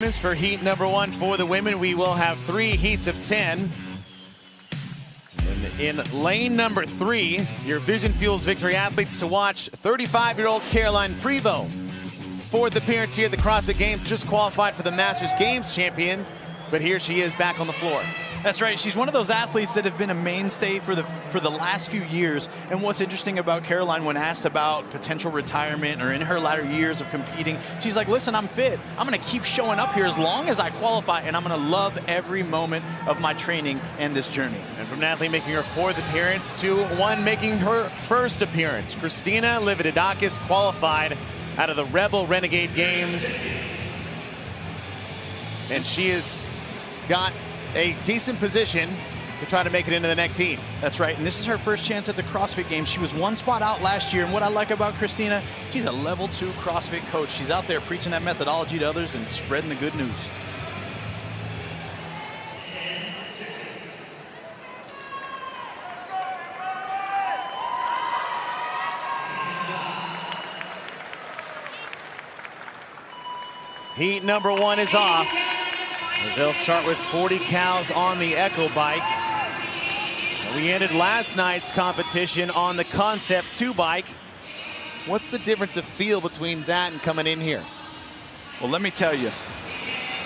For heat number 1 for the women, we will have 3 heats of 10. And in lane number 3, your Vision Fuels Victory athletes to watch, 35-year-old Caroline Prevost. 4th appearance here at the CrossFit Games, just qualified for the Masters Games champion, but here she is back on the floor. That's right. She's one of those athletes that have been a mainstay for the last few years. And what's interesting about Caroline, when asked about potential retirement or in her latter years of competing, she's like, listen, I'm fit. I'm going to keep showing up here as long as I qualify, and I'm going to love every moment of my training and this journey. And from an athlete making her 4th appearance to one making her 1st appearance, Christina Lividakis qualified out of the Rebel Renegade Games. And she has got a decent position to try to make it into the next heat. That's right, and this is her first chance at the CrossFit Games. She was 1 spot out last year, and what I like about Christina, she's a level 2 CrossFit coach. She's out there preaching that methodology to others and spreading the good news. Heat number 1 is off, as they'll start with 40 cals on the Echo bike. We ended last night's competition on the Concept 2 bike. What's the difference of feel between that and coming in here? Well, let me tell you,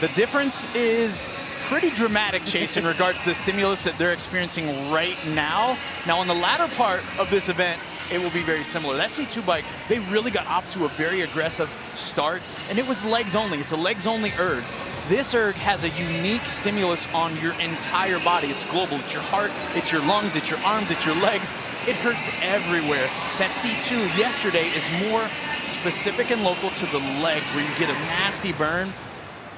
the difference is pretty dramatic, Chase, in regards to the stimulus that they're experiencing right now. Now, on the latter part of this event, it will be very similar. That C2 bike, they really got off to a very aggressive start, and it was legs only. It's a legs only erg. This erg has a unique stimulus on your entire body. It's global. It's your heart, it's your lungs, it's your arms, it's your legs. It hurts everywhere. That C2 yesterday is more specific and local to the legs, where you get a nasty burn.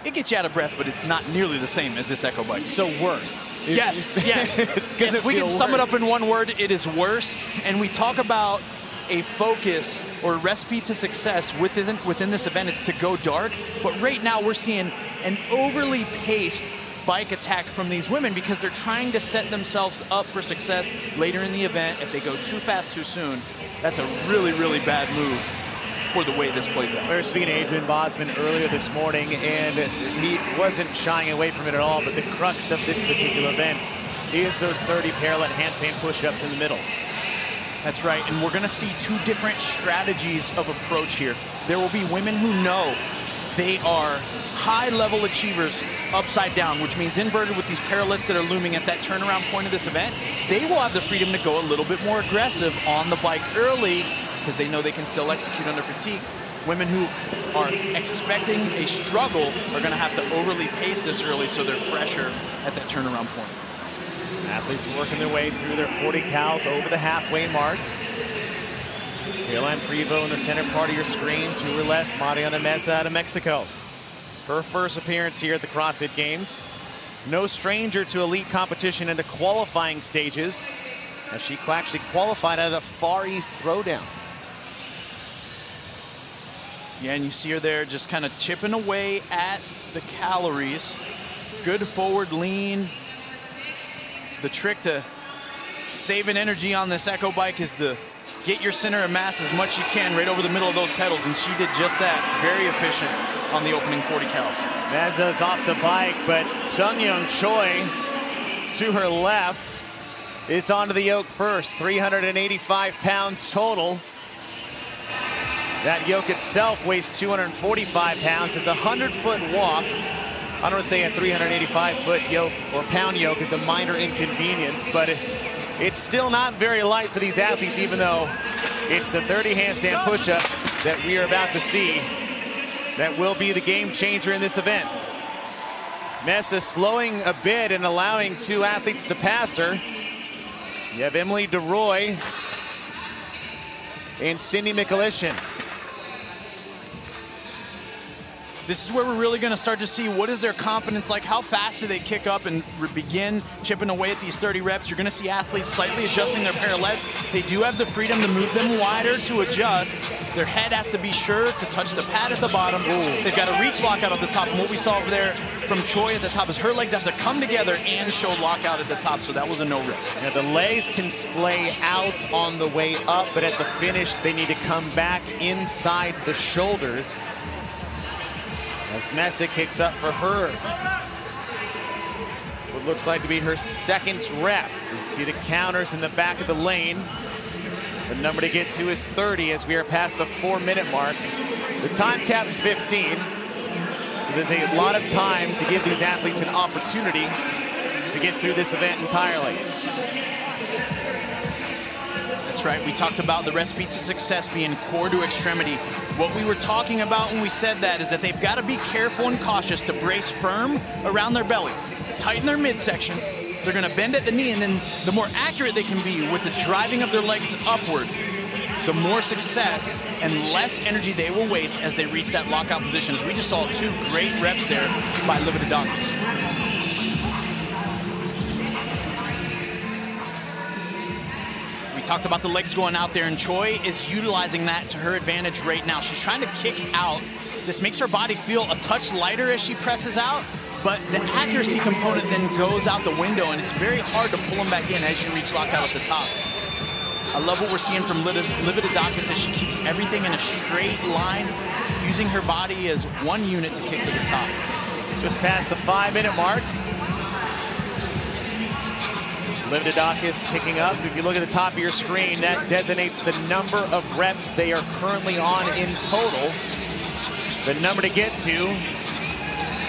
It gets you out of breath, but it's not nearly the same as this Echo bike. So worse. Yes. If we can sum it up in one word, it is worse. And we talk about a focus or recipe to success within this event. It's to go dark. But right now we're seeing an overly paced bike attack from these women because they're trying to set themselves up for success later in the event. If they go too fast too soon, that's a really, really bad move for the way this plays out. We were speaking to Adrian Bosman earlier this morning, and he wasn't shying away from it at all, but the crux of this particular event is those 30 parallel handstand push-ups in the middle. That's right, and we're going to see 2 different strategies of approach here. There will be women who know they are high-level achievers upside down, which means inverted with these parallettes that are looming at that turnaround point of this event. They will have the freedom to go a little bit more aggressive on the bike early because they know they can still execute under fatigue. Women who are expecting a struggle are going to have to overly pace this early so they're fresher at that turnaround point. Athletes working their way through their 40 cals over the halfway mark. Caroline Prevost in the center part of your screen. To her left, Mariana Meza out of Mexico. Her 1st appearance here at the CrossFit Games. No stranger to elite competition in the qualifying stages, as she actually qualified out of the Far East Throwdown. Yeah, and you see her there just kind of chipping away at the calories. Good forward lean. The trick to saving energy on this Echo bike is to get your center of mass as much as you can right over the middle of those pedals, and she did just that. Very efficient on the opening 40 cals. Meza's off the bike, but Sungyoung Choi to her left is onto the yoke first. 385 pounds total. That yoke itself weighs 245 pounds. It's a 100-foot walk. I don't want to say a 385-foot yoke or pound yoke is a minor inconvenience, but it's still not very light for these athletes, even though it's the 30 handstand push-ups that we are about to see that will be the game changer in this event. Meza slowing a bit and allowing 2 athletes to pass her. You have Emily DeRoy and Cindy Mikulishin. This is where we're really going to start to see what is their confidence like, how fast do they kick up and begin chipping away at these 30 reps. You're going to see athletes slightly adjusting their parallettes. They do have the freedom to move them wider to adjust. Their head has to be sure to touch the pad at the bottom. They've got a reach lockout at the top, and what we saw over there from Choi at the top is her legs have to come together and show lockout at the top, so that was a no rip. Now the legs can splay out on the way up, but at the finish they need to come back inside the shoulders. As Messick kicks up for her. What looks like to be her second rep. You see the counters in the back of the lane. The number to get to is 30 as we are past the 4-minute mark. The time cap's 15. So there's a lot of time to give these athletes an opportunity to get through this event entirely. That's right. We talked about the recipe to success being core to extremity. What we were talking about when we said that is that they've got to be careful and cautious to brace firm around their belly, tighten their midsection. They're going to bend at the knee, and then the more accurate they can be with the driving of their legs upward, the more success and less energy they will waste as they reach that lockout position. As we just saw 2 great reps there by Livididakis. We talked about the legs going out there, and Choi is utilizing that to her advantage right now. She's trying to kick out. This makes her body feel a touch lighter as she presses out, but the accuracy component then goes out the window, and it's very hard to pull them back in as you reach lockout at the top. I love what we're seeing from Livididakis as she keeps everything in a straight line, using her body as one unit to kick to the top. Just past the 5-minute mark. Livididakis kicking up. If you look at the top of your screen, that designates the number of reps they are currently on in total. The number to get to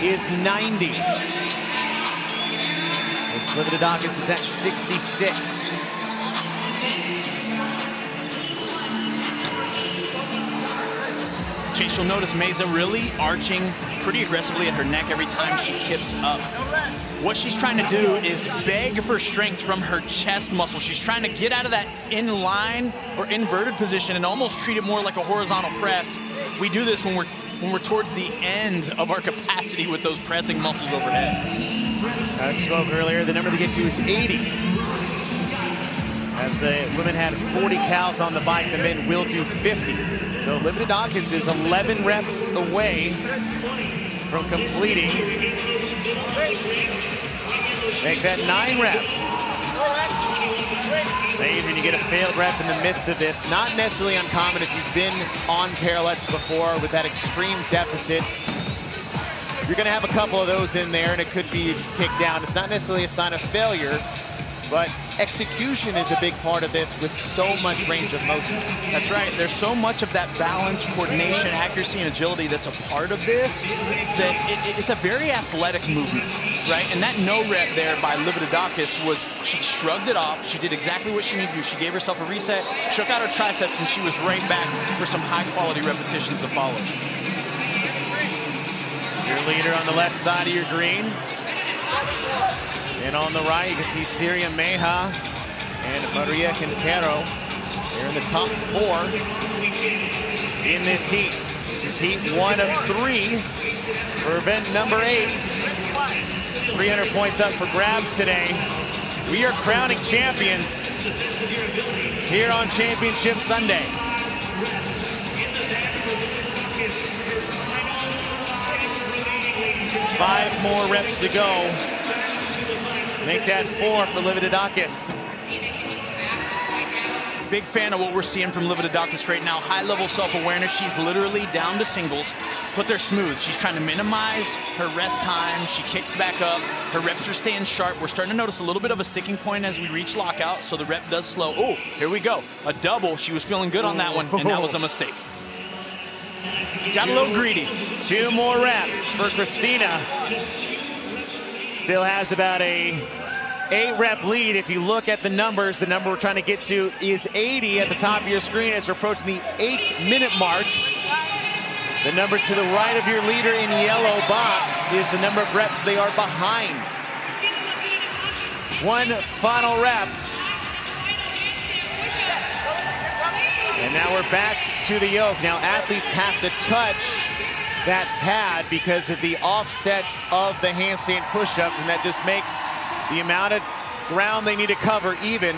is 90. As Livididakis is at 66. Chase, you'll notice Meza really arching pretty aggressively at her neck every time she kips up. What she's trying to do is beg for strength from her chest muscle. She's trying to get out of that in-line or inverted position and almost treat it more like a horizontal press. We do this when we're towards the end of our capacity with those pressing muscles overhead. As I spoke earlier, the number to get to is 80. As the women had 40 cows on the bike, the men will do 50. So Livididakis is 11 reps away from completing. Make that 9 reps. Maybe when you get a failed rep in the midst of this, not necessarily uncommon if you've been on parallettes before with that extreme deficit. You're going to have a couple of those in there, and it could be just kicked down. It's not necessarily a sign of failure, but execution is a big part of this with so much range of motion. That's right. There's so much of that balance, coordination, accuracy, and agility that's a part of this that it's a very athletic movement, right? And that no rep there by Livididakis was, she shrugged it off. She did exactly what she needed to do. She gave herself a reset, shook out her triceps, and she was right back for some high-quality repetitions to follow. Your leader on the left side of your green. And on the right, you can see Syria Meja and Maria Quintero. They're in the top 4 in this heat. This is heat 1 of 3 for event number 8. 300 points up for grabs today. We are crowning champions here on Championship Sunday. Five more reps to go. Make that 4 for Livididakis. Big fan of what we're seeing from Livididakis right now. High-level self-awareness. She's literally down to singles, but they're smooth. She's trying to minimize her rest time. She kicks back up. Her reps are staying sharp. We're starting to notice a little bit of a sticking point as we reach lockout, so the rep does slow. Oh, here we go. A double. She was feeling good on that one, and that was a mistake. Got a little greedy. 2 more reps for Christina. Still has about a 8-rep lead. If you look at the numbers, the number we're trying to get to is 80 at the top of your screen as we're approaching the 8-minute mark. The numbers to the right of your leader in yellow box is the number of reps they are behind. 1 final rep. And now we're back to the yoke. Now athletes have to touch that pad because of the offset of the handstand push-ups, and that just makes the amount of ground they need to cover even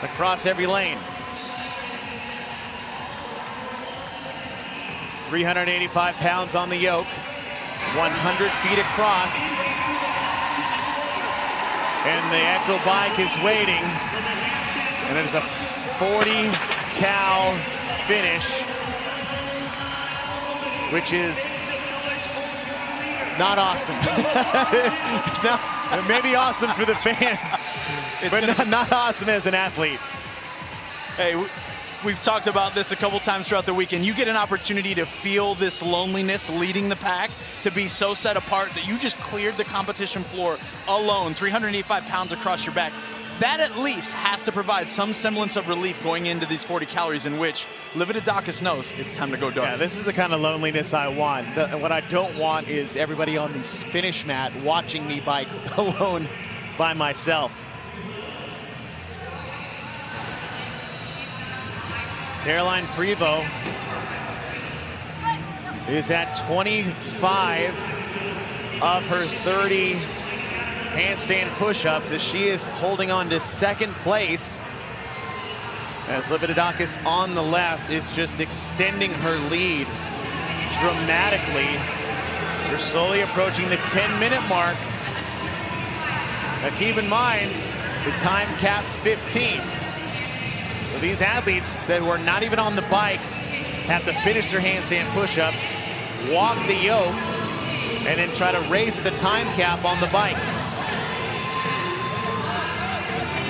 across every lane. 385 pounds on the yoke, 100 feet across, and the Echo bike is waiting, and it is a 40-cow finish, which is Not awesome. It may be awesome for the fans, but not awesome as an athlete. Hey, we've talked about this a couple times throughout the weekend. You get an opportunity to feel this loneliness leading the pack, to be so set apart that you just cleared the competition floor alone, 385 pounds across your back. That at least has to provide some semblance of relief going into these 40 calories in which Livididakis knows it's time to go dark. Yeah, this is the kind of loneliness I want. What I don't want is everybody on the finish mat watching me bike alone by myself. Caroline Prevost is at 25 of her 30 handstand push-ups as she is holding on to second place, as Livididakis on the left is just extending her lead dramatically. So we're slowly approaching the 10-minute mark. Now keep in mind, the time cap's 15. So these athletes that were not even on the bike have to finish their handstand push-ups, walk the yoke, and then try to race the time cap on the bike.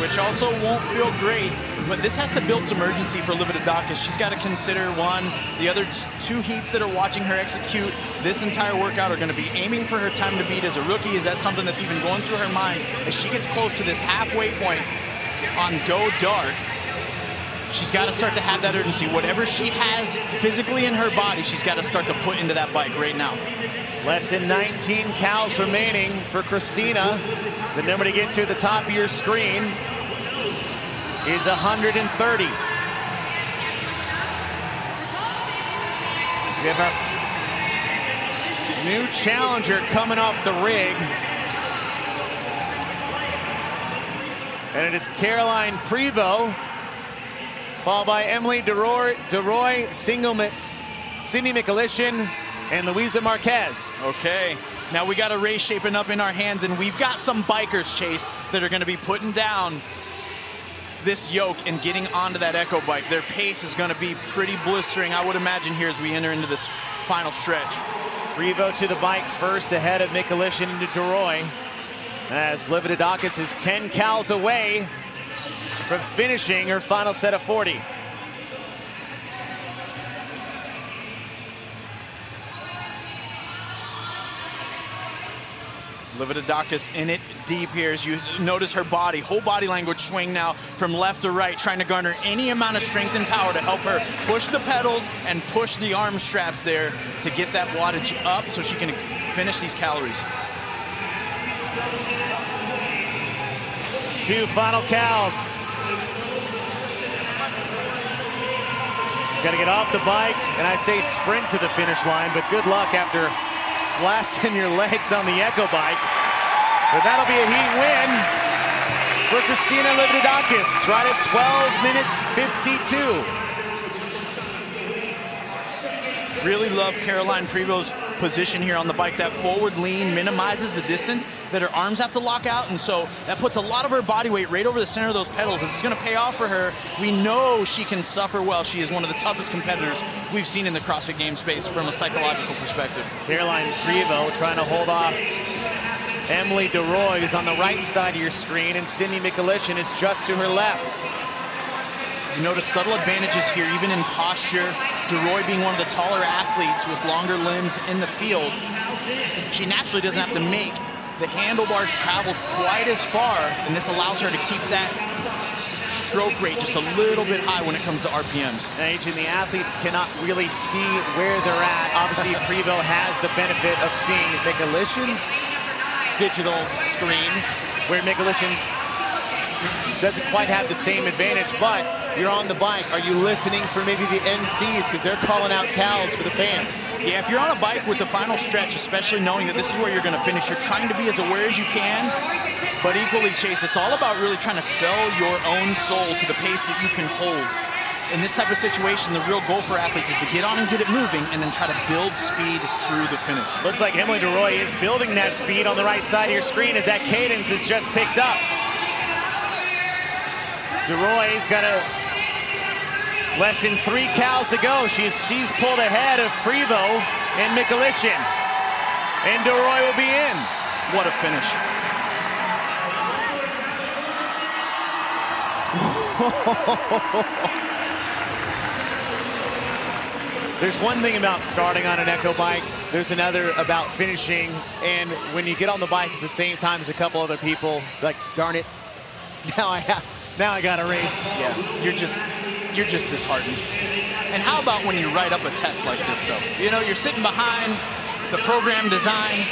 Which also won't feel great, but this has to build some urgency for Livididakis. She's got to consider, one, the other two heats that are watching her execute this entire workout are going to be aiming for her time to beat as a rookie. Is that something that's even going through her mind as she gets close to this halfway point on Go Dark? She's got to start to have that urgency. Whatever she has physically in her body, she's got to start to put into that bike right now. Less than 19 cals remaining for Christina. The number to get to at the top of your screen is 130. We have our new challenger coming off the rig. And it is Caroline Prevost, followed by Emily DeRoy, Cindy Mikulishin, and Luisa Marquez. Okay, now we got a race shaping up in our hands, and we've got some bikers, Chase, that are going to be putting down this yoke and getting onto that echo bike. Their pace is going to be pretty blistering, I would imagine, here as we enter into this final stretch. Prevost to the bike first, ahead of Mikulishin and DeRoy, as Livididakis is 10 cals away from finishing her final set of 40. Livididakis in it deep here as you notice her body, whole body language swing now from left to right, trying to garner any amount of strength and power to help her push the pedals and push the arm straps there to get that wattage up so she can finish these calories. 2 final cals. Got to get off the bike, and I say sprint to the finish line, but good luck after blasting your legs on the Echo bike. But that'll be a heat win for Christina Livididakis, right at 12 minutes 52. Really love Caroline Prevost's position here on the bike. That forward lean minimizes the distance that her arms have to lock out, and so that puts a lot of her body weight right over the center of those pedals. It's going to pay off for her. We know she can suffer well. She is one of the toughest competitors we've seen in the CrossFit Games space from a psychological perspective. Caroline Prevost trying to hold off Emily DeRoy is on the right side of your screen, and Cindy Mikulishin is just to her left. You notice subtle advantages here, even in posture. DeRoy being one of the taller athletes with longer limbs in the field, she naturally doesn't have to make the handlebars travel quite as far, and this allows her to keep that stroke rate just a little bit high when it comes to RPMs. And the athletes cannot really see where they're at. Obviously, Prevost has the benefit of seeing Mikulishin's digital screen, where Mikulishin doesn't quite have the same advantage, but you're on the bike. Are you listening for maybe the NCs, because they're calling out cals for the fans? Yeah, if you're on a bike with the final stretch, especially knowing that this is where you're going to finish, you're trying to be as aware as you can, but equally, Chase, it's all about really trying to sell your own soul to the pace that you can hold. In this type of situation, the real goal for athletes is to get on and get it moving and then try to build speed through the finish. Looks like Emily DeRoy is building that speed on the right side of your screen as that cadence is just picked up. DeRoy's got less than 3 cals to go. She's pulled ahead of Prevost and Mikulishin. And DeRoy will be in. What a finish. There's one thing about starting on an echo bike. There's another about finishing. And when you get on the bike at the same time as a couple other people, like, darn it, now I got to race. Yeah, you're just disheartened. And how about when you write up a test like this, though? You know, you're sitting behind the program design,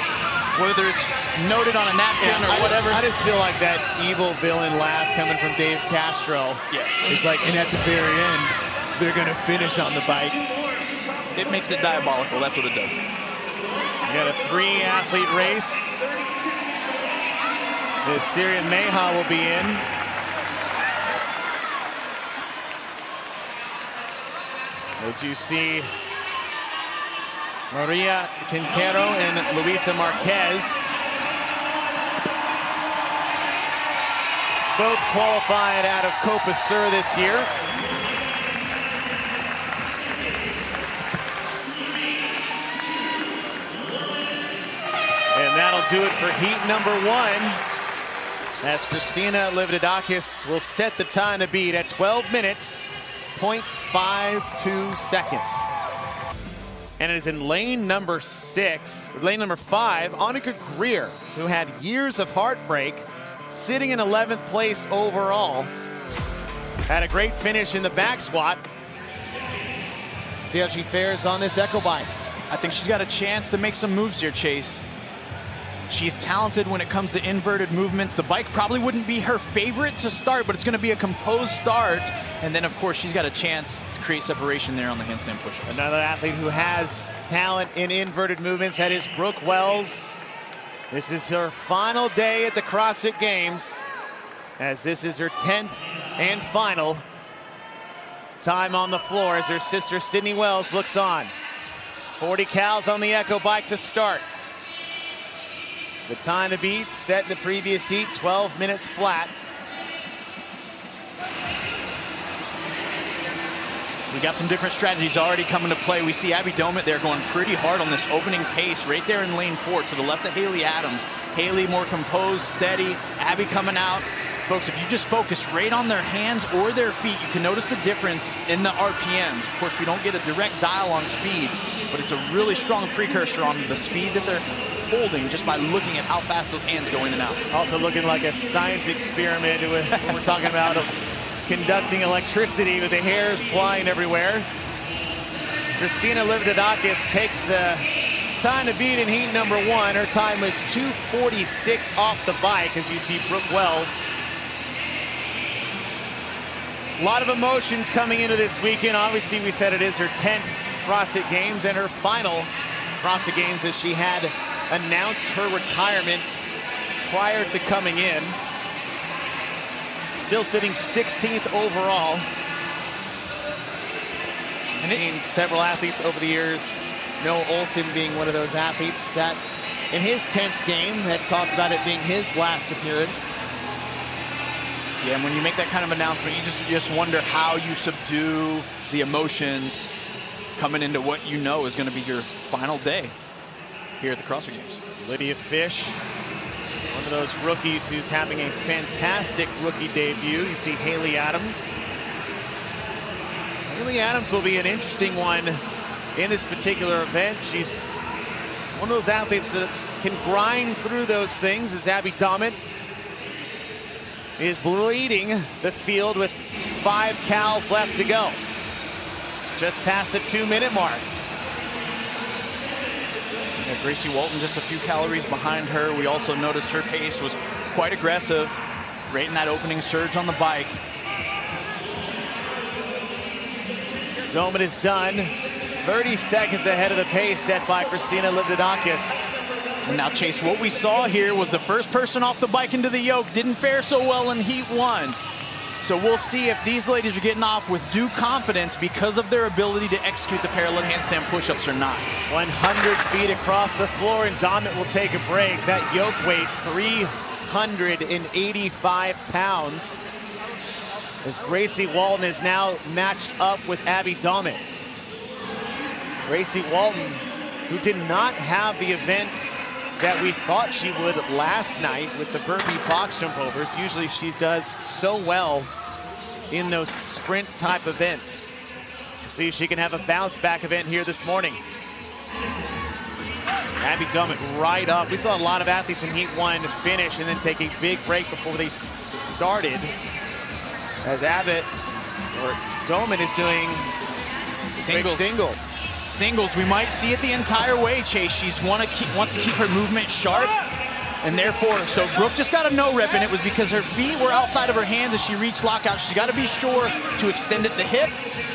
whether it's noted on a napkin or whatever. I just feel like that evil villain laugh coming from Dave Castro. Yeah. It's like, and at the very end, they're going to finish on the bike. It makes it diabolical. That's what it does. We got a 3-athlete race. The Syrian Meha will be in. As you see, Maria Quintero and Luisa Marquez both qualified out of Copa Sur this year. And that'll do it for heat number 1, as Christina Livdidakis will set the time to beat at 12 minutes, 0.52 seconds. And it is in lane number 5, Annika Greer, who had years of heartbreak, sitting in 11th place overall. Had a great finish in the back squat. See how she fares on this echo bike. I think she's got a chance to make some moves here, Chase. She's talented when it comes to inverted movements. The bike probably wouldn't be her favorite to start, but it's going to be a composed start. And then, of course, she's got a chance to create separation there on the handstand push-ups. Another athlete who has talent in inverted movements, that is Brooke Wells. This is her final day at the CrossFit Games, as this is her 10th and final time on the floor as her sister Sydney Wells looks on. 40 cals on the echo bike to start. The time to beat set in the previous heat, 12 minutes flat. We got some different strategies already coming to play. We see Abby Domit there going pretty hard on this opening pace right there in lane 4 to the left of Haley Adams. Haley more composed, steady. Abby coming out. Folks, if you just focus right on their hands or their feet, you can notice the difference in the RPMs. Of course, we don't get a direct dial on speed, but it's a really strong precursor on the speed that they're holding just by looking at how fast those hands go in and out. Also looking like a science experiment when we're talking about conducting electricity with the hairs flying everywhere. Christina Livdidakis takes the time to beat in heat number 1. Her time was 2:46 off the bike, as you see Brooke Wells. A lot of emotions coming into this weekend. Obviously, we said it is her 10th CrossFit Games and her final CrossFit Games, as she had announced her retirement prior to coming in. Still sitting 16th overall. And seen several athletes over the years, Noah Olson being one of those athletes that in his 10th game had talked about it being his last appearance. Yeah, and when you make that kind of announcement, you just wonder how you subdue the emotions coming into what you know is going to be your final day here at the CrossFit Games. Lydia Fish, one of those rookies who's having a fantastic rookie debut. You see Haley Adams. Haley Adams will be an interesting one in this particular event. She's one of those athletes that can grind through those things, as Abby Domit is leading the field with 5 cals left to go. Just past the 2-minute mark. Yeah, Gracie Walton just a few calories behind her. We also noticed her pace was quite aggressive, right in that opening surge on the bike. Domit is done. 30 seconds ahead of the pace set by Christina Livdidakis. And now, Chase, what we saw here was the first person off the bike into the yoke. Didn't fare so well in heat 1. So we'll see if these ladies are getting off with due confidence because of their ability to execute the parallel handstand push-ups or not. 100 feet across the floor, and Domit will take a break. That yoke weighs 385 pounds. As Gracie Walton is now matched up with Abby Domit. Gracie Walton, who did not have the event that we thought she would last night with the burpee box jump overs. Usually she does so well in those sprint type events. See if she can have a bounce back event here this morning. Abby Dummett right up. We saw a lot of athletes in Heat 1 finish and then take a big break before they started. As Dummett is doing Singles, we might see it the entire way, Chase. She wants to keep her movement sharp, and therefore, so Brooke just got a no rep, and it was because her feet were outside of her hands as she reached lockout. She's got to be sure to extend it the hip,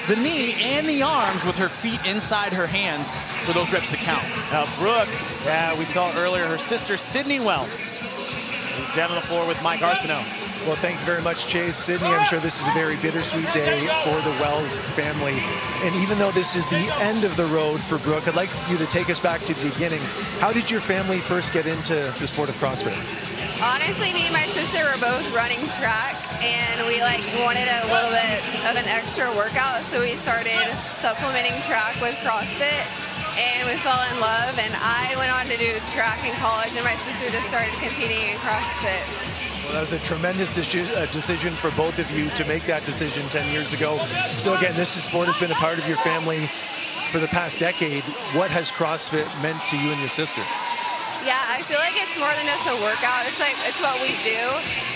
the knee, and the arms with her feet inside her hands for those reps to count. Brooke, we saw earlier her sister, Sydney Wells, who's down on the floor with Mike Arsenault. Well, thank you very much, Chase. Sydney, I'm sure this is a very bittersweet day for the Wells family. And even though this is the end of the road for Brooke, I'd like you to take us back to the beginning. How did your family first get into the sport of CrossFit? Honestly, me and my sister were both running track, and we wanted a little bit of an extra workout, so we started supplementing track with CrossFit, and we fell in love, and I went on to do track in college, and my sister just started competing in CrossFit. Well, that was a tremendous decision for both of you to make that decision 10 years ago. So again, this sport has been a part of your family for the past decade. What has CrossFit meant to you and your sister? Yeah, I feel like it's more than just a workout. It's what we do,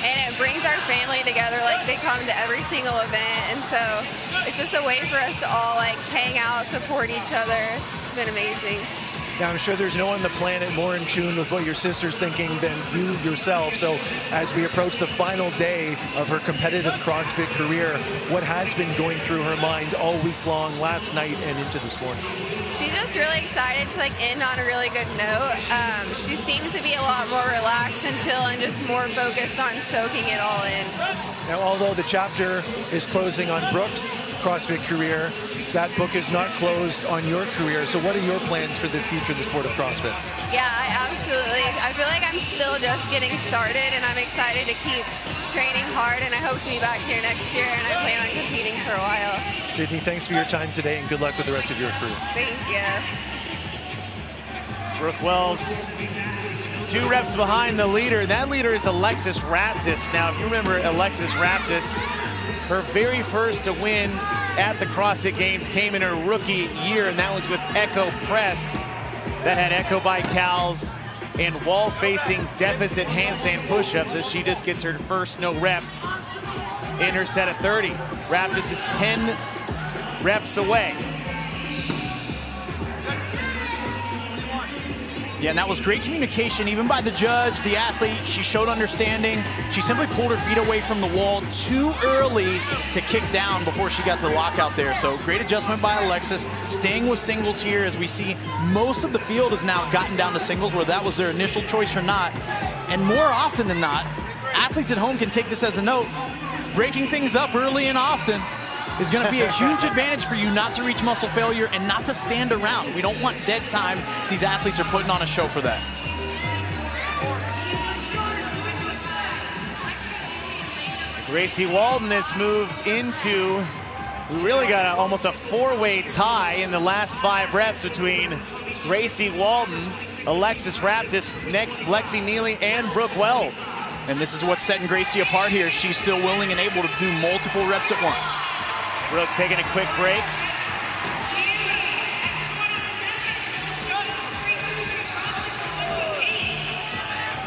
and it brings our family together. They come to every single event, and so it's just a way for us to all hang out, support each other. It's been amazing. Now, I'm sure there's no one on the planet more in tune with what your sister's thinking than you yourself. So as we approach the final day of her competitive CrossFit career, what has been going through her mind all week long, last night and into this morning? She's just really excited to end on a really good note. She seems to be a lot more relaxed and chill and just more focused on soaking it all in. Now, although the chapter is closing on Brooke's CrossFit career, that book is not closed on your career. So what are your plans for the future of the sport of CrossFit? Yeah, I feel like I'm still just getting started, and I'm excited to keep training hard, and I hope to be back here next year, and I plan on competing for a while. Sydney, thanks for your time today, and good luck with the rest of your career. Thank you. Brooke Wells, 2 reps behind the leader. That leader is Alexis Raptis. Now, if you remember Alexis Raptis, her very first win at the CrossFit Games came in her rookie year, and that was with Echo Press. That had Echo bicals and wall-facing deficit handstand push-ups as she just gets her first no rep in her set of 30. Raptis is 10 reps away. Yeah, and that was great communication, even by the judge, the athlete. She showed understanding. She simply pulled her feet away from the wall too early to kick down before she got the lockout there. So great adjustment by Alexis, staying with singles here as we see most of the field has now gotten down to singles, whether that was their initial choice or not. And more often than not, athletes at home can take this as a note. Breaking things up early and often is going to be a huge advantage for you not to reach muscle failure and not to stand around. We don't want dead time. These athletes are putting on a show for that. Gracie Walden has moved into, we really got almost a 4-way tie in the last 5 reps between Gracie Walden, Alexis Raptis, next Lexi Neely, and Brooke Wells. And this is what's setting Gracie apart here. She's still willing and able to do multiple reps at once. Brooke taking a quick break.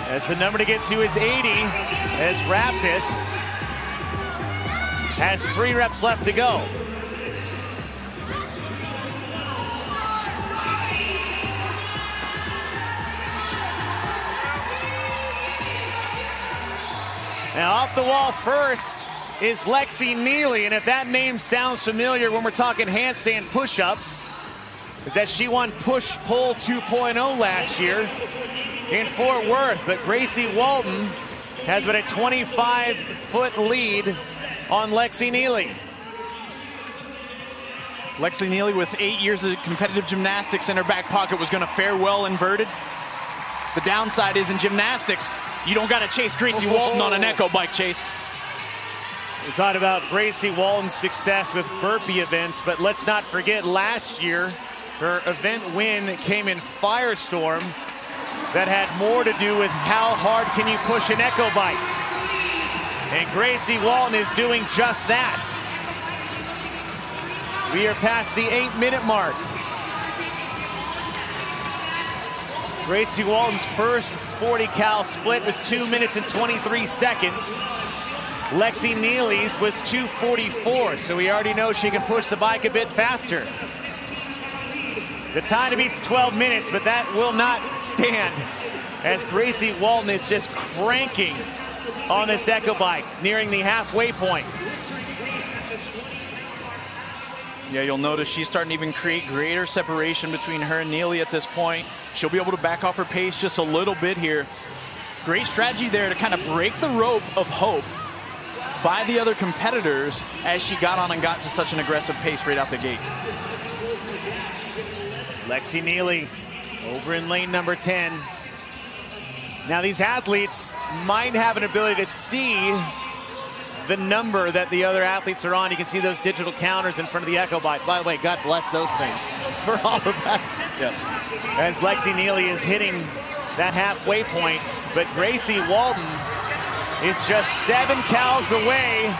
As the number to get to is 80, as Raptis has 3 reps left to go. Now off the wall first is Lexi Neely, and if that name sounds familiar when we're talking handstand push-ups, is that she won Push-Pull 2.0 last year in Fort Worth, but Gracie Walden has been a 25-foot lead on Lexi Neely. Lexi Neely, with 8 years of competitive gymnastics in her back pocket, was going to fare well inverted. The downside is in gymnastics, you don't got to chase Gracie Walden on an echo bike, Chase. We talked about Gracie Walden's success with burpee events, but let's not forget last year, her event win came in Firestorm. that had more to do with how hard can you push an echo bike. And Gracie Walton is doing just that. We are past the 8-minute mark. Gracie Walton's first 40 cal split was 2 minutes and 23 seconds. Lexi Neely's was 2:44, so we already know she can push the bike a bit faster. The time to beat's 12 minutes, but that will not stand as Gracie Walton is just cranking on this echo bike, nearing the halfway point. Yeah, you'll notice she's starting to even create greater separation between her and Neely at this point. She'll be able to back off her pace just a little bit here. Great strategy there to kind of break the rope of hope by the other competitors as she got on and got to such an aggressive pace right out the gate. Lexi Neely over in lane number 10. Now these athletes might have an ability to see the number that the other athletes are on. You can see those digital counters in front of the echo bike. By the way, God bless those things for all of us. Yes. As Lexi Neely is hitting that halfway point, but Gracie Walton is just 7 cals away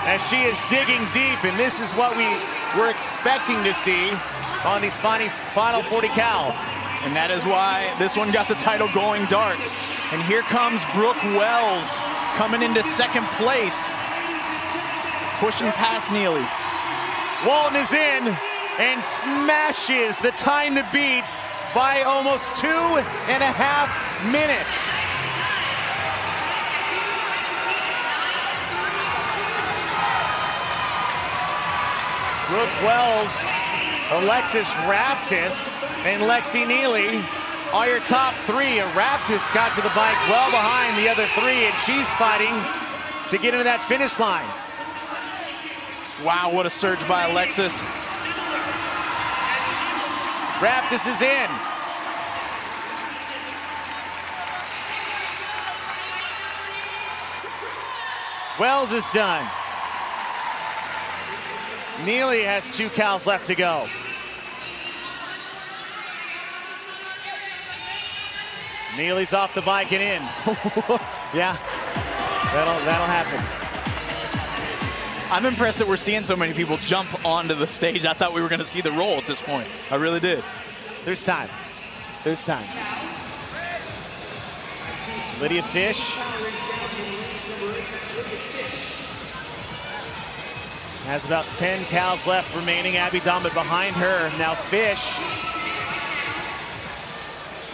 as she is digging deep, and this is what we were expecting to see on these final 40 cals. And that is why this one got the title Going Dark. And here comes Brooke Wells coming into second place, pushing past Neely. Walton is in and smashes the time to beat by almost 2.5 minutes. Brooke Wells, Alexis Raptis, and Lexi Neely are your top three. Raptis got to the bike well behind the other three, and she's fighting to get into that finish line. Wow, what a surge by Alexis. Raptis is in. Wells is done. Neely has 2 cals left to go. Neely's off the bike and in. Yeah, that'll happen. I'm impressed that we're seeing so many people jump onto the stage. I thought we were going to see the roll at this point. I really did. There's time. There's time. Lydia Fish has about 10 cals left remaining. Abby Dommett behind her. Now Fish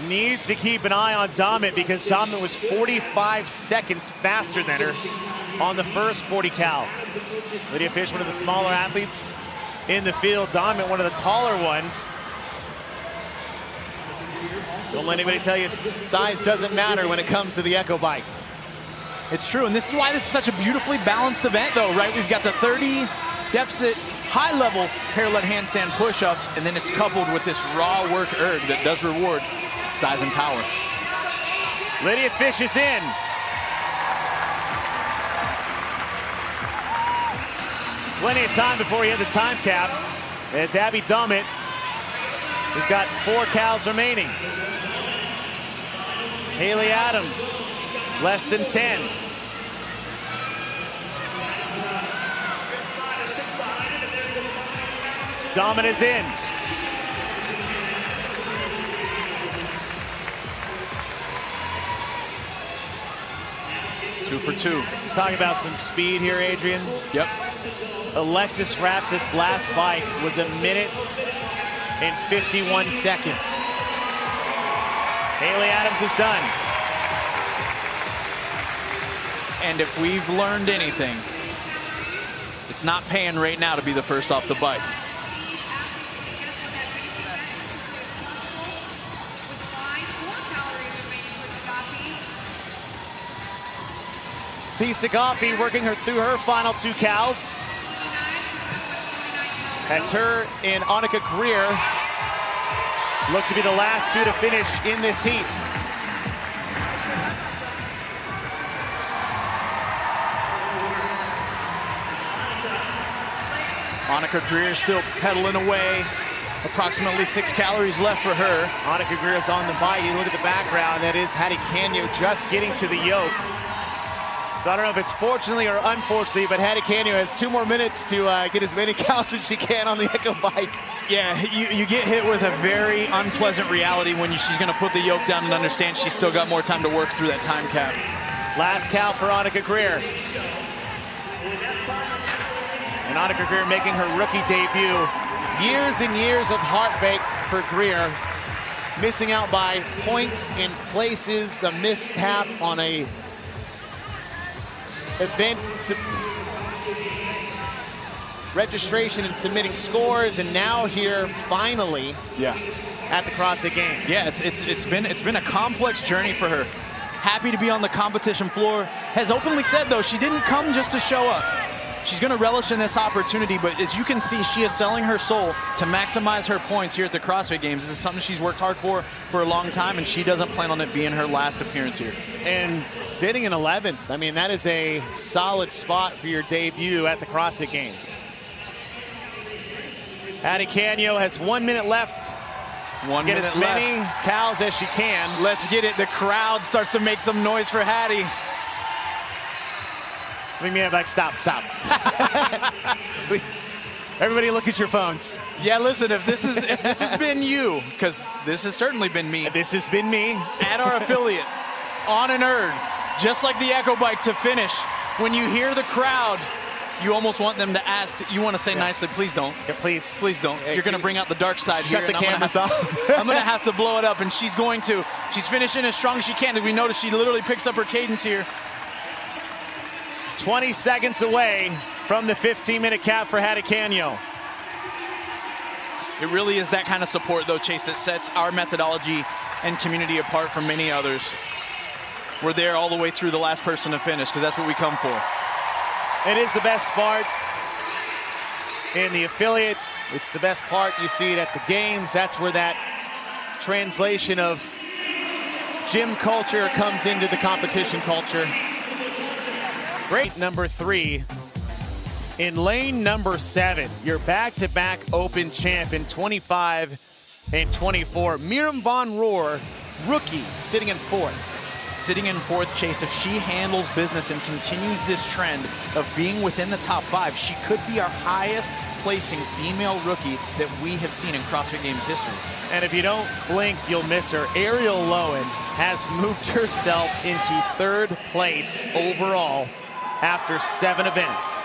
needs to keep an eye on Dommett because Dommett was 45 seconds faster than her on the first 40 cals. Lydia Fish, one of the smaller athletes in the field. Dommett, one of the taller ones. Don't let anybody tell you size doesn't matter when it comes to the echo bike. It's true, and this is why this is such a beautifully balanced event, though, right? We've got the 30 deficit, high-level parallel handstand push-ups, and then it's coupled with this raw work erg that does reward size and power. Lydia Fish is in. Plenty of time before he hit the time cap, as Abby Dommett has got 4 cals remaining. Haley Adams, less than 10. Dommett is in. Two for two. Talking about some speed here, Adrian. Yep. Alexis Raptis' last bike was 1 minute and 51 seconds. Haley Adams is done. And if we've learned anything, it's not paying right now to be the first off the bike. Fisa Coffee working her through her final 2 cals. As her and Annika Greer look to be the last 2 to finish in this heat. Annika Greer still pedaling away. Approximately 6 calories left for her. Annika Greer is on the bike. You look at the background. That is Hattie Canio just getting to the yoke. So I don't know if it's fortunately or unfortunately, but Hattie Canio has 2 more minutes to get as many counts as she can on the Echo bike. Yeah, you get hit with a very unpleasant reality when she's going to put the yoke down and understand she's still got more time to work through that time cap. Last count for Annika Greer. And Annika Greer making her rookie debut. Years and years of heartbreak for Greer. Missing out by points in places, a mishap on a event registration and submitting scores, and now here finally at the CrossFit Games. Yeah, it's been a complex journey for her. Happy to be on the competition floor. Has openly said though she didn't come just to show up. She's going to relish in this opportunity, but as you can see, she is selling her soul to maximize her points here at the CrossFit Games. This is something she's worked hard for a long time, and she doesn't plan on it being her last appearance here. And sitting in 11th, I mean, that is a solid spot for your debut at the CrossFit Games. Hattie Canio has 1 minute left. Get as many cows as she can. Let's get it. The crowd starts to make some noise for Hattie. We may have like, stop. Everybody look at your phones. Yeah, listen, if this has been you, because this has certainly been me. This has been me. At our affiliate, on an erg, just like the Echo Bike to finish. When you hear the crowd, you almost want them to ask, you want to say nicely, please don't. Yeah, please. Please don't. You're going to bring out the dark side here. Shut the cameras off. I'm going to have to blow it up, and she's going to. She's finishing as strong as she can. We notice she literally picks up her cadence here. 20 seconds away from the 15-minute cap for Hattie Canio. It really is that kind of support, though, Chase, that sets our methodology and community apart from many others. We're there all the way through the last person to finish, because that's what we come for. It is the best part in the affiliate. It's the best part. You see it at the games. That's where that translation of gym culture comes into the competition culture. Great. Number 3. In lane number 7, your back-to-back open champ in 25 and 24. Miriam Von Rohr, rookie, sitting in 4th. Sitting in 4th, Chase, if she handles business and continues this trend of being within the top 5, she could be our highest placing female rookie that we have seen in CrossFit Games history. And if you don't blink, you'll miss her. Ariel Lowen has moved herself into 3rd place overall after 7 events.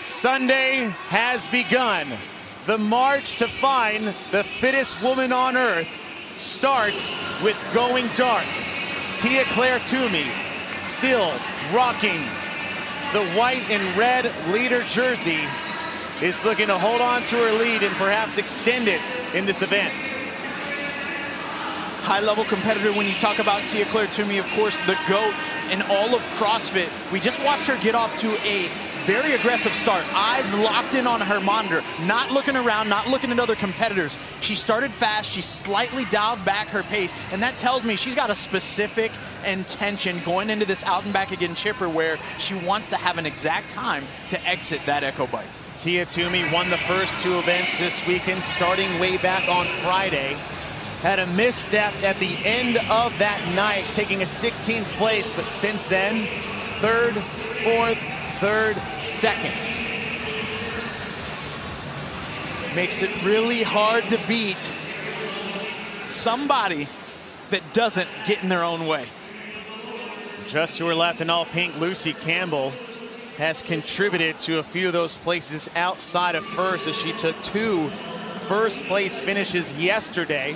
Sunday has begun. The march to find the fittest woman on earth starts with Going Dark. Tia Claire Toomey still rocking the white and red leader jersey, is looking to hold on to her lead and perhaps extend it in this event. High-level competitor. When you talk about Tia Claire Toomey, of course, the GOAT in all of CrossFit. We just watched her get off to a very aggressive start. Eyes locked in on her monitor, not looking around, not looking at other competitors. She started fast. She slightly dialed back her pace, and that tells me she's got a specific intention going into this out and back again chipper where she wants to have an exact time to exit that Echo Bike. Tia Toomey won the first 2 events this weekend, starting way back on Friday. Had a misstep at the end of that night, taking a 16th place, but since then, 3rd, 4th, 3rd, 2nd. Makes it really hard to beat somebody that doesn't get in their own way. Just to her left in all pink, Lucy Campbell has contributed to a few of those places outside of first, as she took 2 first-place finishes yesterday.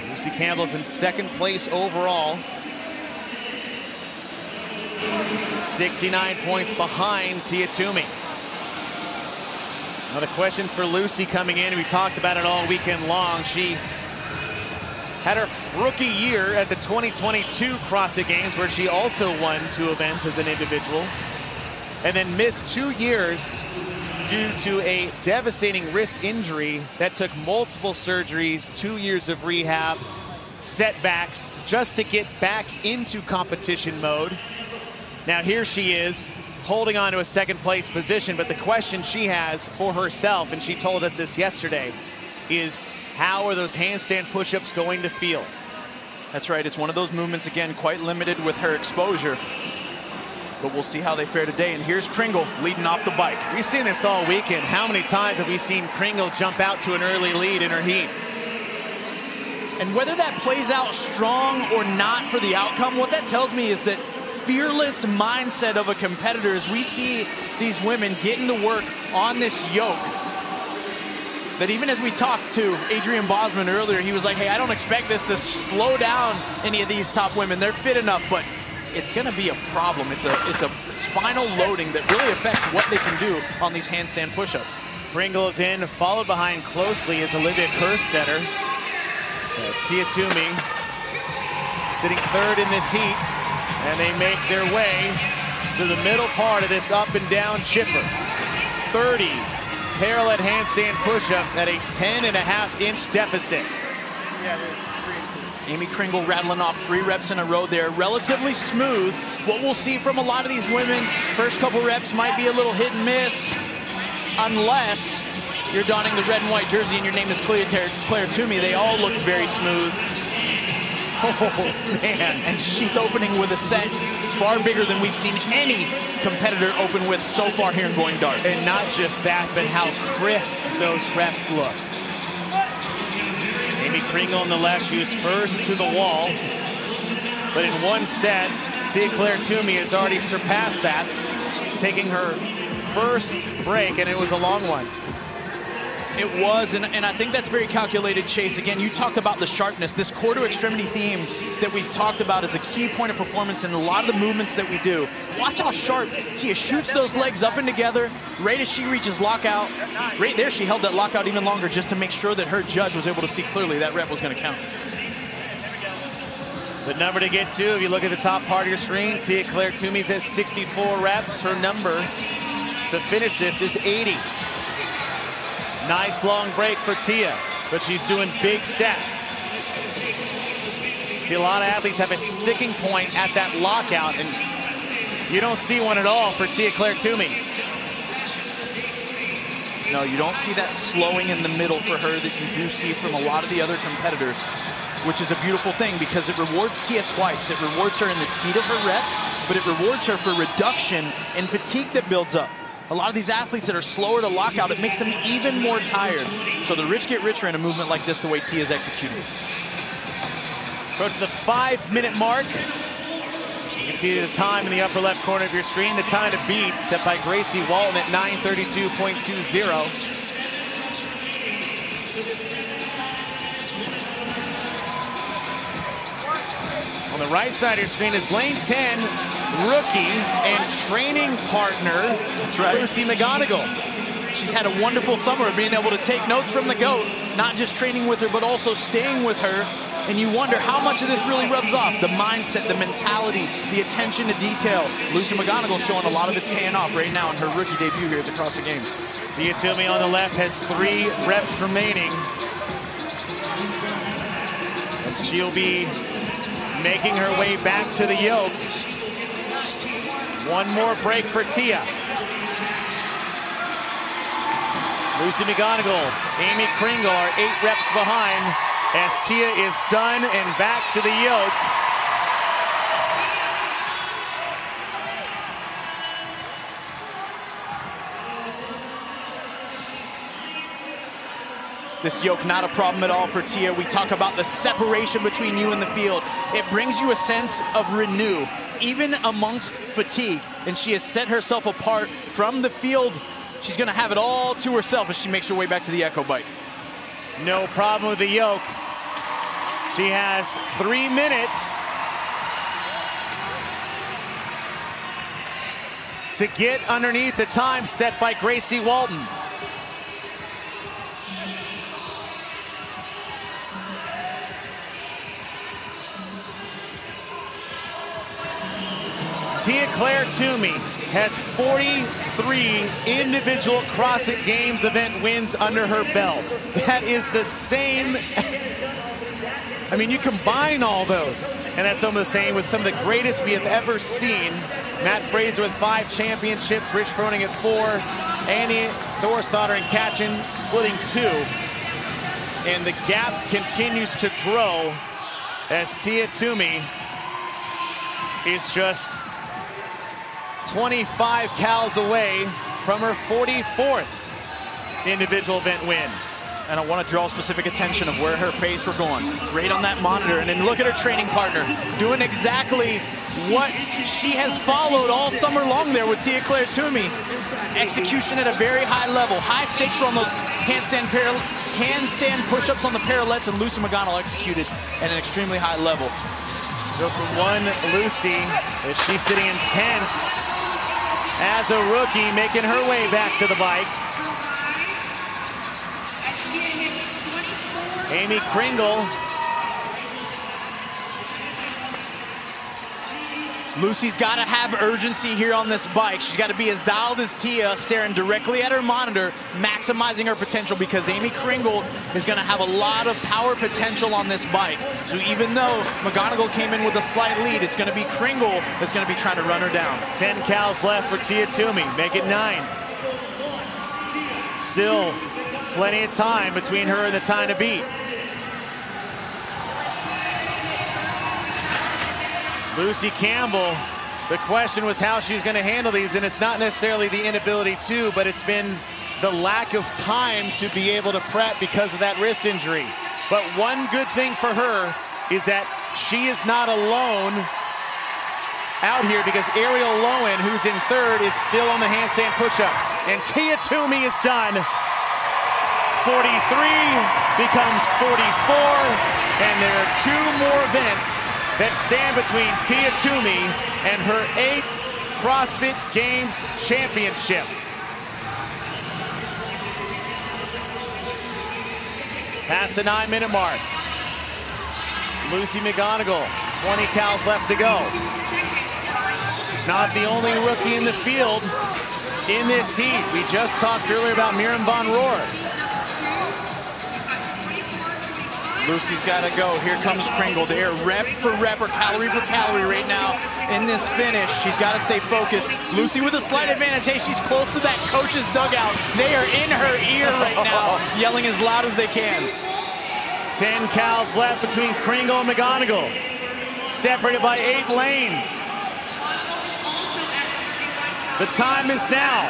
Lucy Campbell's in 2nd place overall. 69 points behind Tia Toomey. Now the question for Lucy coming in, we talked about it all weekend long. She had her rookie year at the 2022 CrossFit Games, where she also won 2 events as an individual, and then missed 2 years due to a devastating wrist injury that took multiple surgeries, 2 years of rehab, setbacks just to get back into competition mode. Now here she is holding on to a second place position, but the question she has for herself, and she told us this yesterday, is how are those handstand push-ups going to feel? That's right, it's one of those movements, again, quite limited with her exposure. But we'll see how they fare today. And here's Kringle leading off the bike. We've seen this all weekend. How many times have we seen Kringle jump out to an early lead in her heat? And whether that plays out strong or not for the outcome, what that tells me is that fearless mindset of a competitor as we see these women getting to work on this yoke. That even as we talked to Adrian Bosman earlier, he was like, hey, I don't expect this to slow down any of these top women. They're fit enough, but it's going to be a problem. It's a spinal loading that really affects what they can do on these handstand push-ups. Kringle is in, followed behind closely is Olivia Kerstetter. As Tia Toomey sitting third in this heat, and they make their way to the middle part of this up and down chipper. 30 parallel handstand push-ups at a 10.5-inch deficit. Amy Kringle rattling off 3 reps in a row there. Relatively smooth. What we'll see from a lot of these women, first couple reps might be a little hit and miss, unless you're donning the red and white jersey and your name is Claire Toomey. They all look very smooth. Oh, man. And she's opening with a set far bigger than we've seen any competitor open with so far here in Going Dark. And not just that, but how crisp those reps look. Amy Kringle on the left, she was first to the wall. But in one set, Claire Toomey has already surpassed that, taking her first break, and it was a long one. It was, and I think that's very calculated, Chase. Again, you talked about the sharpness. This core to extremity theme that we've talked about is a key point of performance in a lot of the movements that we do. Watch how sharp Tia shoots those legs up and together right as she reaches lockout. Right there, she held that lockout even longer just to make sure that her judge was able to see clearly that rep was going to count. The number to get to, if you look at the top part of your screen, Claire Toomey's at 64 reps. Her number to finish this is 80. Nice long break for Tia, but she's doing big sets. See, a lot of athletes have a sticking point at that lockout, and you don't see one at all for Claire Toomey. No, you don't see that slowing in the middle for her that you do see from a lot of the other competitors, which is a beautiful thing because it rewards Tia twice. It rewards her in the speed of her reps, but it rewards her for reduction in fatigue that builds up. A lot of these athletes that are slower to lock out, it makes them even more tired. So the rich get richer in a movement like this, the way Tia is executing. Approaching the 5-minute mark. You can see the time in the upper left corner of your screen. The time to beat set by Gracie Walton at 9:32.20. On the right side of your screen is lane 10, rookie and training partner, that's right, Lucy McGonigal. She's had a wonderful summer being able to take notes from the GOAT, not just training with her, but also staying with her. And you wonder how much of this really rubs off. The mindset, the mentality, the attention to detail. Lucy McGonigal showing a lot of it's paying off right now in her rookie debut here at the CrossFit Games. Tia Toomey on the left has 3 reps remaining. And she'll be making her way back to the yoke. One more break for Tia. Lucy McGonigal, Amy Kringle are 8 reps behind as Tia is done and back to the yoke. This yoke, not a problem at all for Tia. We talk about the separation between you and the field. It brings you a sense of renew, even amongst fatigue. And she has set herself apart from the field. She's going to have it all to herself as she makes her way back to the Echo bike. No problem with the yoke. She has 3 minutes to get underneath the time set by Gracie Walton. Claire Toomey has 43 individual CrossFit Games event wins under her belt. That is the same. I mean, you combine all those, and that's almost the same with some of the greatest we have ever seen. Matt Fraser with 5 championships, Rich Froning at 4, Annie Thorsodder and Katchen splitting 2. And the gap continues to grow as Tia Toomey is just 25 cals away from her 44th individual event win. And I want to draw specific attention of where her pace were going. Right on that monitor. And then look at her training partner doing exactly what she has followed all summer long there with Tia Claire Toomey. Execution at a very high level. High stakes on those handstand push-ups on the parallettes, and Lucy McGonigal executed at an extremely high level. Go from 1, Lucy, as she's sitting in 10th as a rookie, making her way back to the bike. Amy Kringle. Lucy's got to have urgency here on this bike. She's got to be as dialed as Tia, staring directly at her monitor, maximizing her potential, because Amy Kringle is going to have a lot of power potential on this bike. So even though McGonigal came in with a slight lead, it's going to be Kringle that's going to be trying to run her down. 10 cals left for Tia Toomey. Make it 9. Still plenty of time between her and the time to beat. Lucy Campbell, the question was how she's going to handle these, and it's not necessarily the inability to, but it's been the lack of time to be able to prep because of that wrist injury. But one good thing for her is that she is not alone out here, because Ariel Lowen, who's in 3rd, is still on the handstand push-ups. And Tia Toomey is done. 43 becomes 44, and there are 2 more events that stand between Tia Toomey and her 8th CrossFit Games championship. Past the 9-minute mark. Lucy McGonigal, 20 cals left to go. She's not the only rookie in the field in this heat. We just talked earlier about Miriam Von Rohr. Lucy's got to go. Here comes Kringle. They are rep for rep or calorie for calorie right now in this finish. She's got to stay focused. Lucy with a slight advantage. Hey, she's close to that coach's dugout. They are in her ear right now, yelling as loud as they can. 10 cals left between Kringle and McGonigal, separated by 8 lanes. The time is now.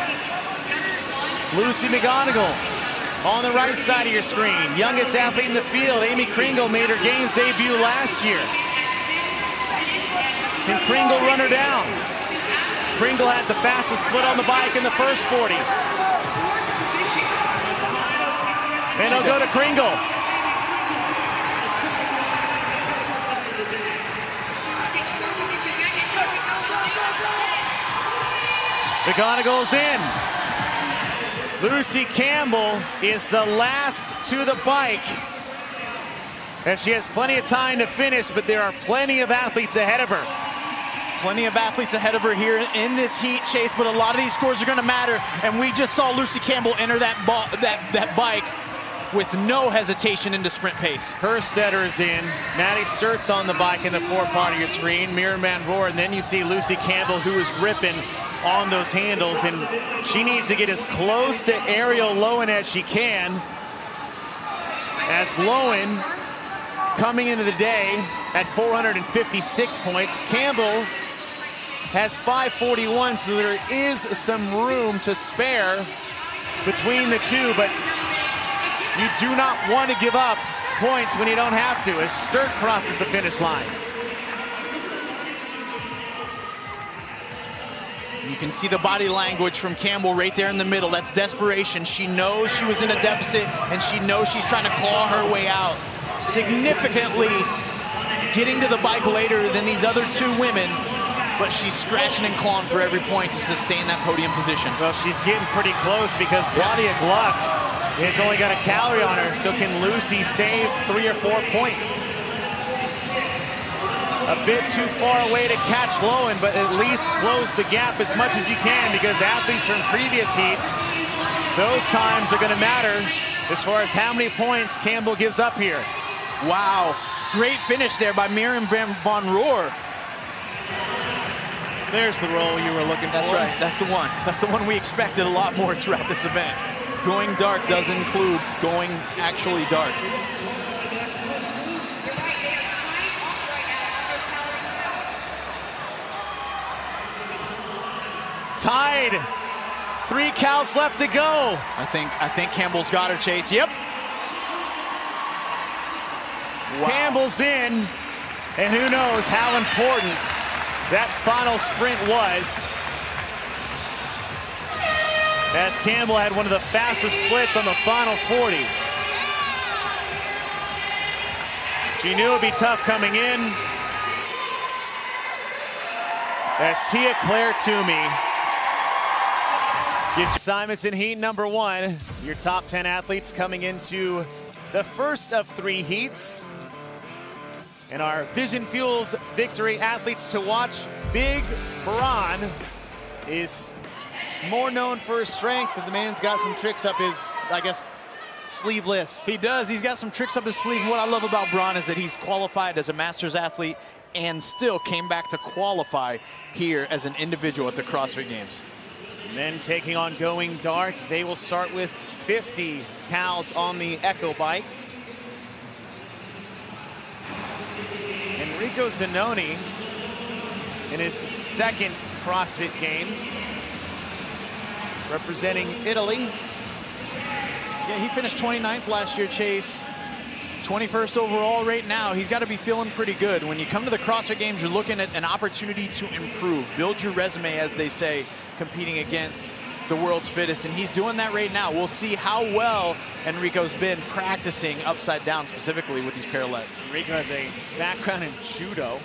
Lucy McGonigal on the right side of your screen. Youngest athlete in the field, Amy Kringle, made her Games debut last year. Can Kringle run her down? Kringle had the fastest split on the bike in the first 40. And it'll go to Kringle. McGonigal's in. Lucy Campbell is the last to the bike, and she has plenty of time to finish, but there are plenty of athletes ahead of her. Plenty of athletes ahead of her here in this heat chase, but a lot of these scores are going to matter, and we just saw Lucy Campbell enter that bike with no hesitation into sprint pace. Herstetter is in. Maddie Sturt's on the bike in the forepart of your screen. Miriam Van Rohr, and then you see Lucy Campbell, who is ripping on those handles, and she needs to get as close to Ariel Lowen as she can, as Lowen coming into the day at 456 points. Campbell has 541, so there is some room to spare between the two, but you do not want to give up points when you don't have to, as Sturt crosses the finish line. You can see the body language from Campbell right there in the middle. That's desperation. She knows she was in a deficit, and she knows she's trying to claw her way out. Significantly getting to the bike later than these other 2 women, but she's scratching and clawing for every point to sustain that podium position. Well, she's getting pretty close, because Claudia Gluck has only got a calorie on her, so can Lucy save 3 or 4 points? A bit too far away to catch Lowen, but at least close the gap as much as you can, because athletes from previous heats, those times are going to matter as far as how many points Campbell gives up here. Wow. Great finish there by Miriam Von Rohr. There's the roll you were looking for. That's right. That's the one. That's the one we expected a lot more throughout this event. Going dark does include going actually dark. Tied. 3 counts left to go. I think Campbell's got her, Chase. Yep. Wow. Campbell's in, and who knows how important that final sprint was, as Campbell had one of the fastest splits on the final 40. She knew it would be tough coming in, as Tia Claire Toomey gets assignments in heat number 1. Your top 10 athletes coming into the first of 3 heats. And our Vision Fuels Victory athletes to watch. Big Baran is more known for his strength, and the man's got some tricks up his, I guess, sleeve list. He does. He's got some tricks up his sleeve. What I love about Baran is that he's qualified as a Masters athlete and still came back to qualify here as an individual at the CrossFit Games. And then taking on Going Dark, they will start with 50 cows on the Echo bike. Enrico Zanoni in his second CrossFit Games, representing Italy. Yeah, he finished 29th last year, Chase. 21st overall right now. He's got to be feeling pretty good. When you come to the CrossFit Games, you're looking at an opportunity to improve. Build your resume, as they say, competing against the world's fittest, and he's doing that right now. We'll see how well Enrico's been practicing upside down, specifically with these parallettes. Enrico has a background in judo.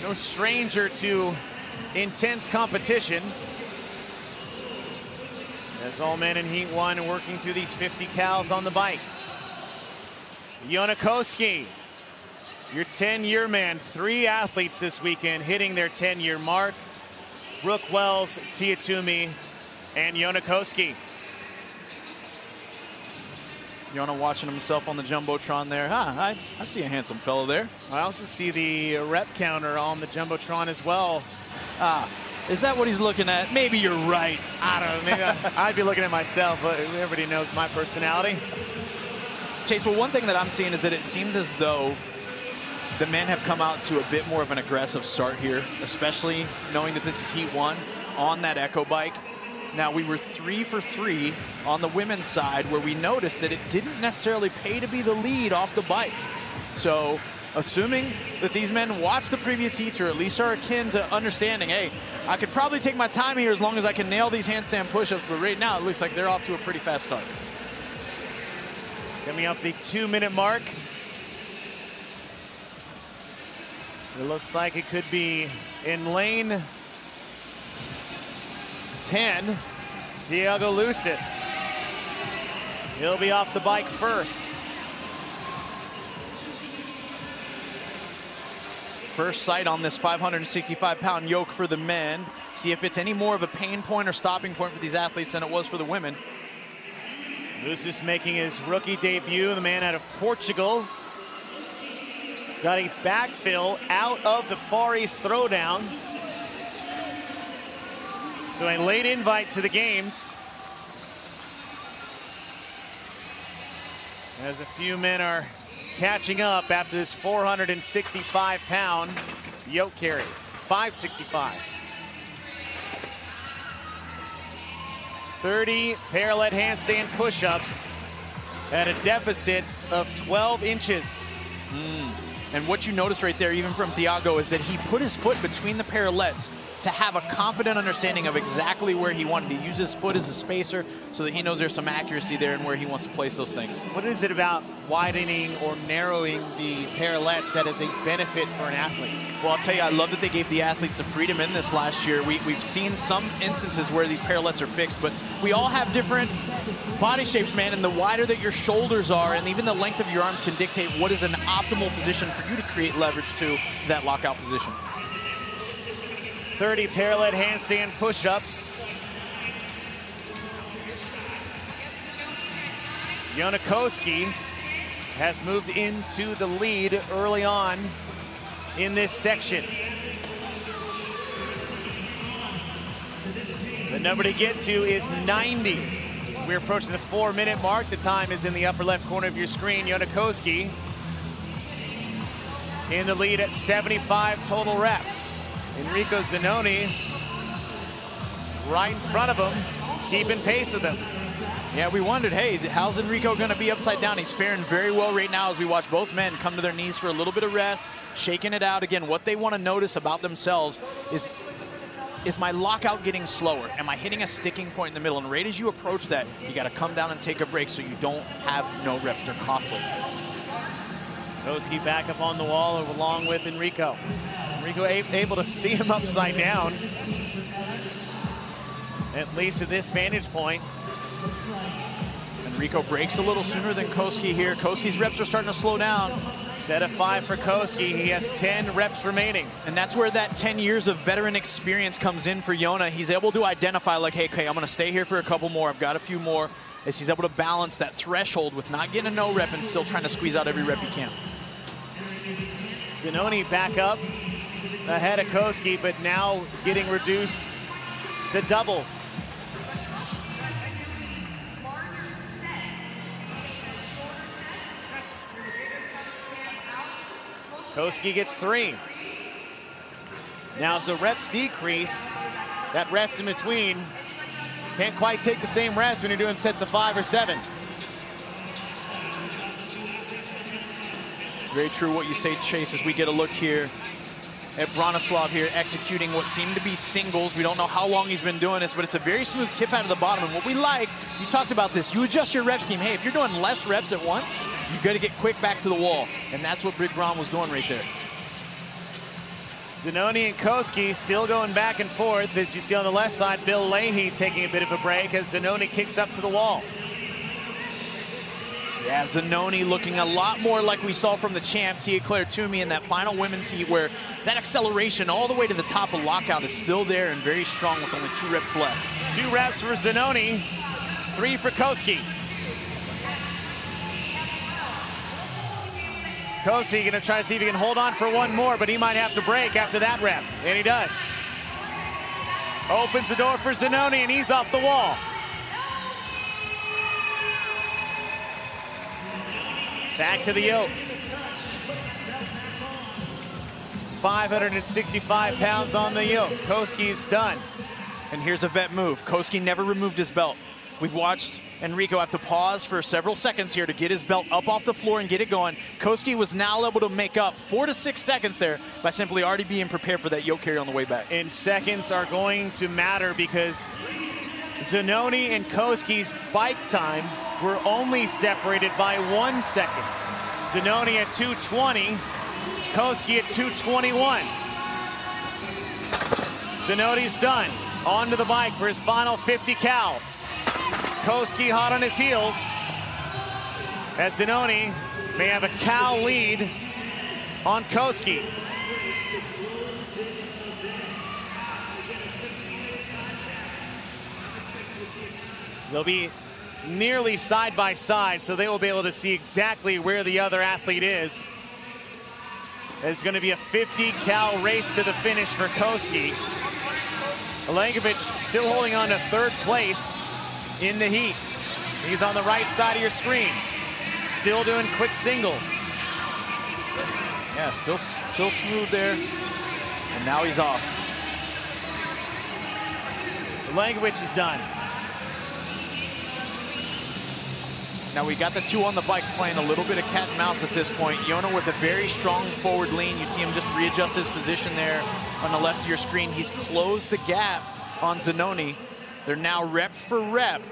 No stranger to intense competition. As all men in heat 1 working through these 50 cows on the bike. Yonakoski, your 10-year man. 3 athletes this weekend hitting their 10-year mark. Brooke Wells, Tia Toomey, and Yonakoski. Yona watching himself on the Jumbotron there. I see a handsome fellow there. I also see the rep counter on the Jumbotron as well. Is that what he's looking at? Maybe you're right. I don't know. Maybe I'd be looking at myself, but everybody knows my personality. Chase, well, one thing that I'm seeing is that it seems as though the men have come out to a bit more of an aggressive start here, especially knowing that this is heat 1 on that Echo bike. Now, we were 3 for 3 on the women's side, where we noticed that it didn't necessarily pay to be the lead off the bike. So, assuming that these men watched the previous heats, or at least are akin to understanding, hey, I could probably take my time here as long as I can nail these handstand push-ups, but right now it looks like they're off to a pretty fast start. Coming up the 2-minute mark. It looks like it could be in lane 10, Thiago Lucis. He'll be off the bike first. First sight on this 565-pound yoke for the men. See if it's any more of a pain point or stopping point for these athletes than it was for the women. Lucis making his rookie debut, the man out of Portugal. Got a backfill out of the Far East throwdown. So a late invite to the games, as a few men are catching up after this 465-pound yoke carry. 565. 30 parallel handstand push-ups at a deficit of 12 inches. And what you notice right there, even from Thiago, is that he put his foot between the parallettes to have a confident understanding of exactly where he wanted to use his foot as a spacer, so that he knows there's some accuracy there and where he wants to place those things. What is it about widening or narrowing the parallettes that is a benefit for an athlete? Well, I'll tell you, I love that they gave the athletes the freedom in this last year. We've seen some instances where these parallettes are fixed, but we all have different body shapes, man, and the wider that your shoulders are and even the length of your arms can dictate what is an optimal position for you to create leverage to that lockout position. 30 parallel handstand push-ups. Yonakoski has moved into the lead early on in this section. The number to get to is 90. We're approaching the 4-minute mark. The time is in the upper left corner of your screen. Yona Koski in the lead at 75 total reps. Enrico Zanoni right in front of him, keeping pace with him. Yeah, we wondered, hey, how's Enrico going to be upside down? He's faring very well right now as we watch both men come to their knees for a little bit of rest, shaking it out. Again, what they want to notice about themselves is my lockout getting slower? Am I hitting a sticking point in the middle? And right as you approach that, you got to come down and take a break so you don't have no reps. They're costly. Koski back up on the wall along with Enrico. Enrico able to see him upside down, at least at this vantage point. Enrico breaks a little sooner than Koski here. Koski's reps are starting to slow down. Set of 5 for Koski. He has 10 reps remaining. And that's where that 10 years of veteran experience comes in for Yona. He's able to identify, like, hey, okay, I'm going to stay here for a couple more. I've got a few more. As he's able to balance that threshold with not getting a no rep and still trying to squeeze out every rep he can. Zanoni back up ahead of Koski, but now getting reduced to doubles. Koski gets 3. Now as the reps decrease, that rest in between, can't quite take the same rest when you're doing sets of 5 or 7. It's very true what you say, Chase, as we get a look here at Bronislav here executing what seemed to be singles. We don't know how long he's been doing this, but it's a very smooth kip out of the bottom. And what we like, you talked about this, you adjust your rep scheme. Hey, if you're doing less reps at once, you got to get quick back to the wall. And that's what Big Bron was doing right there. Zanoni and Koski still going back and forth. As you see on the left side, Bill Leahy taking a bit of a break as Zanoni kicks up to the wall. Yeah, Zanoni looking a lot more like we saw from the champ, Tia-Claire Toomey, in that final women's heat where that acceleration all the way to the top of lockout is still there and very strong with only 2 reps left. 2 reps for Zanoni, 3 for Koski. Koski going to try to see if he can hold on for 1 more, but he might have to break after that rep, and he does. Opens the door for Zanoni, and he's off the wall. Back to the yoke. 565 pounds on the yoke. Koski's done. And here's a vet move. Koski never removed his belt. We've watched Enrico have to pause for several seconds here to get his belt up off the floor and get it going. Koski was now able to make up 4 to 6 seconds there by simply already being prepared for that yoke carry on the way back. And seconds are going to matter because Zanoni and Koski's bike time were only separated by 1 second. Zanoni at 2:20, Koski at 2:21. Zanoni's done. Onto the bike for his final 50 cals. Koski hot on his heels as Zanoni may have a cal lead on Koski. They'll be nearly side by side, so they will be able to see exactly where the other athlete is. It's going to be a 50 cal race to the finish for Koski. Alangovic still holding on to 3rd place in the heat. He's on the right side of your screen. Still doing quick singles. Yeah, still smooth there. And now he's off. Alangovic is done. Now we got the 2 on the bike playing a little bit of cat and mouse at this point. Yona with a very strong forward lean. You see him just readjust his position there on the left of your screen. He's closed the gap on Zanoni. They're now rep for rep.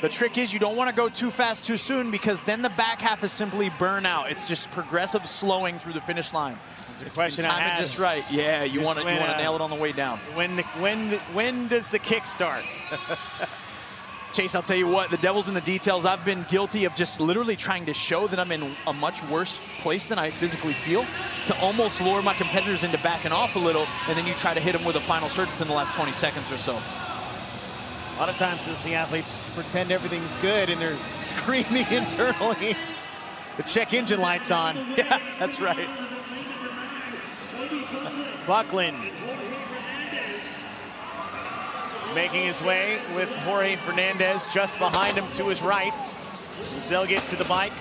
The trick is you don't want to go too fast too soon because then the back half is simply burnout. It's just progressive slowing through the finish line. That's the question I had. Time it just right. Yeah, you want to nail it on the way down. When does the kick start? Chase, I'll tell you what, the devil's in the details. I've been guilty of just literally trying to show that I'm in a much worse place than I physically feel to almost lure my competitors into backing off a little, and then you try to hit them with a final surge within the last 20 seconds or so. A lot of times you'll see athletes pretend everything's good and they're screaming internally. The check engine light's on. Yeah, that's right. Buckland making his way with Jorge Fernandez just behind him to his right as they'll get to the bike.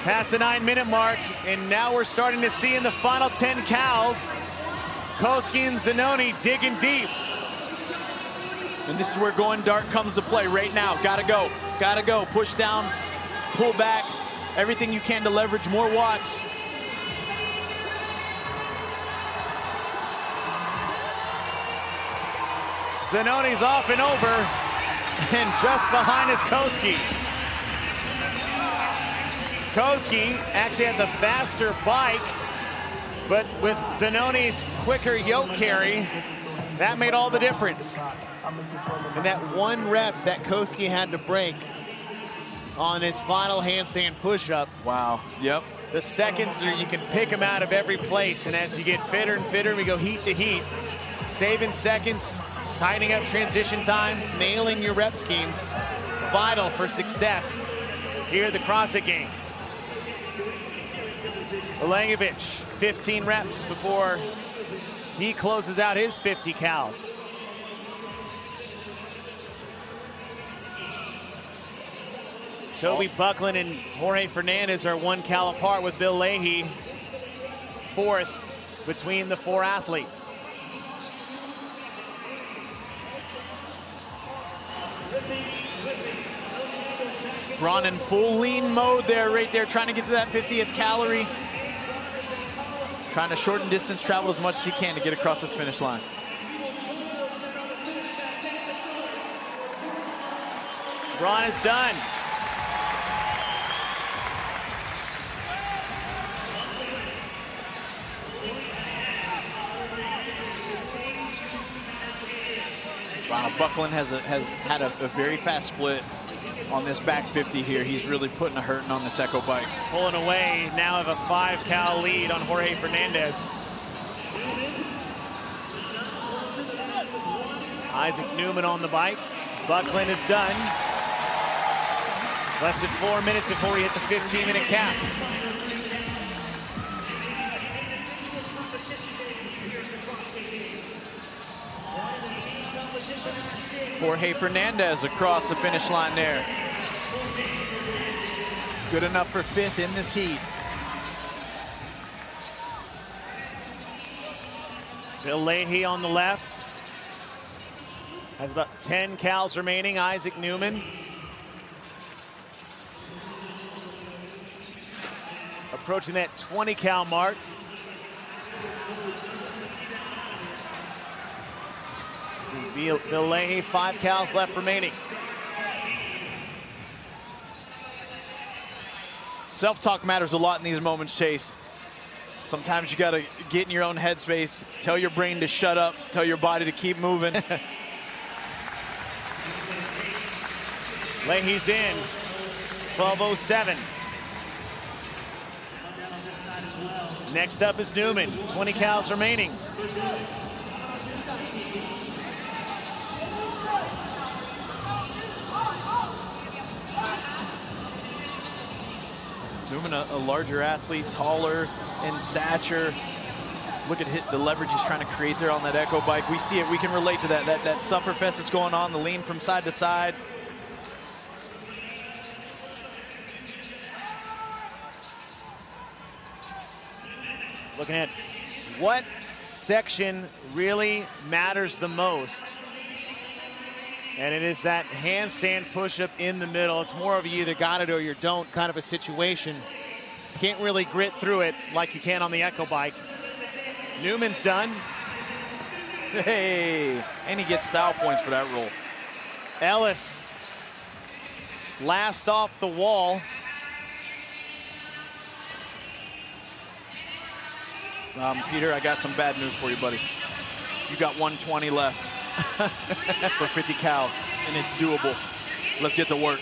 Past the 9-minute mark, and now we're starting to see in the final 10 cows, Koski and Zanoni digging deep. And this is where going dark comes to play right now. Gotta go, push down, pull back, everything you can to leverage more watts. Zanoni's off and over, and just behind is Koski. Koski actually had the faster bike, but with Zanoni's quicker yoke carry, that made all the difference. And that one rep that Koski had to break on his final handstand push-up. Wow, yep. The seconds are, you can pick them out of every place, and as you get fitter and fitter, we go heat to heat, saving seconds, tightening up transition times, nailing your rep schemes, vital for success here at the CrossFit Games. Olengovic, 15 reps before he closes out his 50 cows. Toby Buckland and Jorge Fernandez are 1 cal apart, with Bill Leahy fourth between the 4 athletes. Braun in full lean mode there, right there, trying to get to that 50th calorie. Trying to shorten distance, travel as much as he can to get across this finish line. Braun is done. Wow, Buckland has had a very fast split on this back 50 here. He's really putting a hurting on this Echo bike. Pulling away, now have a 5 cal lead on Jorge Fernandez. Isaac Newman on the bike. Buckland is done. Less than 4 minutes before we hit the 15-minute cap. Jorge Fernandez across the finish line there. Good enough for 5th in this heat. Bill Leahy on the left. Has about 10 cals remaining. Isaac Newman. Approaching that 20 cal mark. Bill Leahy, 5 cals left remaining. Self-talk matters a lot in these moments, Chase. Sometimes you gotta get in your own headspace, tell your brain to shut up, tell your body to keep moving. Leahy's in, 12:07. Next up is Newman, 20 cals remaining. Newman, a larger athlete, taller in stature. Look at the leverage he's trying to create there on that Echo bike. We see it, we can relate to that sufferfest that's going on, the lean from side to side. Looking at what section really matters the most. And it is that handstand push-up in the middle. It's more of you either got it or you don't kind of a situation. Can't really grit through it like you can on the Echo bike. Newman's done. Hey, and he gets style points for that roll. Ellis, last off the wall. Peter, I got some bad news for you, buddy. You got 120 left for 50 cals, and it's doable. Let's get to work.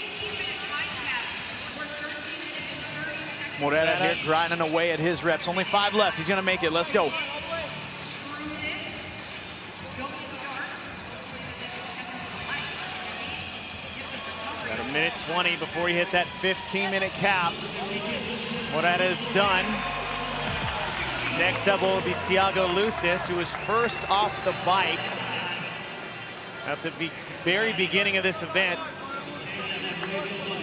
Morera here grinding away at his reps. Only 5 left. He's going to make it. Let's go. Got a minute 20 before you hit that 15-minute cap. What that has done. Next up will be Thiago Lucis, who was first off the bike at the very beginning of this event.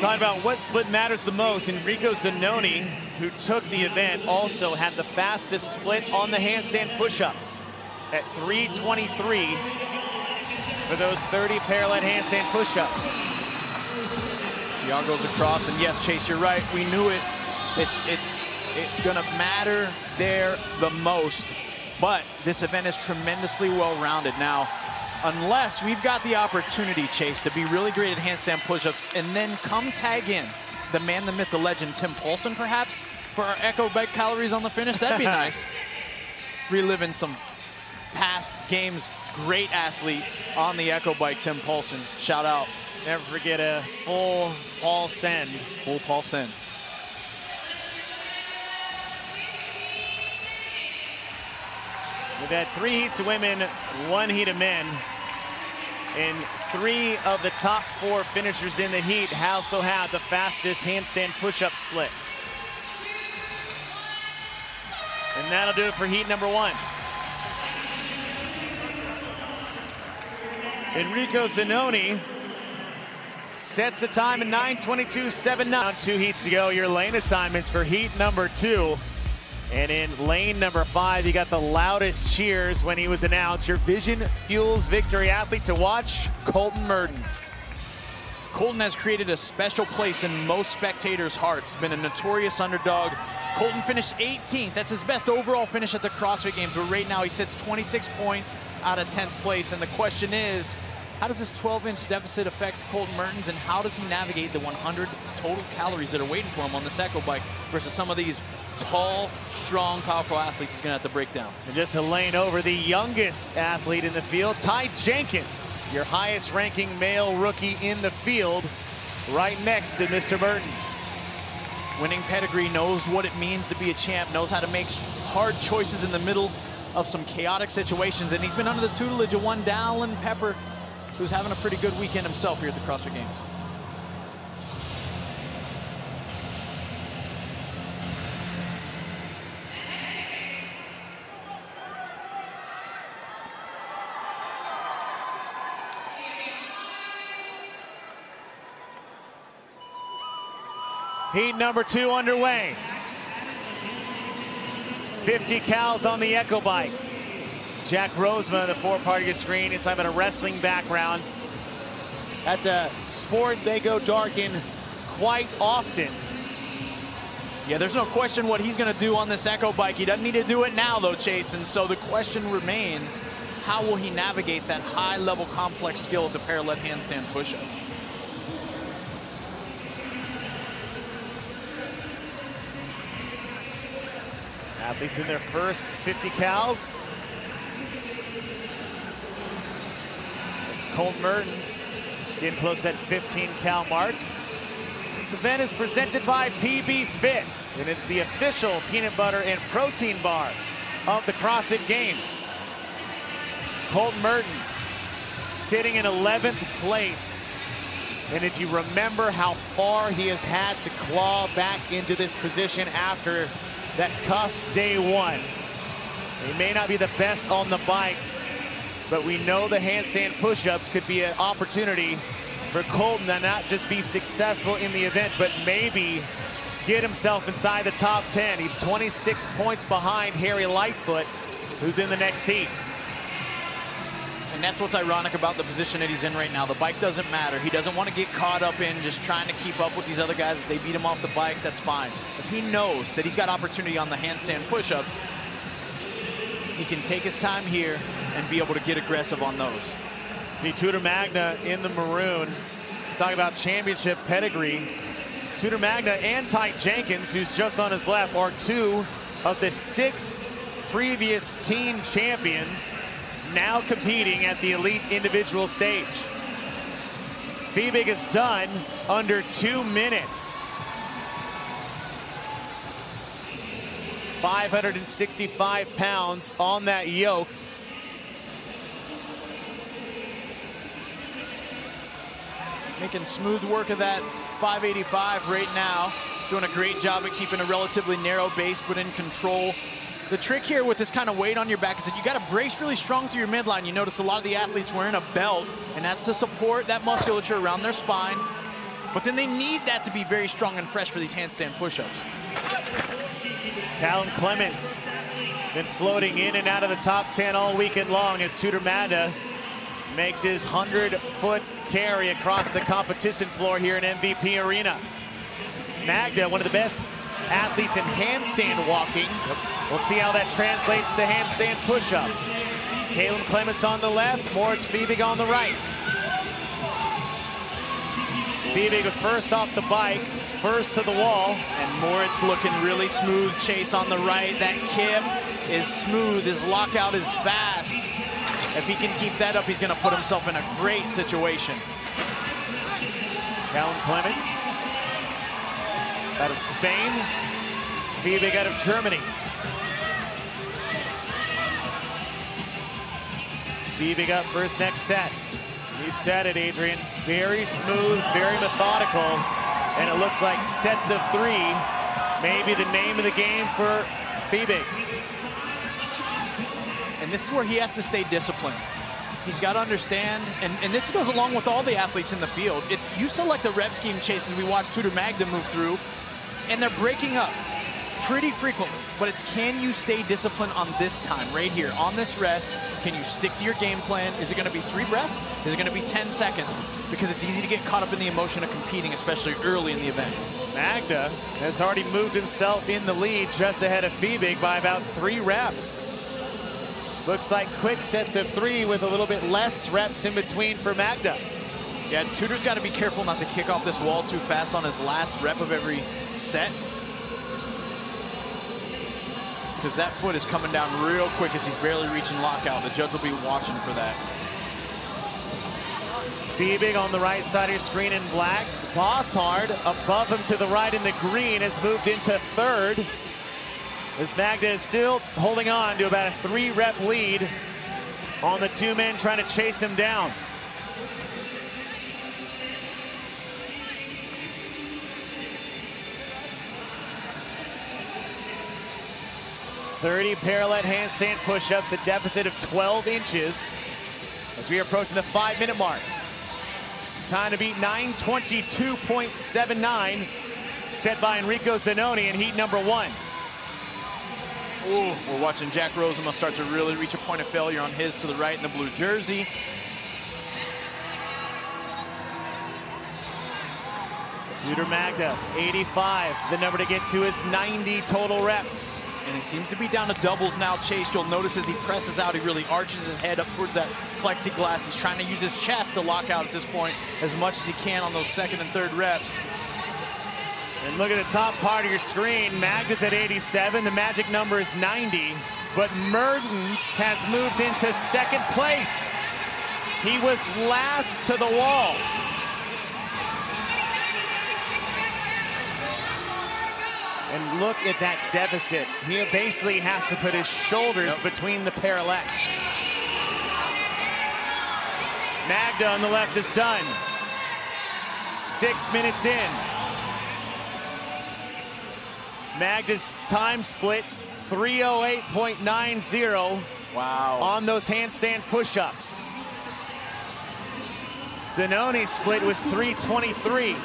Talking about what split matters the most, Enrico Zanoni, who took the event, also had the fastest split on the handstand push-ups at 3:23 for those 30 parallel handstand push-ups. Thiago's across, and yes, Chase, you're right. We knew it. It's going to matter there the most. But this event is tremendously well-rounded now. Unless we've got the opportunity, Chase, to be really great at handstand push-ups and then come tag in the man, the myth, the legend, Tim Paulson, perhaps, for our Echo Bike calories on the finish. That'd be nice. Reliving some past games. Great athlete on the Echo Bike, Tim Paulson. Shout out. Never forget a full Paul send. Full Paul send. We've had 3 heats of women, 1 heat of men. And 3 of the top 4 finishers in the heat also have the fastest handstand push-up split. And that'll do it for heat number 1. Enrico Zanoni sets the time at 9:22.79. 2 heats to go. Your lane assignments for heat number 2. And in lane number 5, you got the loudest cheers when he was announced. Your Vision Fuels Victory athlete to watch, Colton Mertens. Colton has created a special place in most spectators' hearts. Been a notorious underdog. Colton finished 18th. That's his best overall finish at the CrossFit Games. But right now he sits 26 points out of 10th place. And the question is, how does this 12-inch deficit affect Colton Mertens, and how does he navigate the 100 total calories that are waiting for him on this Echo Bike versus some of these tall, strong, powerful athletes he's going to have to break down? And just a lane over, the youngest athlete in the field, Ty Jenkins, your highest-ranking male rookie in the field, right next to Mr. Mertens. Winning pedigree, knows what it means to be a champ, knows how to make hard choices in the middle of some chaotic situations, and he's been under the tutelage of one Dallin Pepper, who's having a pretty good weekend himself here at the CrossFit Games. Heat number 2 underway. 50 cals on the Echo Bike. Jack Rosema, the forward your screen. It's having a wrestling background. That's a sport they go dark in quite often. Yeah, there's no question what he's going to do on this Echo Bike. He doesn't need to do it now, though, Chase. And so the question remains, how will he navigate that high-level complex skill of the parallel handstand push-ups? Athletes in their first 50 cals. Colton Mertens getting close to that 15 cal mark. This event is presented by PB Fit, and it's the official peanut butter and protein bar of the CrossFit Games. Colton Mertens sitting in 11th place. And if you remember how far he has had to claw back into this position after that tough day 1. He may not be the best on the bike, but we know the handstand push-ups could be an opportunity for Colton to not just be successful in the event, but maybe get himself inside the top 10. He's 26 points behind Harry Lightfoot, who's in the next heat. And that's what's ironic about the position that he's in right now. The bike doesn't matter. He doesn't want to get caught up in just trying to keep up with these other guys. If they beat him off the bike, that's fine. If he knows that he's got opportunity on the handstand push-ups, he can take his time here and be able to get aggressive on those. See Tudor Magna in the maroon. Talking about championship pedigree. Tudor Magna and Ty Jenkins, who's just on his left, are 2 of the 6 previous team champions now competing at the elite individual stage. Fiebig is done under 2 minutes. 565 pounds on that yoke. making smooth work of that 585 right now. Doing a great job at keeping a relatively narrow base, but in control. The trick here with this kind of weight on your back is that you got to brace really strong through your midline. You notice a lot of the athletes wearing a belt, and that's to support that musculature around their spine. But then they need that to be very strong and fresh for these handstand push-ups. Callum Clements been floating in and out of the top 10 all weekend long as Tudor Magda makes his 100-foot carry across the competition floor here in MVP Arena. Magda, one of the best athletes in handstand walking. We'll see how that translates to handstand push-ups. Callum Clements on the left, Moritz Fiebig on the right. Fiebig first off the bike, first to the wall. And Moritz looking really smooth. Chase on the right. That kip is smooth. His lockout is fast. If he can keep that up, he's going to put himself in a great situation. Callum Clements out of Spain. Fiebig out of Germany. Fiebig up for his next set. You said it, Adrian. Very smooth, very methodical. And it looks like sets of 3 may be the name of the game for Fiebig. And this is where he has to stay disciplined. He's got to understand, and this goes along with all the athletes in the field. It's you select the rep scheme chases we watch Tudor Magda move through, and they're breaking up pretty frequently. But it's, can you stay disciplined on this time right here, on this rest? Can you stick to your game plan? Is it going to be 3 breaths? Is it going to be 10 seconds? Because it's easy to get caught up in the emotion of competing, especially early in the event. Magda has already moved himself in the lead just ahead of Fiebig by about 3 reps. Looks like quick sets of 3 with a little bit less reps in between for Magda. Yeah, Tudor's got to be careful not to kick off this wall too fast on his last rep of every set. Because that foot is coming down real quick as he's barely reaching lockout. The judge will be watching for that. Fiebig on the right side of your screen in black. Bosshard above him to the right in the green has moved into 3rd. As Magda is still holding on to about a 3-rep lead on the 2 men trying to chase him down. .30 parallel handstand push-ups, a deficit of 12 inches as we are approaching the 5-minute mark. Time to beat 9:22.79, set by Enrico Zanoni in heat number 1. Ooh, we're watching Jack Rosenma start to really reach a point of failure on his to the right in the blue jersey. Tudor Magda, 85. The number to get to is 90 total reps. And he seems to be down to doubles now, Chase. You'll notice as he presses out, he really arches his head up towards that plexiglass. He's trying to use his chest to lock out at this point as much as he can on those 2nd and 3rd reps. And look at the top part of your screen. Magda's at 87. The magic number is 90. But Mertens has moved into 2nd place. He was last to the wall. And look at that deficit. He basically has to put his shoulders between the parallettes. Magda on the left is done. 6 minutes in. Magda's time split 3:08.90. Wow. On those handstand push-ups. Zanoni's split was 3:23.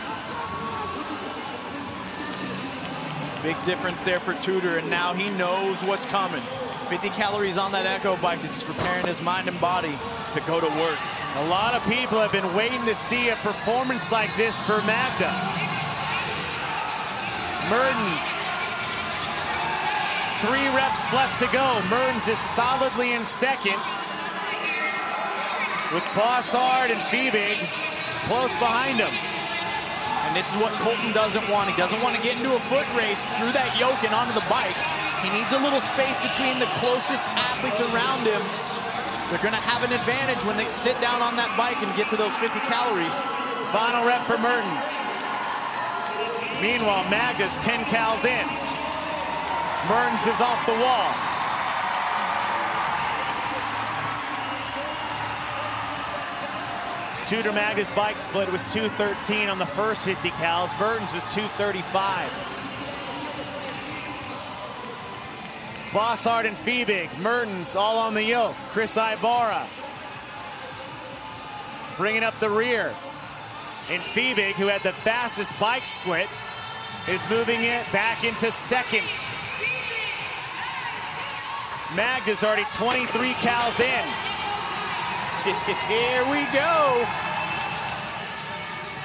Big difference there for Tudor, and now he knows what's coming. 50 calories on that Echo bike as he's preparing his mind and body to go to work. A lot of people have been waiting to see a performance like this for Magda. Mertens. 3 reps left to go. Mertens is solidly in 2nd. With Bosshard and Fiebig close behind him. And this is what Colton doesn't want. He doesn't want to get into a foot race through that yoke and onto the bike. He needs a little space between the closest athletes around him. They're going to have an advantage when they sit down on that bike and get to those 50 calories. Final rep for Mertens. Meanwhile, Magda's 10 cals in. Mertens is off the wall. Tudor Magda's bike split was 2:13 on the first 50 cals. Mertens was 2:35. Bossart and Fiebig, Mertens all on the yoke. Chris Ibarra bringing up the rear. And Fiebig, who had the fastest bike split, is moving it back into second. Magda's already 23 cals in. Here we go.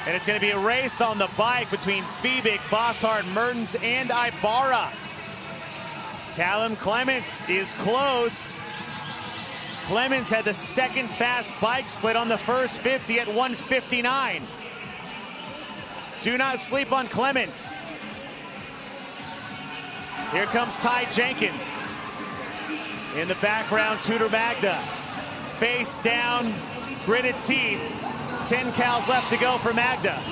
And it's going to be a race on the bike between Fiebig, Bossart, Mertens, and Ibarra. Callum Clements is close. Clements had the second fast bike split on the first 50 at 1:59. Do not sleep on Clements. Here comes Ty Jenkins. In the background, Tudor Magda. Face down, gritted teeth. 10 cals left to go for Magda.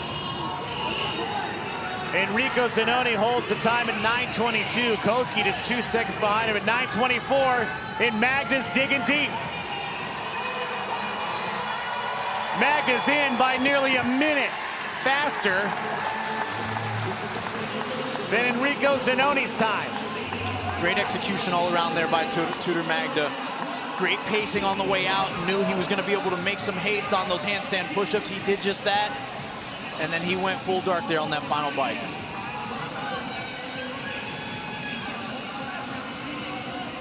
Enrico Zanoni holds the time at 9:22. Koski just 2 seconds behind him at 9:24. And Magda's digging deep. Magda's in by nearly a minute faster than Enrico Zanoni's time. Great execution all around there by Tudor Magda. Great pacing on the way out. Knew he was going to be able to make some haste on those handstand push-ups. He did just that. And then he went full dark there on that final bike.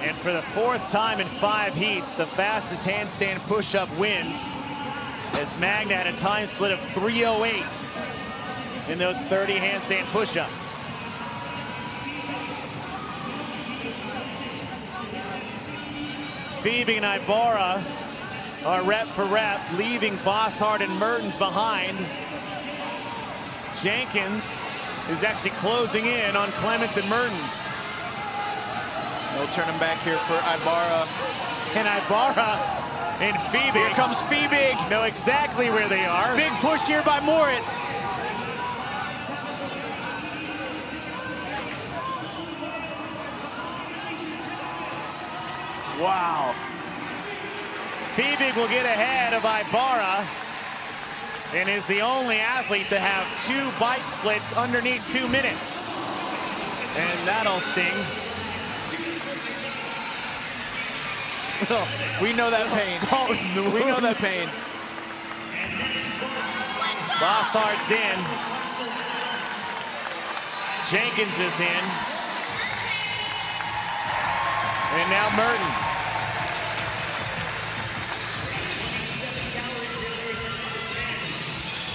And for the fourth time in 5 heats, the fastest handstand push-up wins, as Magda had a time split of 3:08 in those 30 handstand push-ups. Fiebig and Ibarra are rep for rep, leaving Bossart and Mertens behind. Jenkins is actually closing in on Clements and Mertens. No turning back here for Ibarra. And Ibarra and Fiebig. Here comes Fiebig. Know exactly where they are. Big push here by Moritz. Wow. Fiebig will get ahead of Ibarra and is the only athlete to have 2 bike splits underneath 2 minutes. And that'll sting. We know that pain. We know that pain. Bossart's in. Jenkins is in. And now Mertens.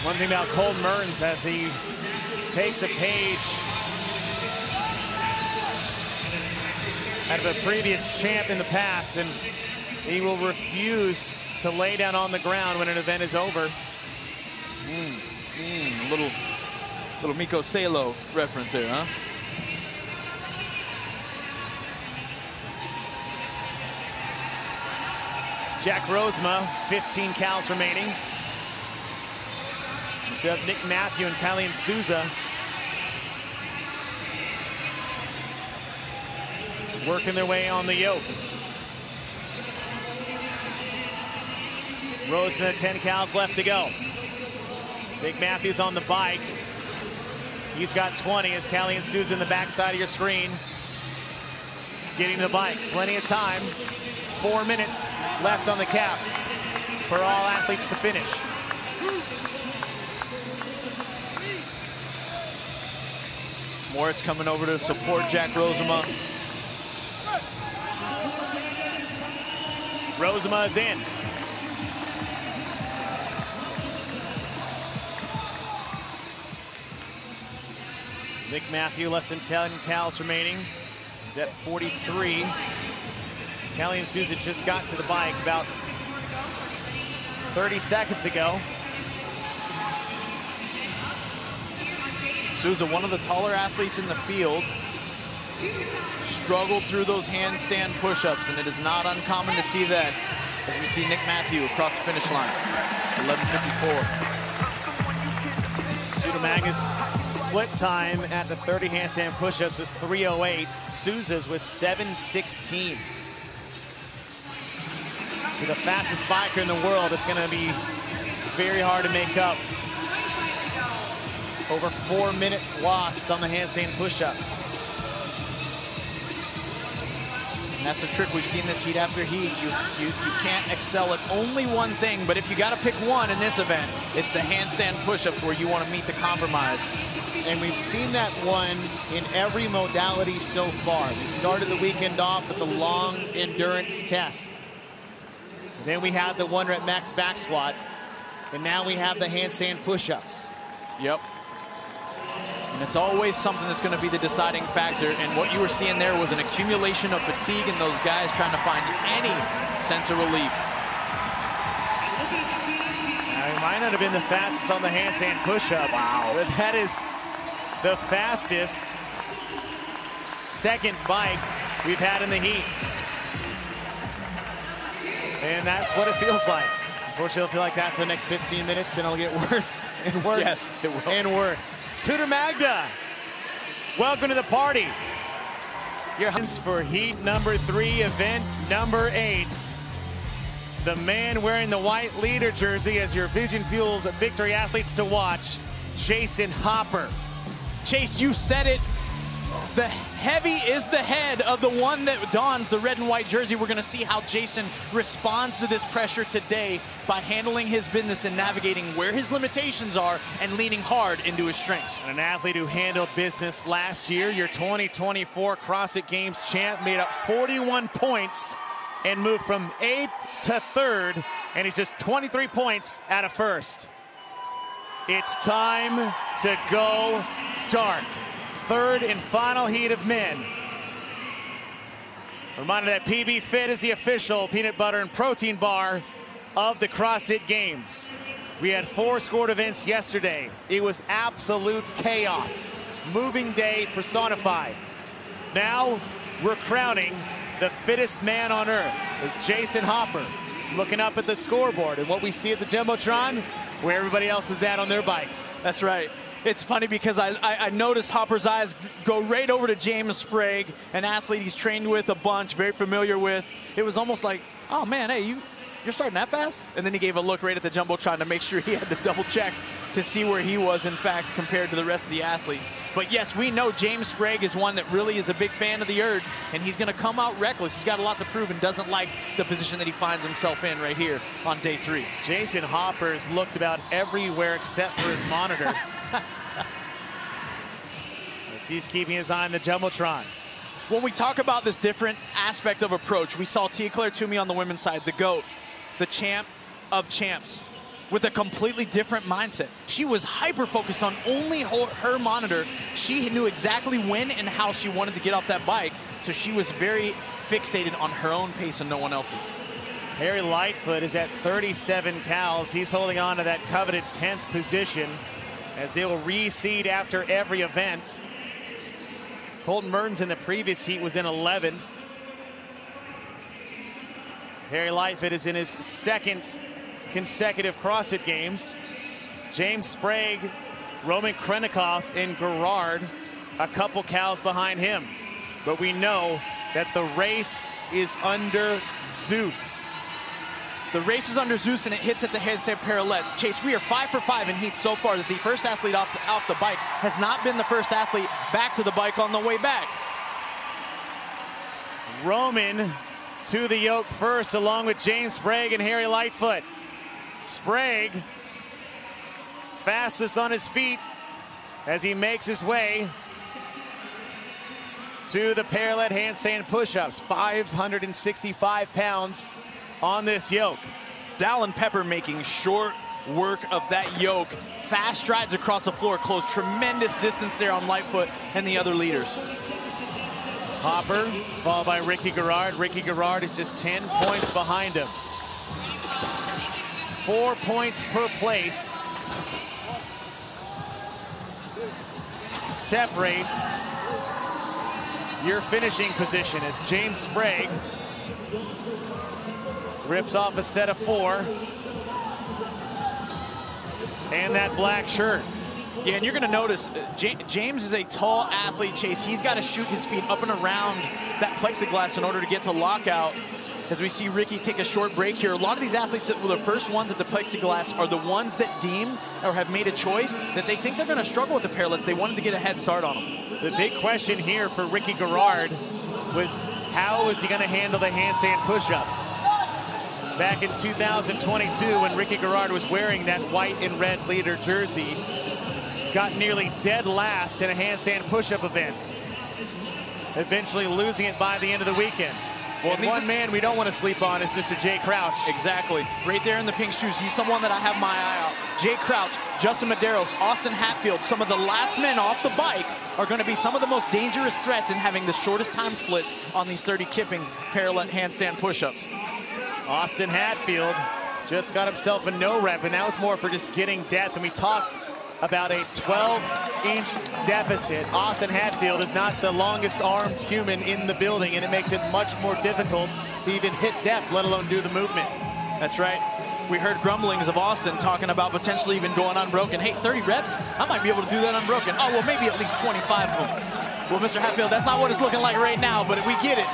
One thing about Cole Mertens, as he takes a page out of a previous champ in the past, and he will refuse to lay down on the ground when an event is over. Little Miko Salo reference there, huh? Jack Rosema, 15 cals remaining. So you have Nick Matthew and Kalian Souza working their way on the yoke. Rosema, 10 cals left to go. Nick Matthews on the bike. He's got 20 as Kalian Souza in the backside of your screen. Getting the bike, plenty of time. 4 minutes left on the cap for all athletes to finish. Moritz coming over to support Jack Rosema. Rosema is in. Nick Matthew, less than 10 cals remaining. He's at 43. Kalian Souza just got to the bike about 30 seconds ago. Souza, one of the taller athletes in the field, struggled through those handstand push-ups, and it is not uncommon to see that as we see Nick Matthew across the finish line. 11:54. Tudor Magda's split time at the 30 handstand push-ups was 3:08. Souza's was 7:16. For the fastest biker in the world, it's going to be very hard to make up. Over 4 minutes lost on the handstand push-ups. And that's the trick. We've seen this heat after heat. You can't excel at only one thing, but if you got to pick one in this event, it's the handstand push-ups where you want to meet the compromise. And we've seen that one in every modality so far. We started the weekend off with the long endurance test. Then we had the 1 rep max back squat. And now we have the handstand push-ups. Yep. And it's always something that's going to be the deciding factor. And what you were seeing there was an accumulation of fatigue in those guys trying to find any sense of relief. Now, he might not have been the fastest on the handstand push-up. Wow. But that is the fastest second bike we've had in the heat. And that's what it feels like. Unfortunately, it'll feel like that for the next 15 minutes, and it'll get worse and worse. Yes, it will. And worse. Tudor Magda, welcome to the party. Your hands for heat number 3, event number 8. The man wearing the white leader jersey as your Vision Fuels victory athletes to watch, Jason Hopper. Chase, you said it. The heavy is the head of the one that dons the red and white jersey. We're going to see how Jason responds to this pressure today by handling his business and navigating where his limitations are and leaning hard into his strengths. An athlete who handled business last year, your 2024 CrossFit Games champ, made up 41 points and moved from 8th to 3rd, and he's just 23 points out of 1st. It's time to go dark. 3rd and final heat of men. Reminder that PB Fit is the official peanut butter and protein bar of the CrossFit Games. We had 4 scored events yesterday. It was absolute chaos. Moving day personified. Now we're crowning the fittest man on earth. It's Jason Hopper looking up at the scoreboard and what we see at the Jumbotron, where everybody else is at on their bikes. That's right. It's funny because I noticed Hopper's eyes go right over to James Sprague, an athlete he's trained with a bunch, very familiar with. It was almost like, oh man, hey, you're starting that fast? And then he gave a look right at the Jumbotron to make sure he had to double check to see where he was, in fact, compared to the rest of the athletes. But yes, we know James Sprague is one that really is a big fan of the urge, and he's going to come out reckless. He's got a lot to prove and doesn't like the position that he finds himself in right here on day 3. Jason Hopper's looked about everywhere except for his monitor. He's keeping his eye on the Jumbotron. When we talk about this different aspect of approach, we saw Tia Claire Toomey on the women's side, the GOAT, the champ of champs, with a completely different mindset. She was hyper-focused on only her monitor. She knew exactly when and how she wanted to get off that bike, so she was very fixated on her own pace and no one else's. Harry Lightfoot is at 37 cals. He's holding on to that coveted 10th position as they will reseed after every event. Colton Mertens in the previous heat was in 11th. Harry Lightfoot is in his 2nd consecutive CrossFit Games. James Sprague, Roman Krennikov, and Gerard a couple cows behind him. But we know that the race is under Zeus. The race is under Zeus, and it hits at the handstand parallettes. Chase, we are 5 for 5 in heats so far. That the first athlete off the bike has not been the first athlete back to the bike on the way back. Roman to the yoke first, along with James Sprague and Harry Lightfoot. Sprague, fastest on his feet as he makes his way to the parallel handstand push-ups. 565 pounds on this yoke. Dallin Pepper making short work of that yoke. Fast strides across the floor, closed tremendous distance there on Lightfoot and the other leaders. Hopper, followed by Ricky Garrard. Ricky Garrard is just 10 points behind him. 4 points per place separate your finishing position as James Sprague rips off a set of 4 and that black shirt. Yeah, and you're going to notice James is a tall athlete, Chase. He's got to shoot his feet up and around that plexiglass in order to get to lockout. as we see Ricky take a short break here. A lot of these athletes that were the first ones at the plexiglass are the ones that deem or have made a choice that they think they're going to struggle with the parallettes. They wanted to get a head start on them. The big question here for Ricky Garrard was how was he going to handle the handstand push-ups? Back in 2022, when Ricky Garrard was wearing that white and red leader jersey, got nearly dead last in a handstand push-up event, eventually losing it by the end of the weekend. Well, and one man we don't want to sleep on is Mr. Jay Crouch. Exactly. Right there in the pink shoes. He's someone that I have my eye out. Jay Crouch, Justin Medeiros, Austin Hatfield, some of the last men off the bike are going to be some of the most dangerous threats in having the shortest time splits on these 30 kipping parallel handstand push-ups. Austin Hatfield just got himself a no rep, and that was more for just getting depth. And we talked about a 12-inch deficit. Austin Hatfield is not the longest armed human in the building, and it makes it much more difficult to even hit depth, let alone do the movement. That's right. We heard grumblings of Austin talking about potentially even going unbroken. Hey, 30 reps? I might be able to do that unbroken. Oh, well, maybe at least 25 of them. Well, Mr. Hatfield, that's not what it's looking like right now, but we get it.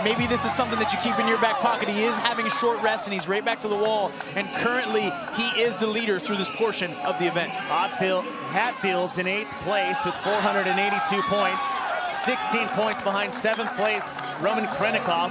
Maybe this is something that you keep in your back pocket. He is having short rests, and he's right back to the wall. And currently, he is the leader through this portion of the event. Hatfield's in 8th place with 482 points, 16 points behind 7th place Roman Krennikov.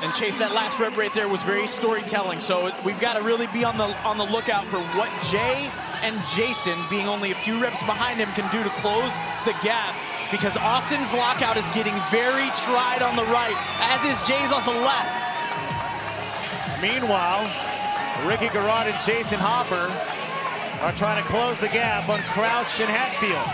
And Chase, that last rep right there was very storytelling. So we've got to really be on the lookout for what Jay and Jason, being only a few reps behind him, can do to close the gap. Because Austin's lockout is getting very tried on the right, as is Jay's on the left. Meanwhile, Ricky Garrard and Jason Hopper are trying to close the gap on Crouch and Hatfield.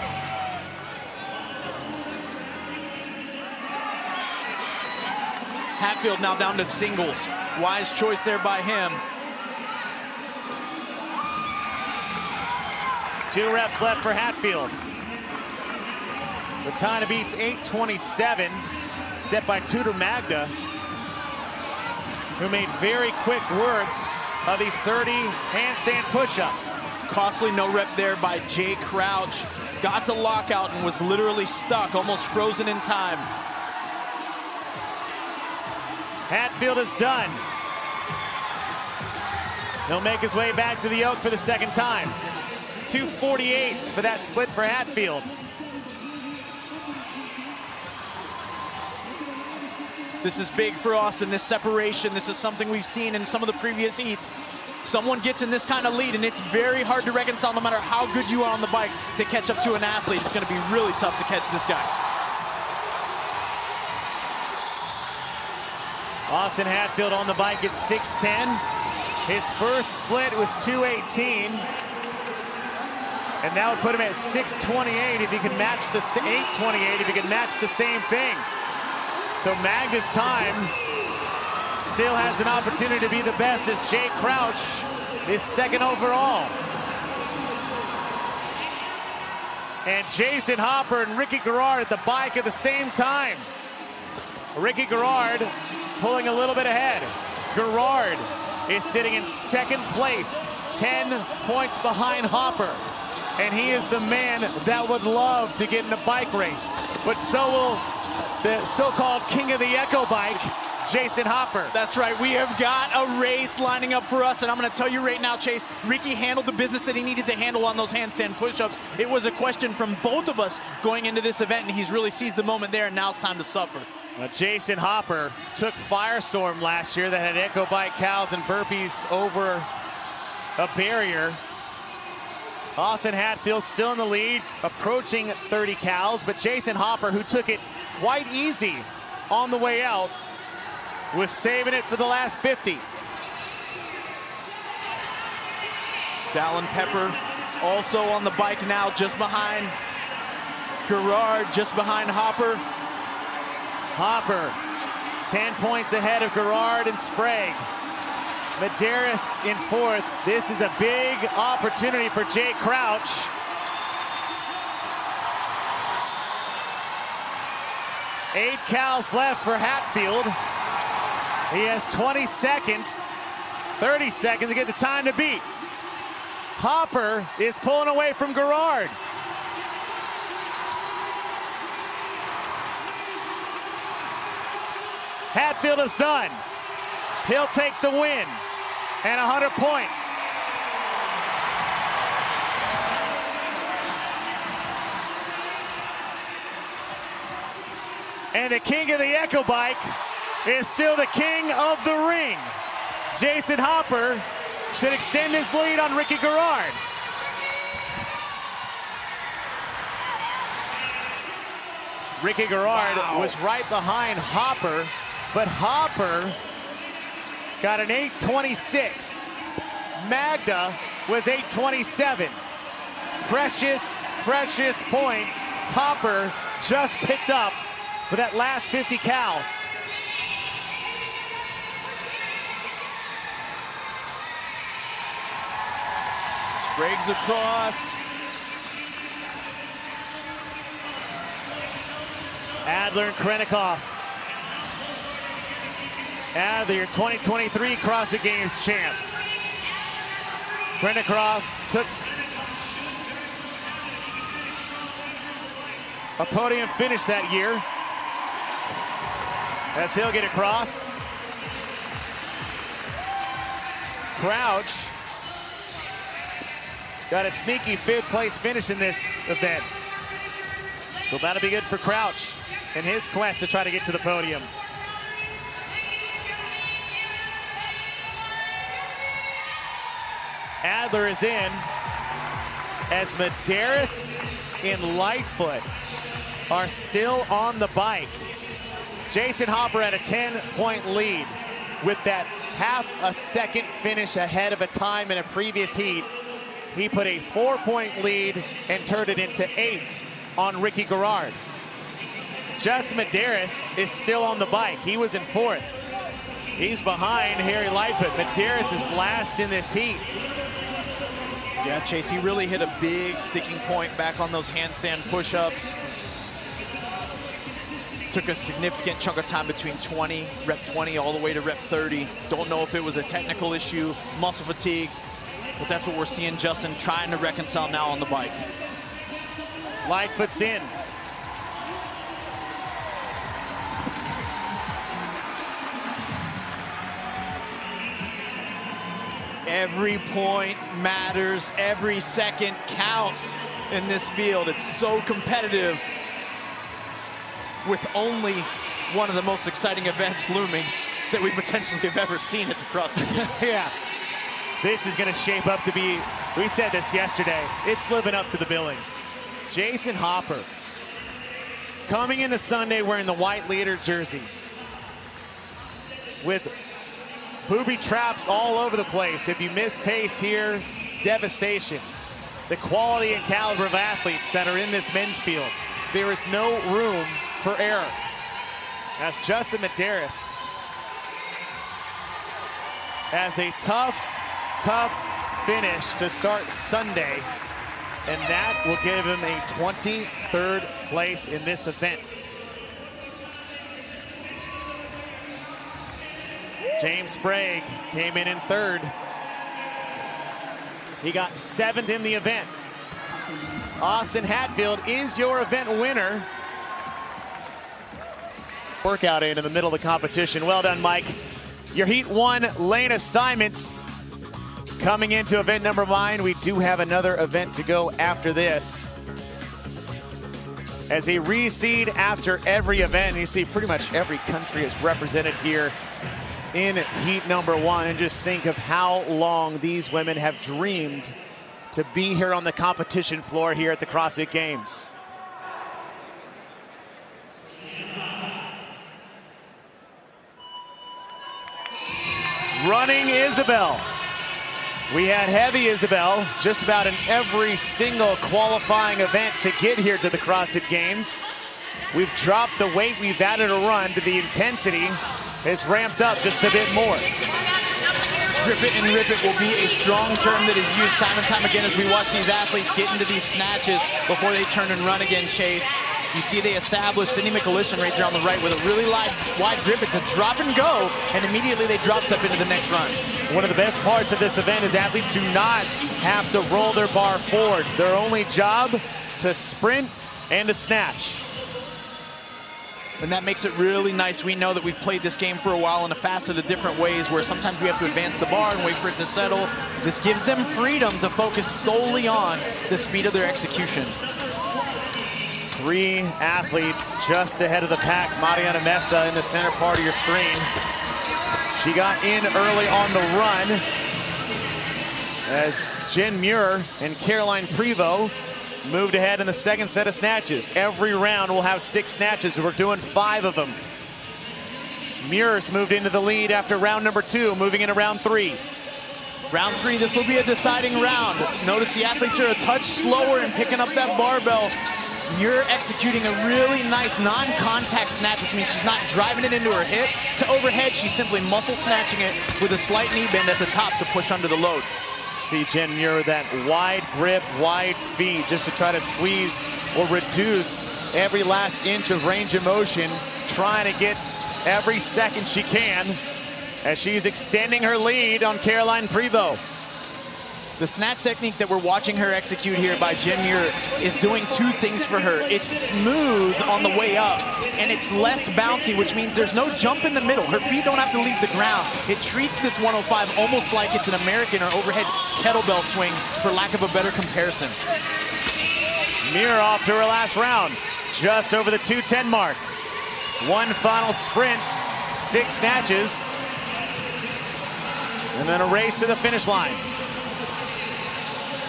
Hatfield now down to singles. Wise choice there by him. 2 reps left for Hatfield. The time to beat's 8:27, set by Tudor Magda, who made very quick work of these 30 handstand push-ups. Costly no rep there by Jay Crouch. Got to lockout and was literally stuck, almost frozen in time. Hatfield is done. He'll make his way back to the yoke for the second time. 2:48 for that split for Hatfield. This is big for Austin, this separation. This is something we've seen in some of the previous heats. Someone gets in this kind of lead, and it's very hard to reconcile, no matter how good you are on the bike, to catch up to an athlete. It's going to be really tough to catch this guy. Austin Hatfield on the bike at 6'10". His first split was 2:18. And that would put him at 6:28 if he can match the 8:28 if he can match the same thing. So Magda's time still has an opportunity to be the best, as Jay Crouch is 2nd overall. And Jason Hopper and Ricky Garrard at the bike at the same time. Ricky Garrard pulling a little bit ahead. Garrard is sitting in 2nd place, 10 points behind Hopper. And he is the man that would love to get in a bike race. But so will the so-called king of the Echo bike, Jason Hopper. That's right. We have got a race lining up for us, and I'm going to tell you right now, Chase, Ricky handled the business that he needed to handle on those handstand push-ups. It was a question from both of us going into this event, and he's really seized the moment there, and now it's time to suffer. Jason Hopper took Firestorm last year that had Echo bike cows and burpees over a barrier. Austin Hatfield still in the lead, approaching 30 cows, but Jason Hopper, who took it quite easy on the way out, was saving it for the last 50. Dallin Pepper also on the bike now, just behind Garrard, just behind Hopper. Hopper, 10 points ahead of Garrard and Sprague. Medeiros in 4th. This is a big opportunity for Jay Crouch. Eight cows left for Hatfield. He has 20 seconds, 30 seconds to get the time to beat. Hopper is pulling away from Garrard. Hatfield is done. He'll take the win and 100 points. And the king of the Echo Bike is still the king of the ring. Jason Hopper should extend his lead on Ricky Garrard. Ricky Garrard was right behind Hopper, but Hopper got an 8:26. Magda was 8:27. Precious, precious points Hopper just picked up with that last 50 cals. Sprague's across. Adler and Krennikov. Adler, your 2023 CrossFit Games champ. Krennikov took a podium finish that year. As he'll get across. Crouch got a sneaky 5th place finish in this event. So that'll be good for Crouch in his quest to try to get to the podium. Adler is in as Medeiros and Lightfoot are still on the bike. Jason Hopper had a 10-point lead with that half a second finish ahead of a time in a previous heat. He put a 4-point lead and turned it into 8 on Ricky Garrard. Justin Medeiros is still on the bike. He was in 4th. He's behind Harry Lightfoot. Medeiros is last in this heat. Yeah, Chase, he really hit a big sticking point back on those handstand push-ups. Took a significant chunk of time between rep 20 all the way to rep 30. Don't know if it was a technical issue, muscle fatigue, but that's what we're seeing Justin trying to reconcile now on the bike. Lightfoot's in. Every point matters. Every second counts in this field. It's so competitive with only one of the most exciting events looming that we potentially have ever seen at the CrossFit Games. Yeah. This is going to shape up to be, we said this yesterday, it's living up to the billing. Jason Hopper coming into Sunday wearing the white leader jersey with booby traps all over the place. If you miss pace here, devastation. The quality and caliber of athletes that are in this men's field, there is no room for error. That's Justin Medeiros as a tough finish to start Sunday, and that will give him a 23rd place in this event. James Sprague came in 3rd. He got 7th in the event. Austin Hatfield is your event winner. Workout in the middle of the competition. Well done, Mike. Your Heat 1 lane assignments coming into event number 9. We do have another event to go after this. As a reseed after every event, you see pretty much every country is represented here in Heat number 1. And just think of how long these women have dreamed to be here on the competition floor here at the CrossFit Games. Running Isabel. We had heavy Isabel just about in every single qualifying event to get here to the CrossFit Games. We've dropped the weight, we've added a run, but the intensity has ramped up just a bit more. Grip it and rip it will be a strong term that is used time and time again as we watch these athletes get into these snatches before they turn and run again, Chase. You see they establish Cindy McAlishan right there on the right with a really wide grip. It's a drop and go, and immediately they drop step into the next run. One of the best parts of this event is athletes do not have to roll their bar forward. Their only job to sprint and to snatch. And that makes it really nice. We know that we've played this game for a while in a facet of different ways where sometimes we have to advance the bar and wait for it to settle. This gives them freedom to focus solely on the speed of their execution. 3 athletes just ahead of the pack. Mariana Mesa in the center part of your screen. She got in early on the run as Jen Muir and Caroline Prevost moved ahead in the second set of snatches. Every round will have 6 snatches. We're doing 5 of them. Muir's moved into the lead after round number 2, moving into round 3. Round 3, this will be a deciding round. Notice the athletes are a touch slower in picking up that barbell. Muir executing a really nice non-contact snatch, which means she's not driving it into her hip to overhead. She's simply muscle snatching it with a slight knee bend at the top to push under the load. See Jen Muir with that wide grip, wide feet, just to try to squeeze or reduce every last inch of range of motion, trying to get every second she can as she's extending her lead on Caroline Prevost. The snatch technique that we're watching her execute here by Jen Muir is doing 2 things for her. It's smooth on the way up, and it's less bouncy, which means there's no jump in the middle. Her feet don't have to leave the ground. It treats this 105 almost like it's an American or overhead kettlebell swing, for lack of a better comparison. Muir off to her last round, just over the 2:10 mark. 1 final sprint, 6 snatches, and then a race to the finish line.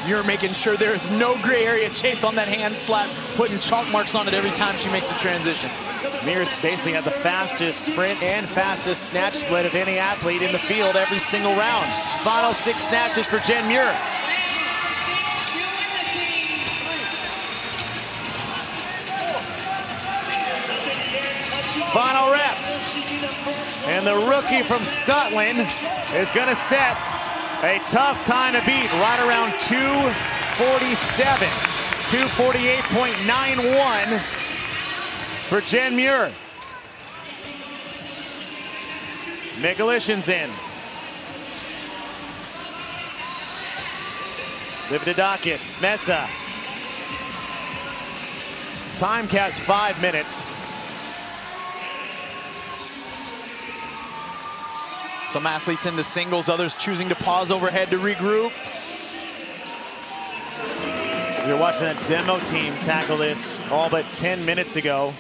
You're making sure there's no gray area chase on that hand slap, putting chalk marks on it every time she makes a transition. Muir's basically had the fastest sprint and fastest snatch split of any athlete in the field every single round. Final 6 snatches for Jen Muir. Final rep. And the rookie from Scotland is going to set a tough time to beat, right around 247, 248.91 for Jen Muir. Mikulishin's in. Lividakis, Mesa. Time cast 5 minutes. Some athletes into singles, others choosing to pause overhead to regroup. We were watching that demo team tackle this all but 10 minutes ago.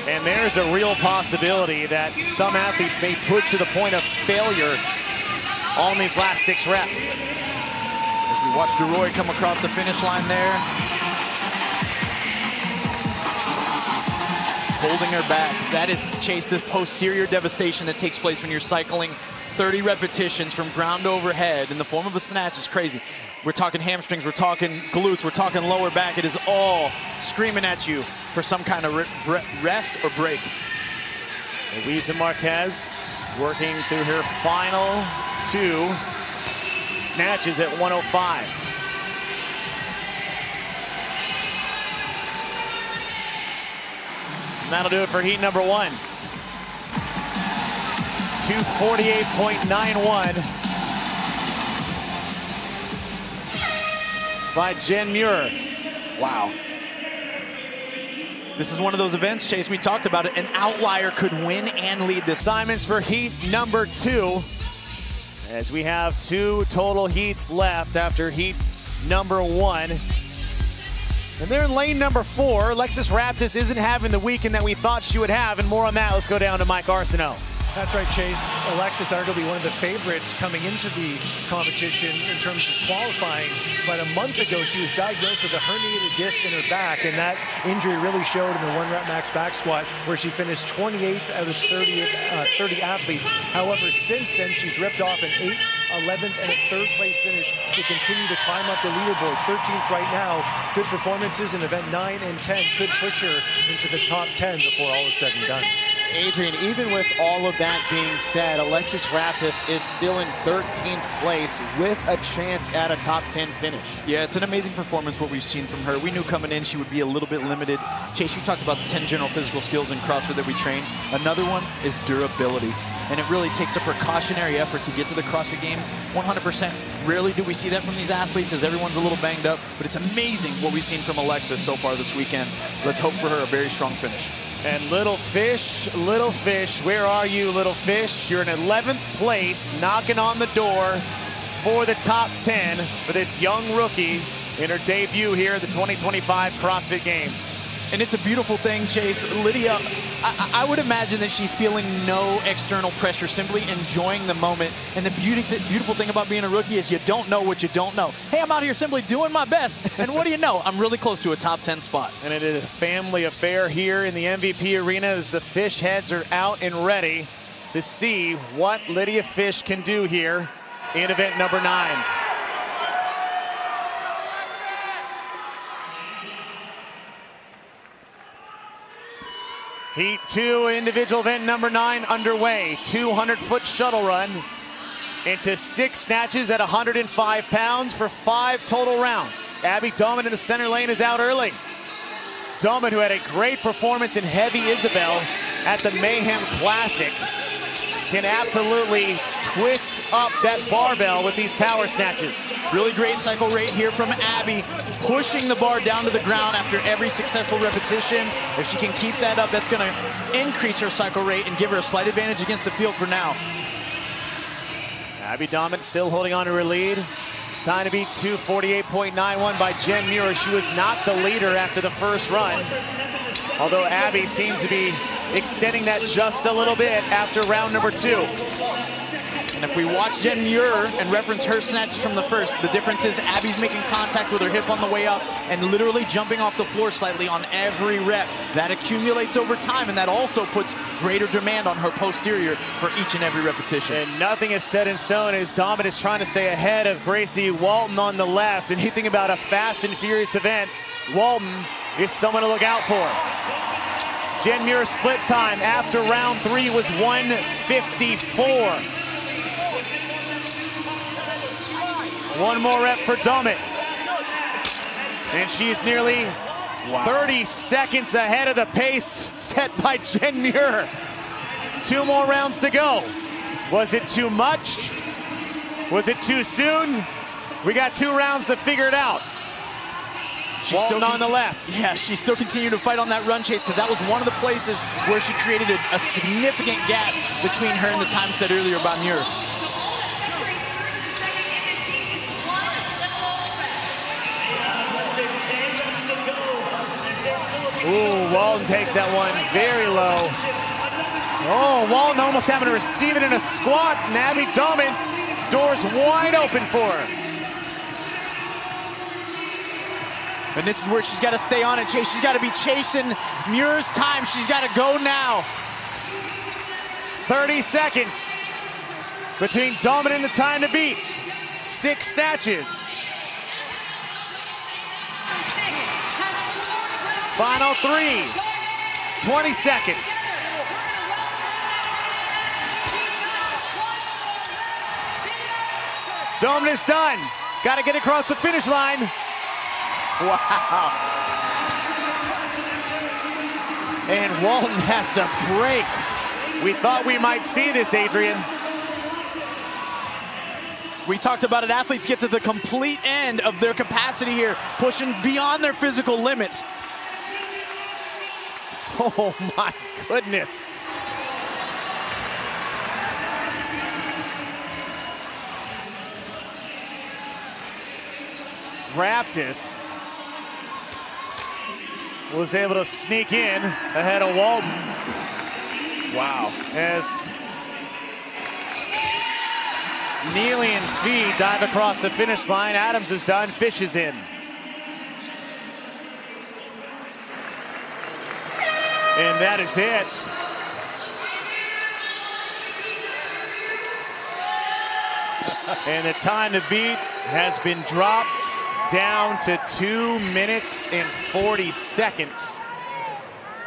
And there's a real possibility that some athletes may push to the point of failure on these last 6 reps. As we watch DeRoy come across the finish line there. Holding her back. That is, Chase, the posterior devastation that takes place when you're cycling 30 repetitions from ground to overhead in the form of a snatch is crazy. We're talking hamstrings, we're talking glutes, we're talking lower back. It is all screaming at you for some kind of rest or break. Luisa Marquez working through her final 2 snatches at 105. And that'll do it for heat number 1. 248.91 by Jen Muir. Wow. This is one of those events, Chase, we talked about it. An outlier could win and lead the assignments for heat number 2. As we have 2 total heats left after heat number 1. And they're in lane number 4. Alexis Raptis isn't having the weekend that we thought she would have, and more on that. Let's go down to Mike Arsenault. That's right, Chase. Alexis arguably one of the favorites coming into the competition in terms of qualifying. But a month ago, she was diagnosed with a herniated disc in her back, and that injury really showed in the 1-rep max back squat, where she finished 28th out of 30 athletes. However, since then, she's ripped off an 8th, 11th, and a 3rd place finish to continue to climb up the leaderboard. 13th right now. Good performances in event 9 and 10 could push her into the top 10 before all is said and done. Adrian, even with all of that being said, Alexis Raptis is still in 13th place with a chance at a top 10 finish. Yeah, it's an amazing performance what we've seen from her. We knew coming in she would be a little bit limited. Chase, you talked about the 10 general physical skills in CrossFit that we train. Another one is durability. And it really takes a precautionary effort to get to the CrossFit Games 100%. Rarely do we see that from these athletes as everyone's a little banged up, but it's amazing what we've seen from Alexis so far this weekend. Let's hope for her a very strong finish. And little fish, where are you, little fish? You're in 11th place, knocking on the door for the top 10 for this young rookie in her debut here at the 2025 CrossFit Games. And it's a beautiful thing, Chase. Lydia, I would imagine that she's feeling no external pressure, simply enjoying the moment. And the beautiful thing about being a rookie is you don't know what you don't know. Hey, I'm out here simply doing my best. And what do you know? I'm really close to a top 10 spot. And it is a family affair here in the MVP arena as the fish heads are out and ready to see what Lydia Fish can do here in event number 9. Heat 2, individual event number 9 underway. 200-foot shuttle run into 6 snatches at 105 pounds for 5 total rounds. Abby Doman in the center lane is out early. Doman, who had a great performance in Heavy Isabel at the Mayhem Classic, can absolutely twist up that barbell with these power snatches. Really great cycle rate here from Abby, pushing the bar down to the ground after every successful repetition. If she can keep that up, that's going to increase her cycle rate and give her a slight advantage against the field for now. Abby Doman still holding on to her lead. Time to beat 2:48.91 by Jen Muir. She was not the leader after the first run, although Abby seems to be extending that just a little bit after round number 2. And if we watch Jen Muir and reference her snatches from the first, the difference is Abby's making contact with her hip on the way up and literally jumping off the floor slightly on every rep. That accumulates over time, and that also puts greater demand on her posterior for each and every repetition. And nothing is set in stone as Domin is trying to stay ahead of Gracie Walton on the left. And you think about a fast and furious event, Walton is someone to look out for. Jen Muir's split time after round 3 was 1:54. One more rep for Domin. And she's nearly 30 seconds ahead of the pace set by Jen Muir. 2 more rounds to go. Was it too much? Was it too soon? We got 2 rounds to figure it out. She's Walton on the left. Yeah, she's still continuing to fight on that run, Chase, because that was one of the places where she created a significant gap between her and the time set earlier by Muir. Ooh, Walton takes that one very low. Oh, Walton almost having to receive it in a squat. And Abby Domin, doors wide open for her. And this is where she's got to stay on it, Chase. She's got to be chasing Muir's time. She's got to go now. 30 seconds between Domin and the time to beat. 6 snatches. Final 3. 20 seconds. Domin is done. Got to get across the finish line. Wow. And Walton has to break. We thought we might see this, Adrian. We talked about it. Athletes get to the complete end of their capacity here, pushing beyond their physical limits. Oh my goodness. Raptis was able to sneak in ahead of Walton. Wow. As Neely and Fee dive across the finish line, Adams is done, Fish is in. And that is it. And the time to beat has been dropped down to 2 minutes and 40 seconds.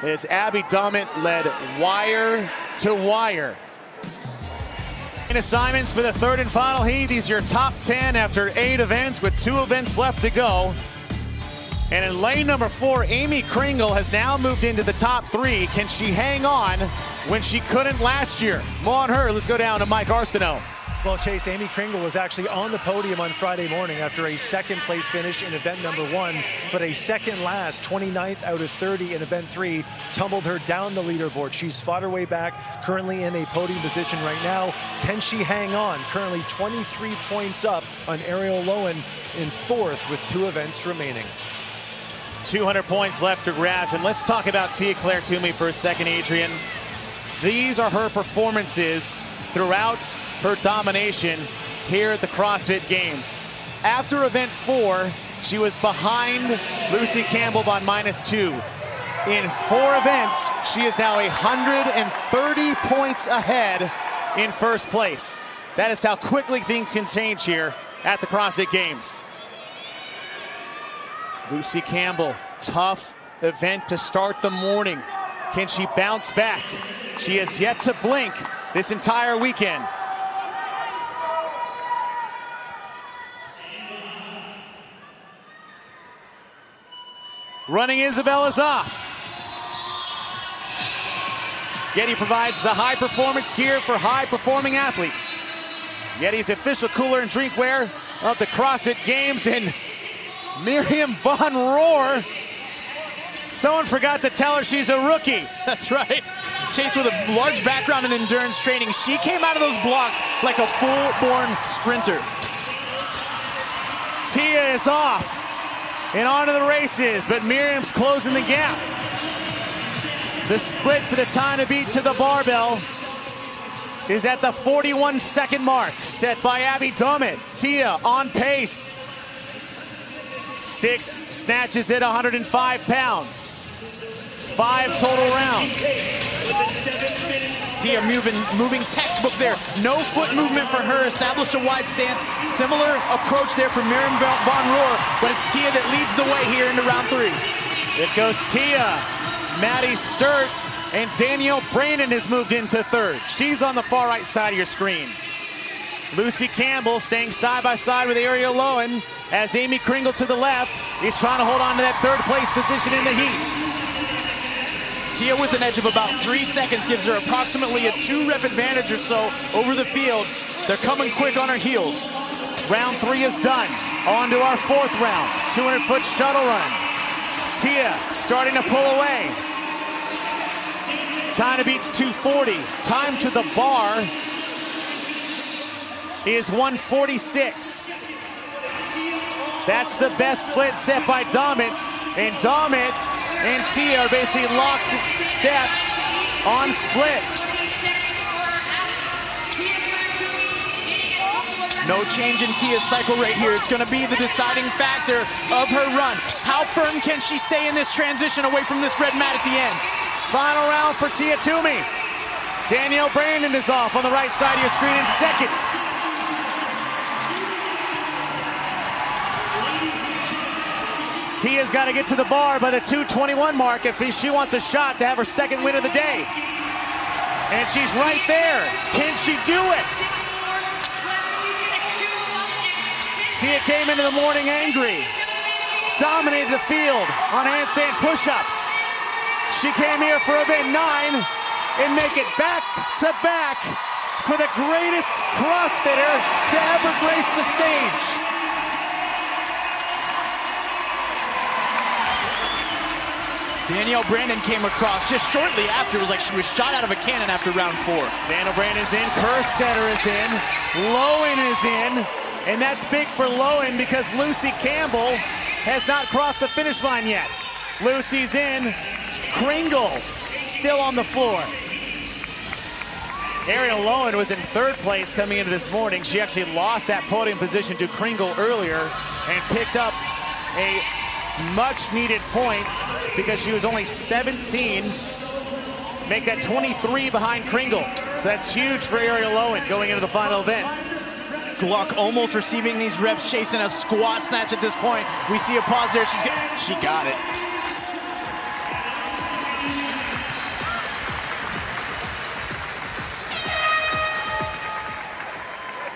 As Abby Domin led wire to wire. Assignments for the 3rd and final heat. These are your top 10 after 8 events with 2 events left to go. And in lane number 4, Amy Kringle has now moved into the top 3. Can she hang on when she couldn't last year? More on her. Let's go down to Mike Arsenault. Well, Chase, Amy Kringle was actually on the podium on Friday morning after a second-place finish in event number 1, but a second last, 29th out of 30 in event 3, tumbled her down the leaderboard. She's fought her way back, currently in a podium position right now. Can she hang on? Currently 23 points up on Ariel Lowen in 4th with 2 events remaining. 200 points left to grabs, and let's talk about Tia-Clair Toomey for a second, Adrian. These are her performances throughout her domination here at the CrossFit Games. After event 4, she was behind Lucy Campbell by -2. In 4 events, she is now 130 points ahead in first place. That is how quickly things can change here at the CrossFit Games. Lucy Campbell, tough event to start the morning. Can she bounce back? She has yet to blink this entire weekend. Running Isabella's off. Yeti provides the high-performance gear for high-performing athletes. Yeti's official cooler and drinkware of the CrossFit Games, and Miriam Von Rohr. Someone forgot to tell her she's a rookie. That's right. Chase, with a large background in endurance training, she came out of those blocks like a full-born sprinter. Tia is off and on to the races, but Miriam's closing the gap. The split for the time to beat to the barbell is at the 41-second mark, set by Abby Dummett. Tia on pace. 6 snatches at 105 pounds. 5 total rounds. Tia moving textbook there. No foot movement for her. Established a wide stance. Similar approach there for Miriam Von Rohr, but it's Tia that leads the way here into round 3. It goes Tia, Maddie Sturt, and Danielle Brandon has moved into 3rd. She's on the far right side of your screen. Lucy Campbell staying side by side with Ariel Lowen as Amy Kringle to the left is trying to hold on to that 3rd place position in the heat. Tia with an edge of about 3 seconds gives her approximately a 2-rep advantage or so over the field. They're coming quick on her heels. Round 3 is done. On to our 4th round. 200-foot shuttle run. Tia starting to pull away. Time to beat 240. Time to the bar is 146. That's the best split set by Dummett. And Dummett and Tia are basically locked step on splits. No change in Tia's cycle rate here. It's going to be the deciding factor of her run. How firm can she stay in this transition away from this red mat at the end? Final round for Tia Toomey. Danielle Brandon is off on the right side of your screen in 2nd. Tia's got to get to the bar by the 2:21 mark if she wants a shot to have her 2nd win of the day. And she's right there. Can she do it? Tia came into the morning angry. Dominated the field on handstand push-ups. She came here for event 9 and make it back to back for the greatest CrossFitter to ever grace the stage. Danielle Brandon came across just shortly after. It was like she was shot out of a cannon after round 4. Danielle Brandon's in, Kerstetter is in, Lowen is in, and that's big for Lowen because Lucy Campbell has not crossed the finish line yet. Lucy's in, Kringle still on the floor. Ariel Lowen was in 3rd place coming into this morning. She actually lost that podium position to Kringle earlier and picked up a much needed points because she was only 17. Make that 23 behind Kringle. So that's huge for Ariel Lowen going into the final event. Gluck almost receiving these reps, chasing a squat snatch at this point. We see a pause there. She got it.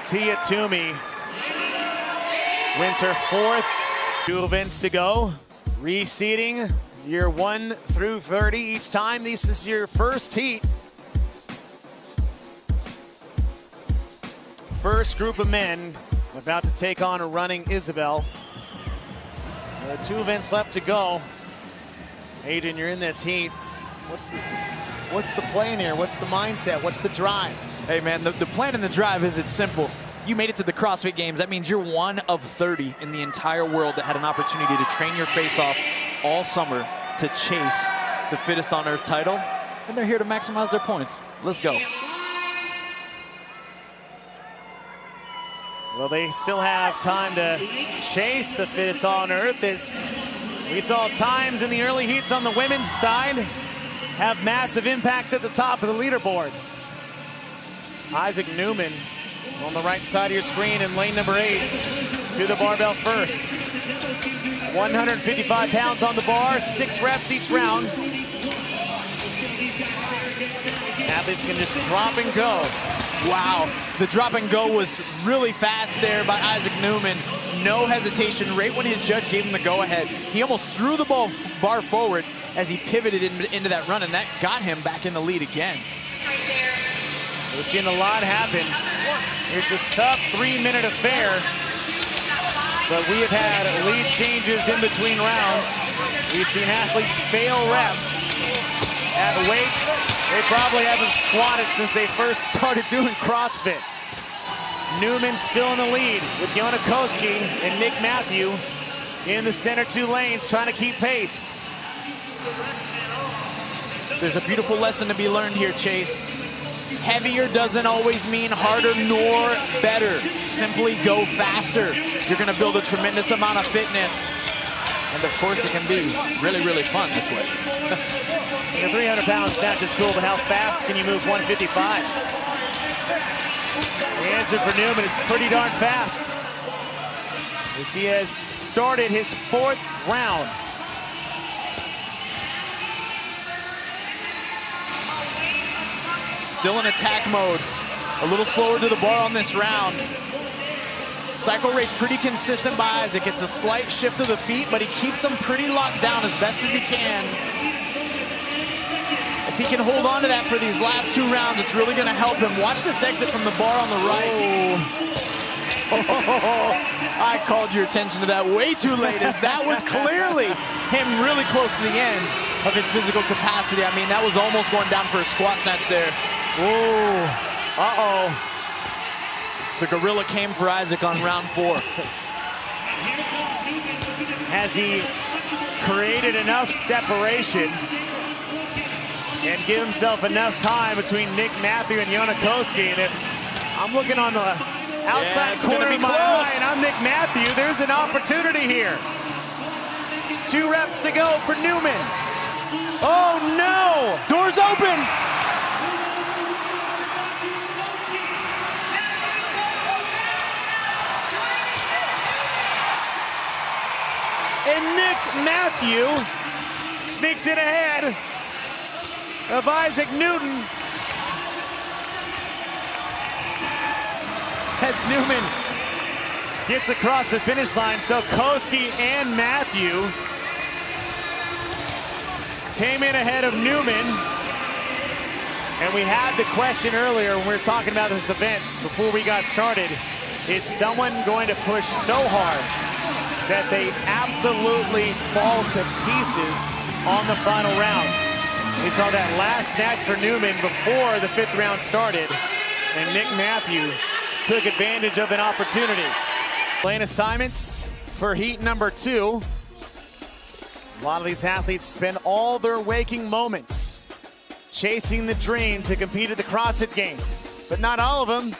Tia Toomey wins her 4th. 2 events to go. Reseeding your 1 through 30 each time. This is your first heat. first group of men about to take on a running Isabel. There are 2 events left to go. Adrian, you're in this heat. What's the plan here? What's the mindset? What's the drive? Hey man, the plan and the drive is it's simple. You made it to the CrossFit Games. That means you're one of 30 in the entire world that had an opportunity to train your face off all summer to chase the fittest on earth title. And they're here to maximize their points. Let's go. Well, they still have time to chase the fittest on earth. As we saw times in the early heats on the women's side have massive impacts at the top of the leaderboard. Isaac Newman on the right side of your screen in lane number 8 to the barbell first. 155 pounds on the bar, 6 reps each round. Athletes can just drop and go. Wow, the drop and go was really fast there by Isaac Newman. No hesitation right when his judge gave him the go-ahead. He almost threw the bar forward as he pivoted into that run, and that got him back in the lead again. We're seeing a lot happen. It's a sub 3-minute affair, but we have had lead changes in between rounds. We've seen athletes fail reps at weights they probably haven't squatted since they first started doing CrossFit. Newman still in the lead with Yonakoski and Nick Matthew in the center 2 lanes trying to keep pace. There's a beautiful lesson to be learned here, Chase. Heavier doesn't always mean harder nor better. Simply go faster. You're going to build a tremendous amount of fitness. And of course it can be really, really fun this way. The 300-pound snatch is cool, but how fast can you move 155? The answer for Newman is pretty darn fast, as he has started his 4th round. Still in attack mode. A little slower to the bar on this round. Cycle rate's pretty consistent by Isaac. It's a slight shift of the feet, but he keeps them pretty locked down as best as he can. If he can hold on to that for these last 2 rounds, it's really going to help him. Watch this exit from the bar on the right. Oh, I called your attention to that way too late, as that was clearly him really close to the end of his physical capacity. I mean, that was almost going down for a squat snatch there. Ooh, uh-oh. The gorilla came for Isaac on round 4. Has he created enough separation and give himself enough time between Nick Matthew and Yonakoski? And if I'm looking on the outside corner of my eye and I'm Nick Matthew, there's an opportunity here. 2 reps to go for Newman. Oh no! Doors open! And Nick Matthew sneaks it ahead of Isaac Newton as Newman gets across the finish line. So Koski and Matthew came in ahead of Newman. And we had the question earlier when we were talking about this event before we got started. Is someone going to push so hard that they absolutely fall to pieces on the final round? We saw that last snatch for Newman before the 5th round started, and Nick Matthew took advantage of an opportunity. Lane assignments for heat number 2. A lot of these athletes spend all their waking moments chasing the dream to compete at the CrossFit Games, but not all of them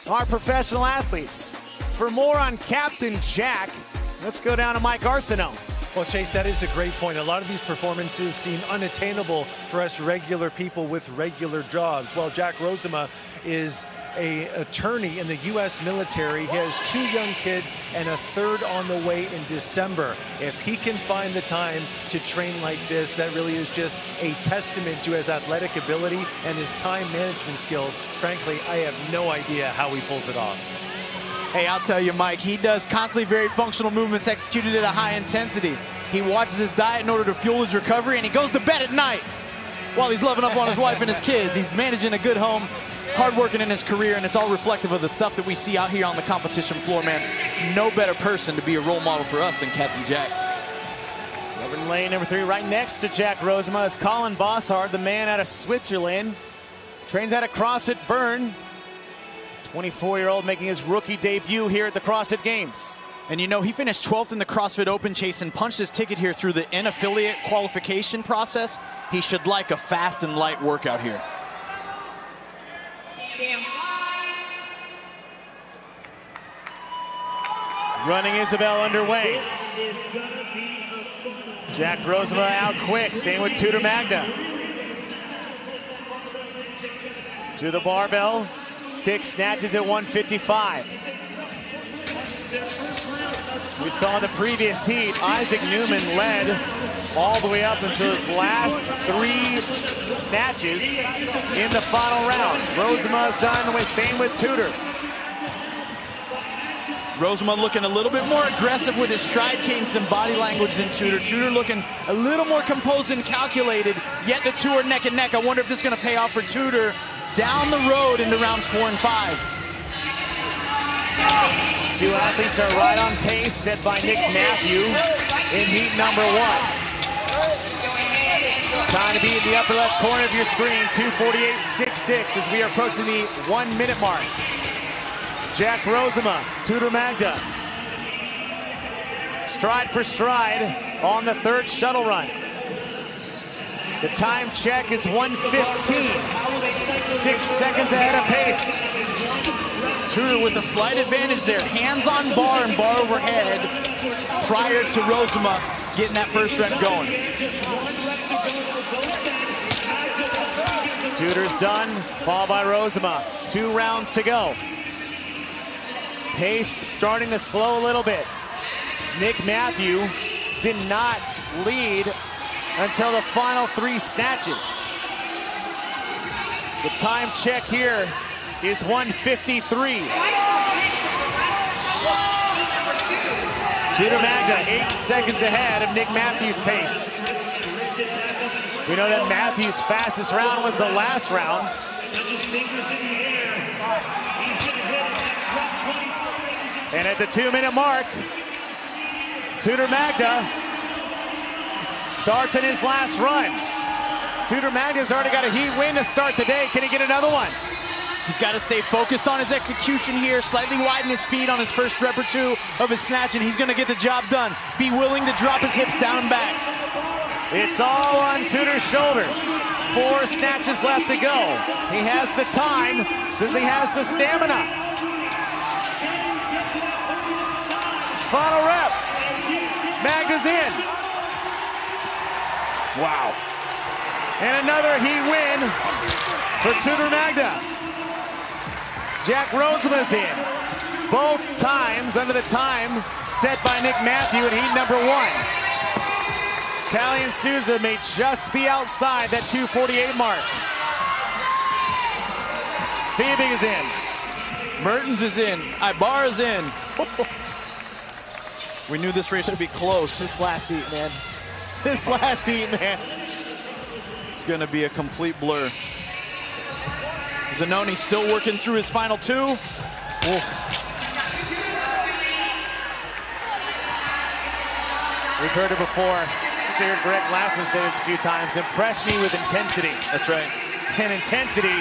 are professional athletes. For more on Captain Jack, let's go down to Mike Arsenault. Well, Chase, that is a great point. A lot of these performances seem unattainable for us regular people with regular jobs. Well, Jack Rosema is an attorney in the U.S. military. He has 2 young kids and a 3rd on the way in December. If he can find the time to train like this, that really is just a testament to his athletic ability and his time management skills. Frankly, I have no idea how he pulls it off. Hey, I'll tell you, Mike, he does constantly very functional movements executed at a high intensity. He watches his diet in order to fuel his recovery, and he goes to bed at night while he's loving up on his wife and his kids. He's managing a good home. hard working in his career, and it's all reflective of the stuff that we see out here on the competition floor, man. No better person to be a role model for us than Captain Jack. Over lane number 3, right next to Jack Rosema, is Colin Bossard, the man out of Switzerland. Trains out of CrossFit Bern. 24-year-old making his rookie debut here at the CrossFit Games. And you know, he finished 12th in the CrossFit Open chase and punched his ticket here through the in-affiliate qualification process. He should like a fast and light workout here. Running Isabel underway. Jack Rosema out quick, same with Tudor Magda. To the barbell, 6 snatches at 155. We saw in the previous heat, Isaac Newman led all the way up until his last 3 snatches in the final round. Rosema's done with same with Tudor. Rosema looking a little bit more aggressive with his stride cadence and body language than Tudor. Tudor looking a little more composed and calculated, yet the two are neck and neck. I wonder if this is going to pay off for Tudor down the road into rounds 4 and 5. Two athletes are right on pace, set by Nick Matthew in heat number 1. Time to be in the upper left corner of your screen, 2:48.66 as we are approaching the 1 minute mark. Jack Rosema, Tudor Magda. Stride for stride on the 3rd shuttle run. The time check is 1:15. 6 seconds ahead of pace. Tudor with a slight advantage there. Hands on bar and bar overhead prior to Rosema getting that first rep going. Tudor's done, followed by Rosema. 2 rounds to go. Pace starting to slow a little bit. Nick Matthew did not lead until the final 3 snatches. The time check here is 1:53. Tudor Magda 8 seconds ahead of Nick Matthews' pace. We know that Matthews' fastest round was the last round. And at the 2-minute mark, Tudor Magda starts in his last run. Tudor Magda's already got a heat win to start the day. Can he get another one? He's got to stay focused on his execution here, slightly widen his feet on his first rep or 2 of his snatch, and he's going to get the job done. Be willing to drop his hips down and back. It's all on Tudor's shoulders. 4 snatches left to go. He has the time. Does he have the stamina? Final rep. Magda's in. Wow. And another heat win for Tudor Magda. Jack Rosema's in. Both times under the time set by Nick Matthew in heat number 1. Callie and Souza may just be outside that 2:48 mark. Phoebe is in. Mertens is in. Ibarra's in. We knew this race would be close. This last heat, man. This last heat, man. It's going to be a complete blur. Zanoni still working through his final 2. Ooh. We've heard it before. I heard Greg Glassman say this a few times. Impress me with intensity. That's right. And intensity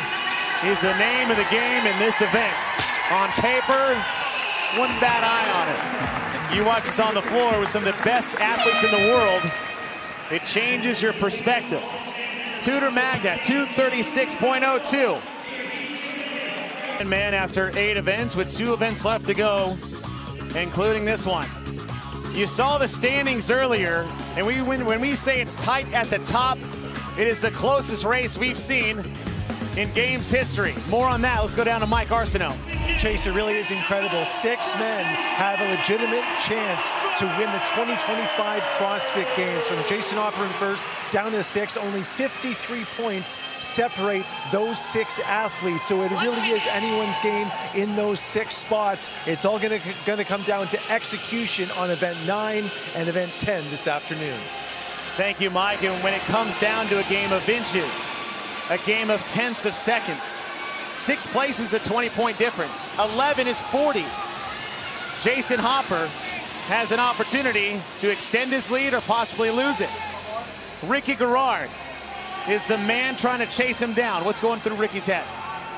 is the name of the game in this event. On paper, wouldn't bat eye on it. You watch us on the floor with some of the best athletes in the world, it changes your perspective. Tudor Magda, 2:36.02. And man, after 8 events with 2 events left to go, including this one. You saw the standings earlier, and when we say it's tight at the top, it is the closest race we've seen in Games history. More on that. Let's go down to Mike Arsenault. Chase, it really is incredible. 6 men have a legitimate chance to win the 2025 CrossFit Games. From Jason Opperin first down to 6th, only 53 points separate those 6 athletes. So it really is anyone's game in those 6 spots. It's all going to come down to execution on event 9 and event 10 this afternoon. Thank you, Mike. And when it comes down to a game of inches, a game of tenths of seconds, 6th place is a 20-point difference. 11 is 40. Jason Hopper has an opportunity to extend his lead or possibly lose it. Ricky Garrard is the man trying to chase him down. What's going through Ricky's head?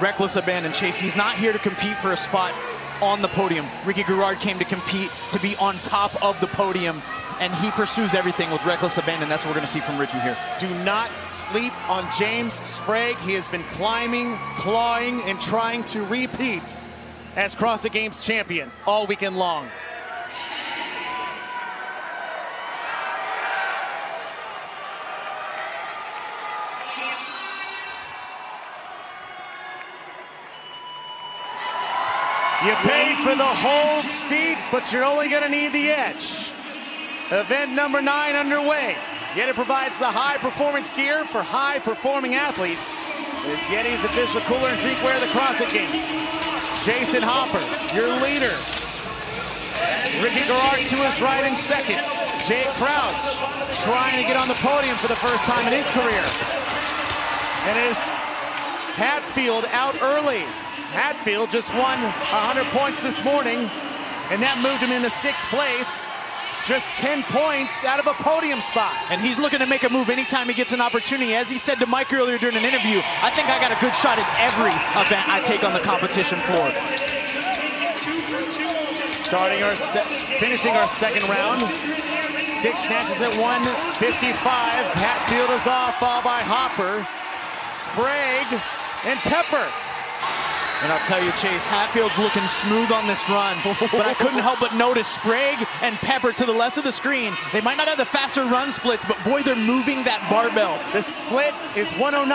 Reckless abandon, Chase. He's not here to compete for a spot on the podium. Ricky Garrard came to compete to be on top of the podium, and he pursues everything with reckless abandon. That's what we're going to see from Ricky here. Do not sleep on James Sprague. He has been climbing, clawing, and trying to repeat as CrossFit Games champion all weekend long. You paid for the whole seat, but you're only going to need the edge. Event number 9 underway. Yeti provides the high-performance gear for high-performing athletes. It's Yeti's official cooler and drinkware of the CrossFit Games. Jason Hopper, your leader. Ricky Garrard to his right in second. Jay Crouch trying to get on the podium for the first time in his career. And it is Hatfield out early. Hatfield just won 100 points this morning, and that moved him into 6th place. Just 10 points out of a podium spot. And he's looking to make a move anytime he gets an opportunity. As he said to Mike earlier during an interview, I think I got a good shot at every event I take on the competition floor. Finishing our second round. 6 snatches at 155. Hatfield is off, followed by Hopper, Sprague, and Pepper. And I'll tell you, Chase, Hatfield's looking smooth on this run, but I couldn't help but notice Sprague and Pepper to the left of the screen. They might not have the faster run splits, but boy, they're moving that barbell. The split is 109.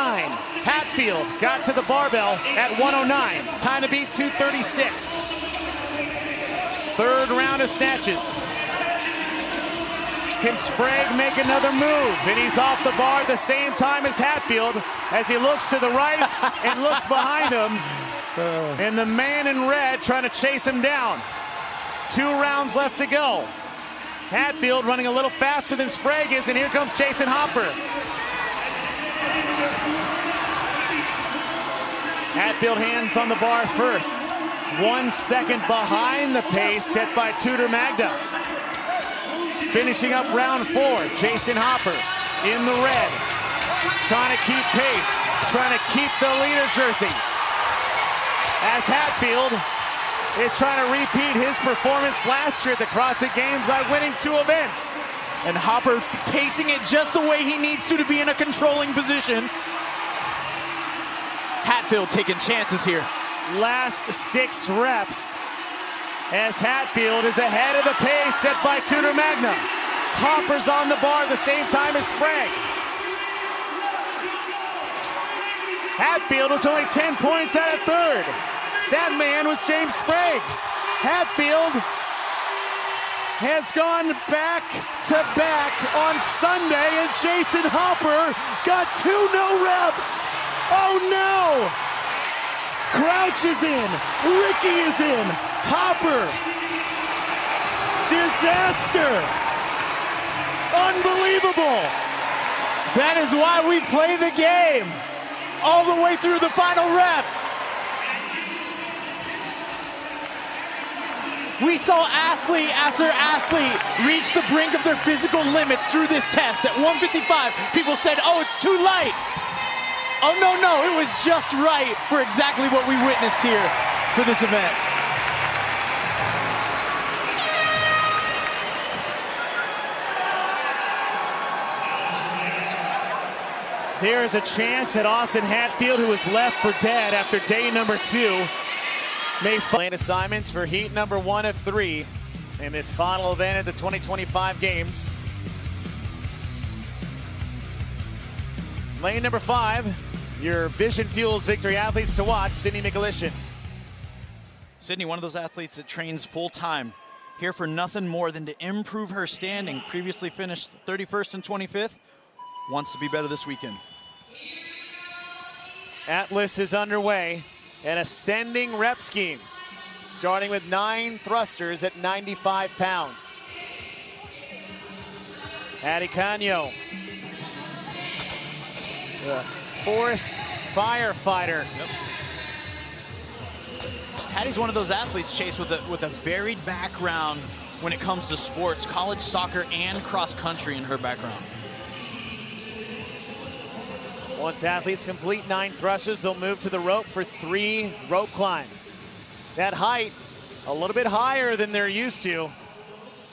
Hatfield got to the barbell at 109. Time to beat 236. Third round of snatches. Can Sprague make another move? And he's off the bar at the same time as Hatfield as he looks to the right and looks behind him. And the man in red trying to chase him down. 2 rounds left to go. Hatfield running a little faster than Sprague is, and here comes Jason Hopper. Hatfield hands on the bar first. 1 second behind the pace set by Tudor Magda. Finishing up round 4, Jason Hopper in the red. Trying to keep pace, trying to keep the leader jersey. As Hatfield is trying to repeat his performance last year at the CrossFit Games by winning 2 events. And Hopper pacing it just the way he needs to be in a controlling position. Hatfield taking chances here. Last 6 reps as Hatfield is ahead of the pace set by Tudor Magna. Hopper's on the bar at the same time as Sprague. Hatfield was only 10 points out of 3rd. That man was James Sprague. Hatfield has gone back to back on Sunday, and Jason Hopper got 2 no reps. Oh no! Crouch is in. Ricky is in. Hopper. Disaster. Unbelievable. That is why we play the game. All the way through the final rep. We saw athlete after athlete reach the brink of their physical limits through this test. At 155, people said, oh, it's too light. Oh, no, it was just right for exactly what we witnessed here for this event. There's a chance that Austin Hatfield, who was left for dead after day number 2, may find assignments for heat number 1 of 3 in this final event at the 2025 Games. Lane number 5, your Vision Fuels Victory athletes to watch, Sydney Mikulishin. Sydney, one of those athletes that trains full-time, here for nothing more than to improve her standing. Previously finished 31st and 25th, wants to be better this weekend. Atlas is underway, an ascending rep scheme, starting with 9 thrusters at 95 pounds. Addie Canio, the forest firefighter. Patty's one of those athletes, Chase, with a varied background when it comes to sports, college soccer and cross country in her background. Once athletes complete 9 thrusters, they'll move to the rope for 3 rope climbs. That height, a little bit higher than they're used to,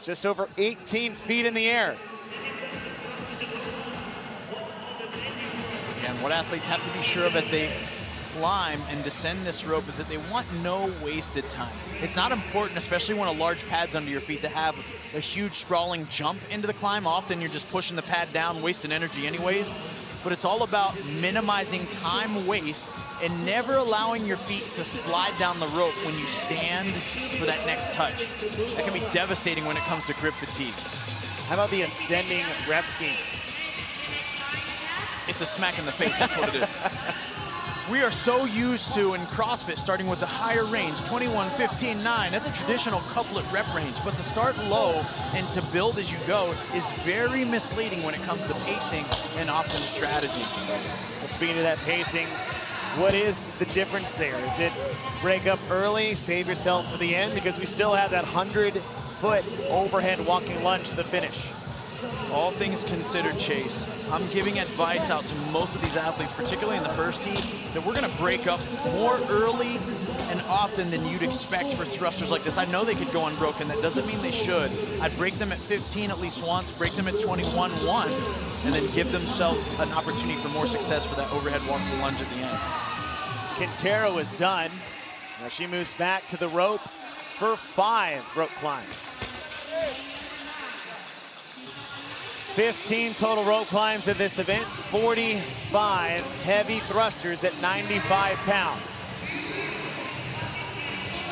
just over 18 feet in the air. And what athletes have to be sure of as they climb and descend this rope is that they want no wasted time. It's not important, especially when a large pad's under your feet, to have a huge sprawling jump into the climb. Often you're just pushing the pad down, wasting energy anyways. But it's all about minimizing time waste and never allowing your feet to slide down the rope when you stand for that next touch. That can be devastating when it comes to grip fatigue. How about the ascending rep scheme? It's a smack in the face, that's what it is. We are so used to, in CrossFit, starting with the higher range, 21, 15, 9. That's a traditional couplet rep range. But to start low and to build as you go is very misleading when it comes to pacing and often strategy. Well, speaking of that pacing, what is the difference there? Is it break up early, save yourself for the end? Because we still have that 100-foot overhead walking lunge to the finish. All things considered, Chase, I'm giving advice out to most of these athletes, particularly in the first heat, that we're going to break up more early and often than you'd expect for thrusters like this. I know they could go unbroken. That doesn't mean they should. I'd break them at 15 at least once, break them at 21 once, and then give themselves an opportunity for more success for that overhead walking lunge at the end. Quintero is done. Now she moves back to the rope for 5 rope climbs. 15 total rope climbs at this event, 45 heavy thrusters at 95 pounds.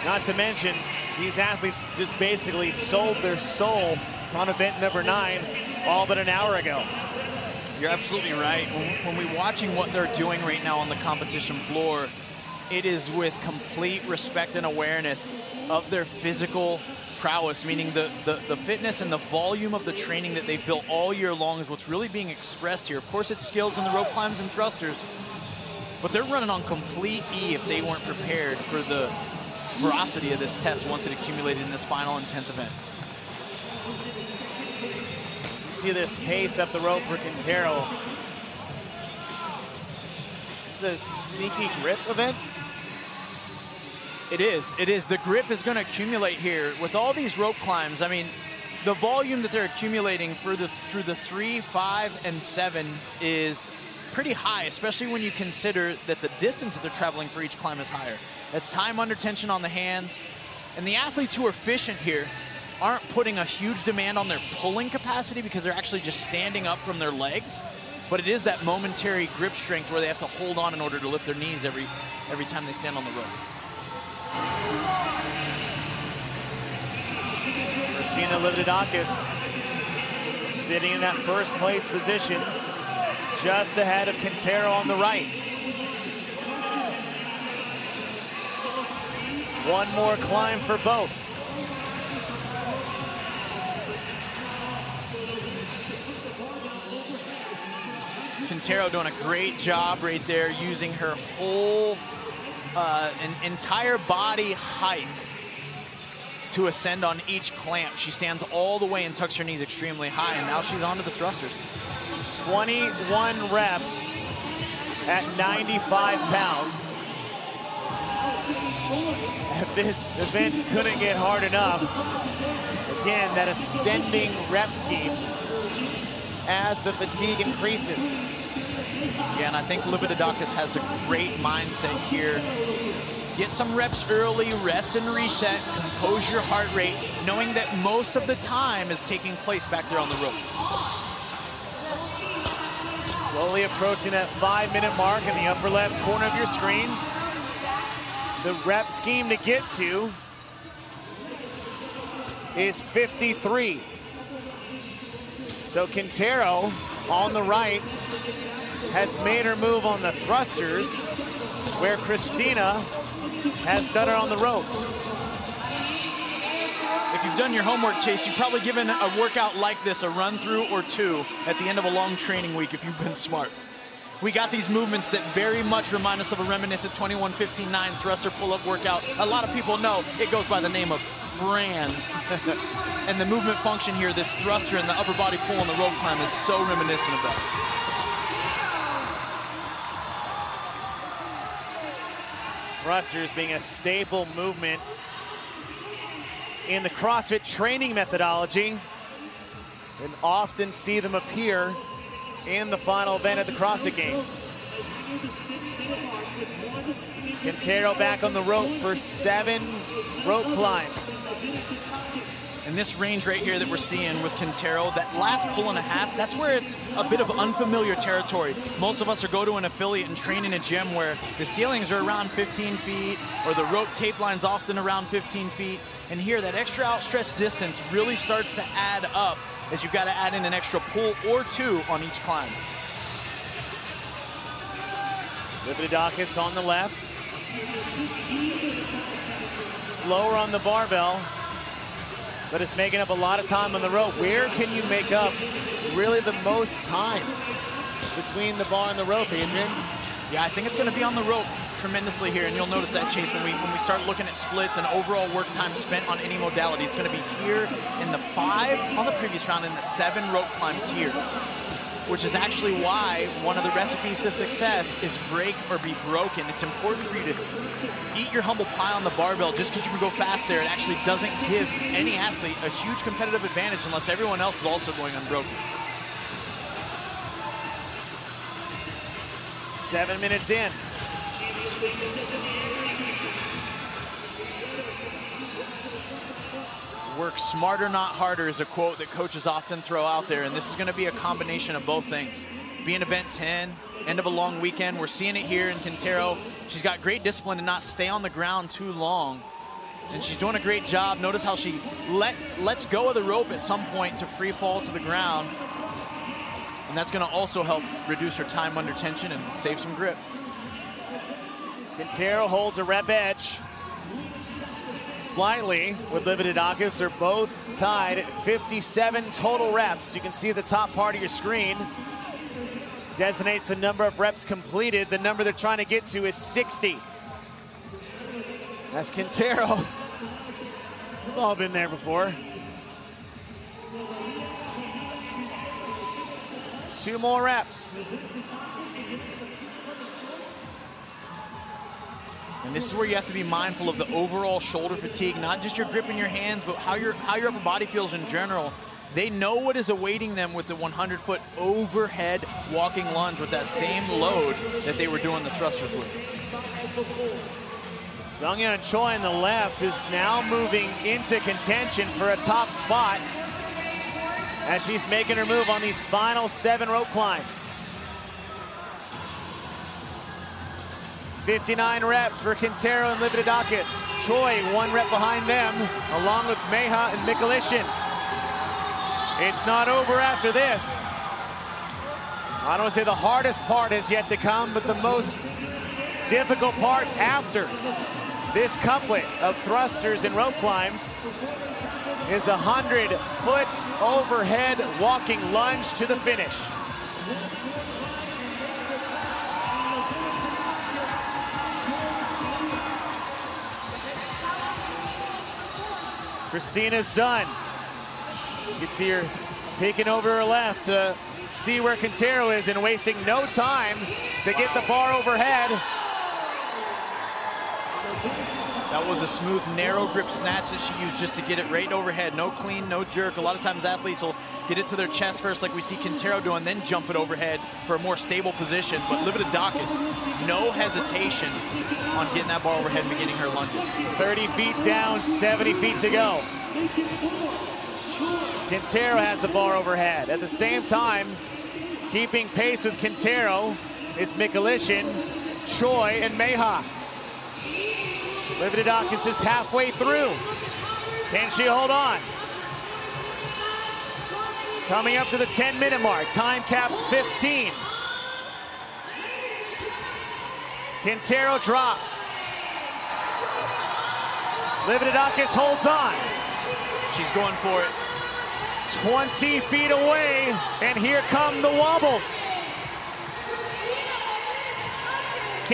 Not to mention, these athletes just basically sold their soul on event number 9 all but an hour ago. You're absolutely right. When we're watching what they're doing right now on the competition floor, it is with complete respect and awareness of their physical prowess, meaning the fitness and the volume of the training that they've built all year long is what's really being expressed here. Of course, it's skills in the rope climbs and thrusters, but they're running on complete E if they weren't prepared for the veracity of this test once it accumulated in this final and 10th event. You see this pace up the rope for Quintero. This is a sneaky grip event. It is. It is. The grip is going to accumulate here with all these rope climbs. I mean, the volume that they're accumulating through the 3, 5, and 7 is pretty high, especially when you consider that the distance that they're traveling for each climb is higher. That's time under tension on the hands. And the athletes who are efficient here aren't putting a huge demand on their pulling capacity because they're actually just standing up from their legs. But it is that momentary grip strength where they have to hold on in order to lift their knees every time they stand on the rope. Christina Lividakis sitting in that first place position, just ahead of Quintero on the right. One more climb for both. Quintero doing a great job right there, using her whole entire body height to ascend on each clamp. She stands all the way and tucks her knees extremely high, and now she's onto the thrusters. 21 reps at 95 pounds. This event couldn't get hard enough. Again, that ascending rep scheme as the fatigue increases. Yeah, and I think Lividakis has a great mindset here. Get some reps early, rest and reset, compose your heart rate, knowing that most of the time is taking place back there on the rope. Slowly approaching that 5-minute mark in the upper left corner of your screen. The rep scheme to get to is 53. So Quintero on the right has made her move on the thrusters, where Christina has done it on the rope. If you've done your homework, Chase, you've probably given a workout like this a run through or two at the end of a long training week if you've been smart. we got these movements that very much remind us of a reminiscent 21-15-9 thruster pull-up workout. A lot of people know it goes by the name of Fran. And the movement function here, this thruster and the upper body pull on the rope climb, is so reminiscent of that. Thrusters being a staple movement in the CrossFit training methodology, and often see them appear in the final event at the CrossFit Games. Quintero back on the rope for 7 rope climbs. And this range right here that we're seeing with Quintero, that last pull and a half, that's where it's a bit of unfamiliar territory. Most of us are go to an affiliate and train in a gym where the ceilings are around 15 feet, or the rope tape line's often around 15 feet. And here, that extra outstretched distance really starts to add up, as you've got to add in an extra pull or 2 on each climb. Lividakis on the left. Slower on the barbell, but it's making up a lot of time on the rope. Where can you make up really the most time between the bar and the rope, Adrian? Yeah, I think it's going to be on the rope tremendously here, and you'll notice that, Chase, when we start looking at splits and overall work time spent on any modality. It's going to be here in the 5 on the previous round and the 7 rope climbs here, which is actually why one of the recipes to success is break or be broken. It's important for you to eat your humble pie on the barbell. Just because you can go fast there, it actually doesn't give any athlete a huge competitive advantage unless everyone else is also going unbroken. 7 minutes in. Work smarter, not harder is a quote that coaches often throw out there, and this is going to be a combination of both things. Being event 10, end of a long weekend, we're seeing it here in Quintero. She's got great discipline to not stay on the ground too long, and she's doing a great job. Notice how she lets go of the rope at some point to free fall to the ground, and that's going to also help reduce her time under tension and save some grip. Quintero holds a rep edge slightly with Lividakis. They're both tied at 57 total reps. You can see the top part of your screen designates the number of reps completed. The number they're trying to get to is 60. That's Quintero. We've all been there before. 2 more reps. And this is where you have to be mindful of the overall shoulder fatigue, not just your grip in your hands, but how your upper body feels in general. They know what is awaiting them with the 100-foot overhead walking lunge with that same load that they were doing the thrusters with. Sungyeon Choi on the left is now moving into contention for a top spot as she's making her move on these final 7 rope climbs. 59 reps for Quintero and Lividakis. Choi 1 rep behind them, along with Meha and Mikulishin. It's not over after this. I don't want to say the hardest part is yet to come, but the most difficult part after this couplet of thrusters and rope climbs is a 100-foot overhead walking lunge to the finish. Christina's done. You can see her peeking over her left to see where Quintero is and wasting no time to get the bar overhead. That was a smooth, narrow grip snatch that she used just to get it right overhead. No clean, no jerk. A lot of times athletes will get it to their chest first like we see Quintero doing, then jump it overhead for a more stable position. But Lividakis, no hesitation on getting that bar overhead and beginning her lunges. 30 feet down, 70 feet to go. Quintero has the bar overhead. At the same time, keeping pace with Quintero is Mikulishin, Choi, and Meha. Lividakis is halfway through. Can she hold on? Coming up to the 10-minute mark. Time cap's 15. Quintero drops. Lividakis holds on. She's going for it. 20 feet away, and here come the wobbles.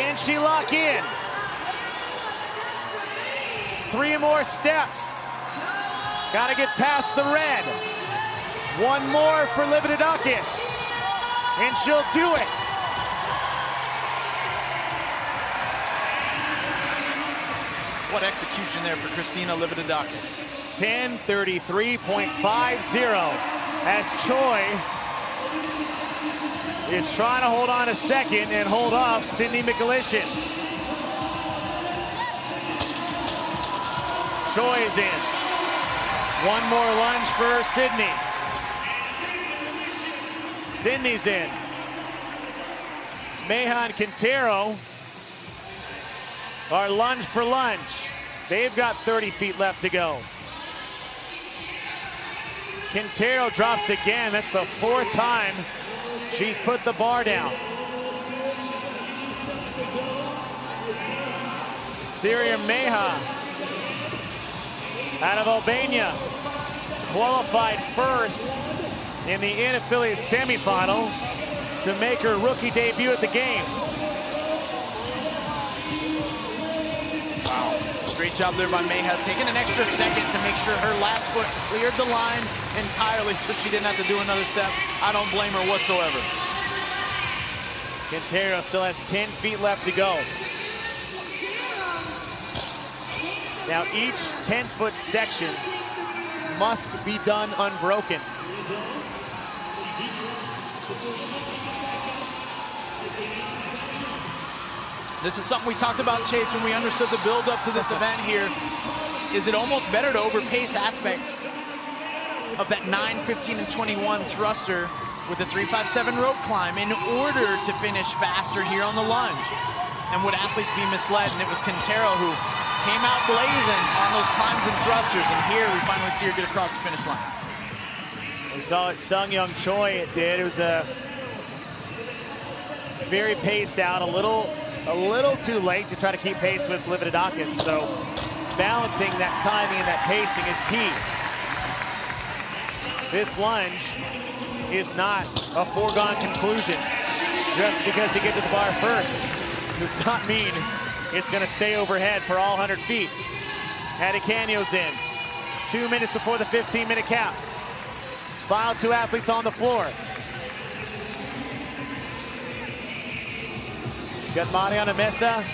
Can she lock in? 3 more steps. Got to get past the red. 1 more for Lividakis. And she'll do it. What execution there for Christina Lividakis. 10:33.50 as Choi is trying to hold on a second and hold off Sydney Mikulishin. Choi is in. 1 more lunge for Sydney. Sydney's in. Meha and Quintero are lunge for lunge. They've got 30 feet left to go. Quintero drops again. That's the 4th time she's put the bar down. Syria Meha out of Albania qualified first in the in-affiliate semifinal to make her rookie debut at the games. Wow, great job there by Meha, taking an extra second to make sure her last foot cleared the line entirely so she didn't have to do another step. I don't blame her whatsoever. Quintero still has 10 feet left to go. Now each 10-foot section must be done unbroken. This is something we talked about, Chase, when we understood the build-up to this event here. Is it almost better to overpace aspects of that 9, 15, and 21 thruster with the 3-5-7 rope climb in order to finish faster here on the lunge? And would athletes be misled? And it was Quintero who came out blazing on those climbs and thrusters. And here we finally see her get across the finish line. We saw it Sung-Young Choi, it did. It was a very paced out, a little too late to try to keep pace with Lividakis. So balancing that timing and that pacing is key. This lunge is not a foregone conclusion. Just because you get to the bar first does not mean it's going to stay overhead for all 100 feet. Adecanyo's in. 2 minutes before the 15-minute cap. Final 2 athletes on the floor. Got Mariana Mesa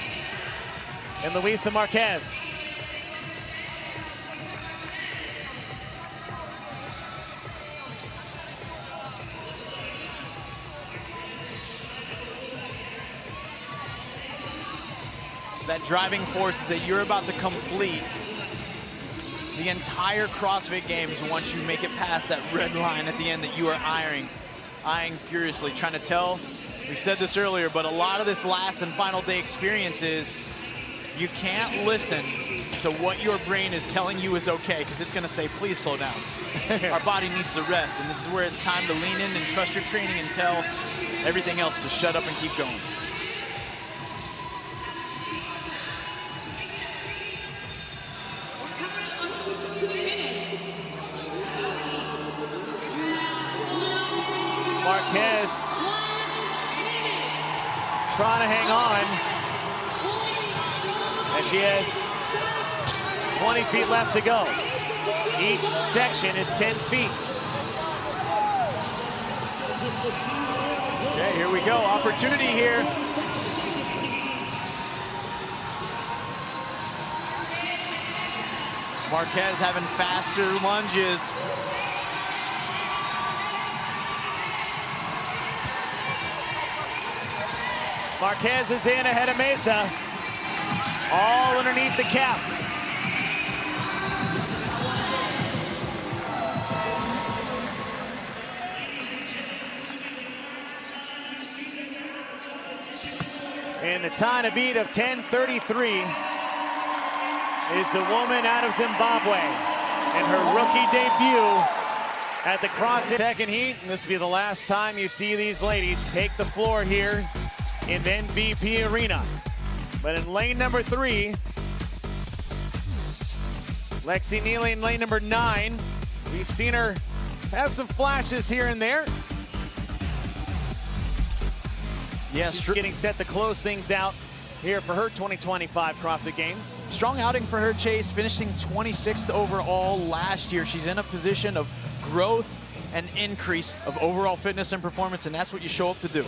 and Luisa Marquez. That driving force is that you're about to complete the entire CrossFit Games once you make it past that red line at the end that you are eyeing furiously, trying to tell. We said this earlier, but a lot of this last and final day experience is you can't listen to what your brain is telling you is okay, because it's going to say, please slow down. Our body needs to rest, and this is where it's time to lean in and trust your training and tell everything else to shut up and keep going. Marquez trying to hang on as she has 20 feet left to go. Each section is 10 feet. Okay, here we go. Opportunity here. Marquez having faster lunges. Marquez is in ahead of Mesa. All underneath the cap. And the time to beat of 10:33 is the woman out of Zimbabwe in her rookie debut at the CrossFit second heat. And this will be the last time you see these ladies take the floor here in MVP Arena. But in lane number 3, Lexi Neely in lane number 9. We've seen her have some flashes here and there. Yes, She's getting set to close things out here for her 2025 CrossFit Games. Strong outing for her, Chase, finishing 26th overall last year. She's in a position of growth and increase of overall fitness and performance, and that's what you show up to do.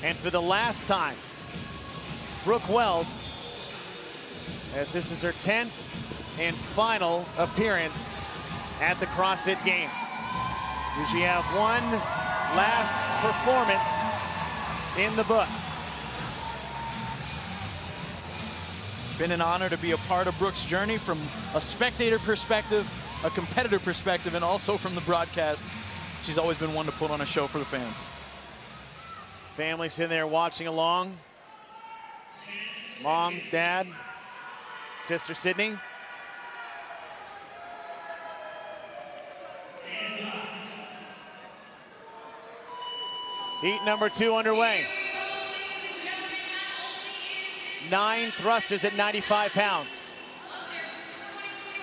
And for the last time, Brooke Wells, as this is her 10th and final appearance at the CrossFit Games. Does she have one last performance in the books? Been an honor to be a part of Brooke's journey from a spectator perspective, a competitor perspective, and also from the broadcast. She's always been one to put on a show for the fans. Family sitting there watching along. Mom, dad, sister Sydney. Heat number 2 underway. 9 thrusters at 95 pounds.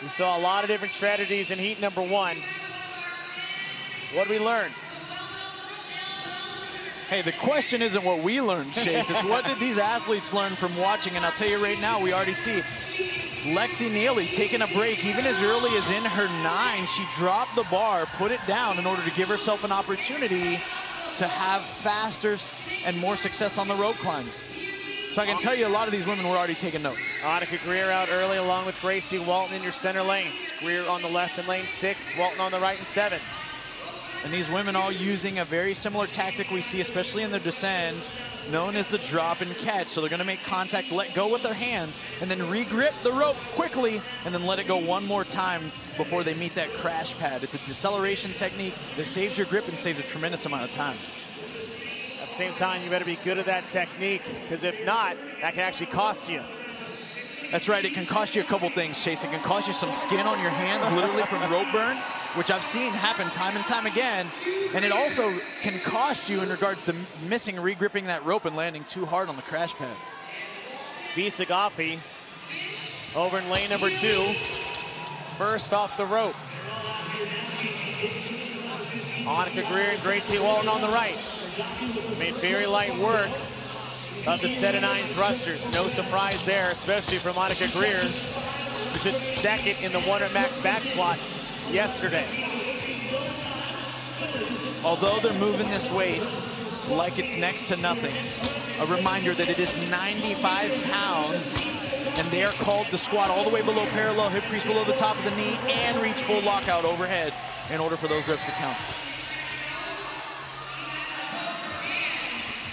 We saw a lot of different strategies in heat number 1. What did we learn? Hey, the question isn't what we learned, Chase. It's what did these athletes learn from watching? And I'll tell you right now, we already see Lexi Neely taking a break. Even as early as in her 9, she dropped the bar, put it down in order to give herself an opportunity to have faster and more success on the rope climbs. So I can tell you a lot of these women were already taking notes. Annika Greer out early along with Gracie Walton in your center lanes. Greer on the left in lane 6, Walton on the right in 7. And these women all using a very similar tactic we see, especially in their descent, known as the drop and catch. So they're going to make contact, let go with their hands, and then re-grip the rope quickly, and then let it go one more time before they meet that crash pad. It's a deceleration technique that saves your grip and saves a tremendous amount of time. At the same time, you better be good at that technique, because if not, that can actually cost you. That's right, it can cost you a couple things, Chase. It can cost you some skin on your hands, literally from rope burn, which I've seen happen time and time again. And it also can cost you in regards to missing, re-gripping that rope and landing too hard on the crash pad. Vista Goffey over in lane number 2, first off the rope. Annika Greer and Gracie Walton on the right. Made very light work of the set of 9 thrusters. No surprise there, especially from Annika Greer, who took second in the 100 max back squat yesterday. Although they're moving this weight like it's next to nothing, a reminder that it is 95 pounds, and they are called to squat all the way below parallel, hip crease below the top of the knee, and reach full lockout overhead in order for those reps to count.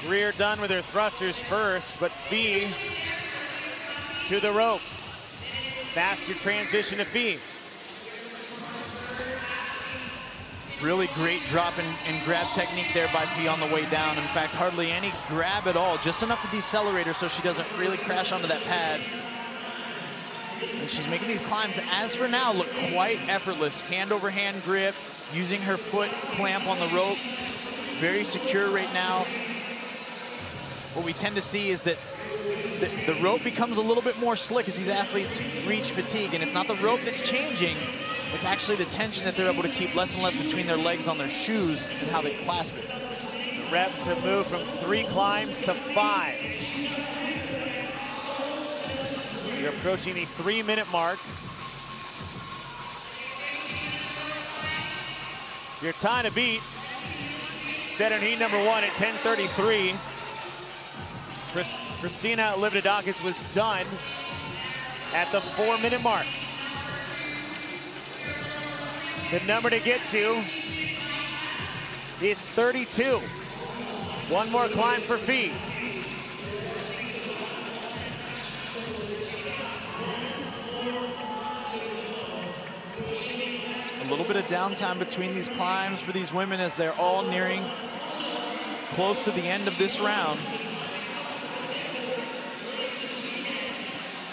Greer done with her thrusters first, but Fee to the rope. Faster transition to Fee. Really great drop and grab technique there by Fee on the way down. In fact, hardly any grab at all, just enough to decelerate her so she doesn't really crash onto that pad. And she's making these climbs, as for now, look quite effortless. Hand over hand grip, using her foot clamp on the rope. Very secure right now. What we tend to see is that the rope becomes a little bit more slick as these athletes reach fatigue, and it's not the rope that's changing, it's actually the tension that they're able to keep less and less between their legs on their shoes and how they clasp it. The reps have moved from 3 climbs to 5. You're approaching the 3-minute mark. Your time to beat, set in heat number 1 at 10:33. Christina Lividakis was done at the 4-minute mark. The number to get to is 32. One more climb for Fee. A little bit of downtime between these climbs for these women as they're all nearing close to the end of this round.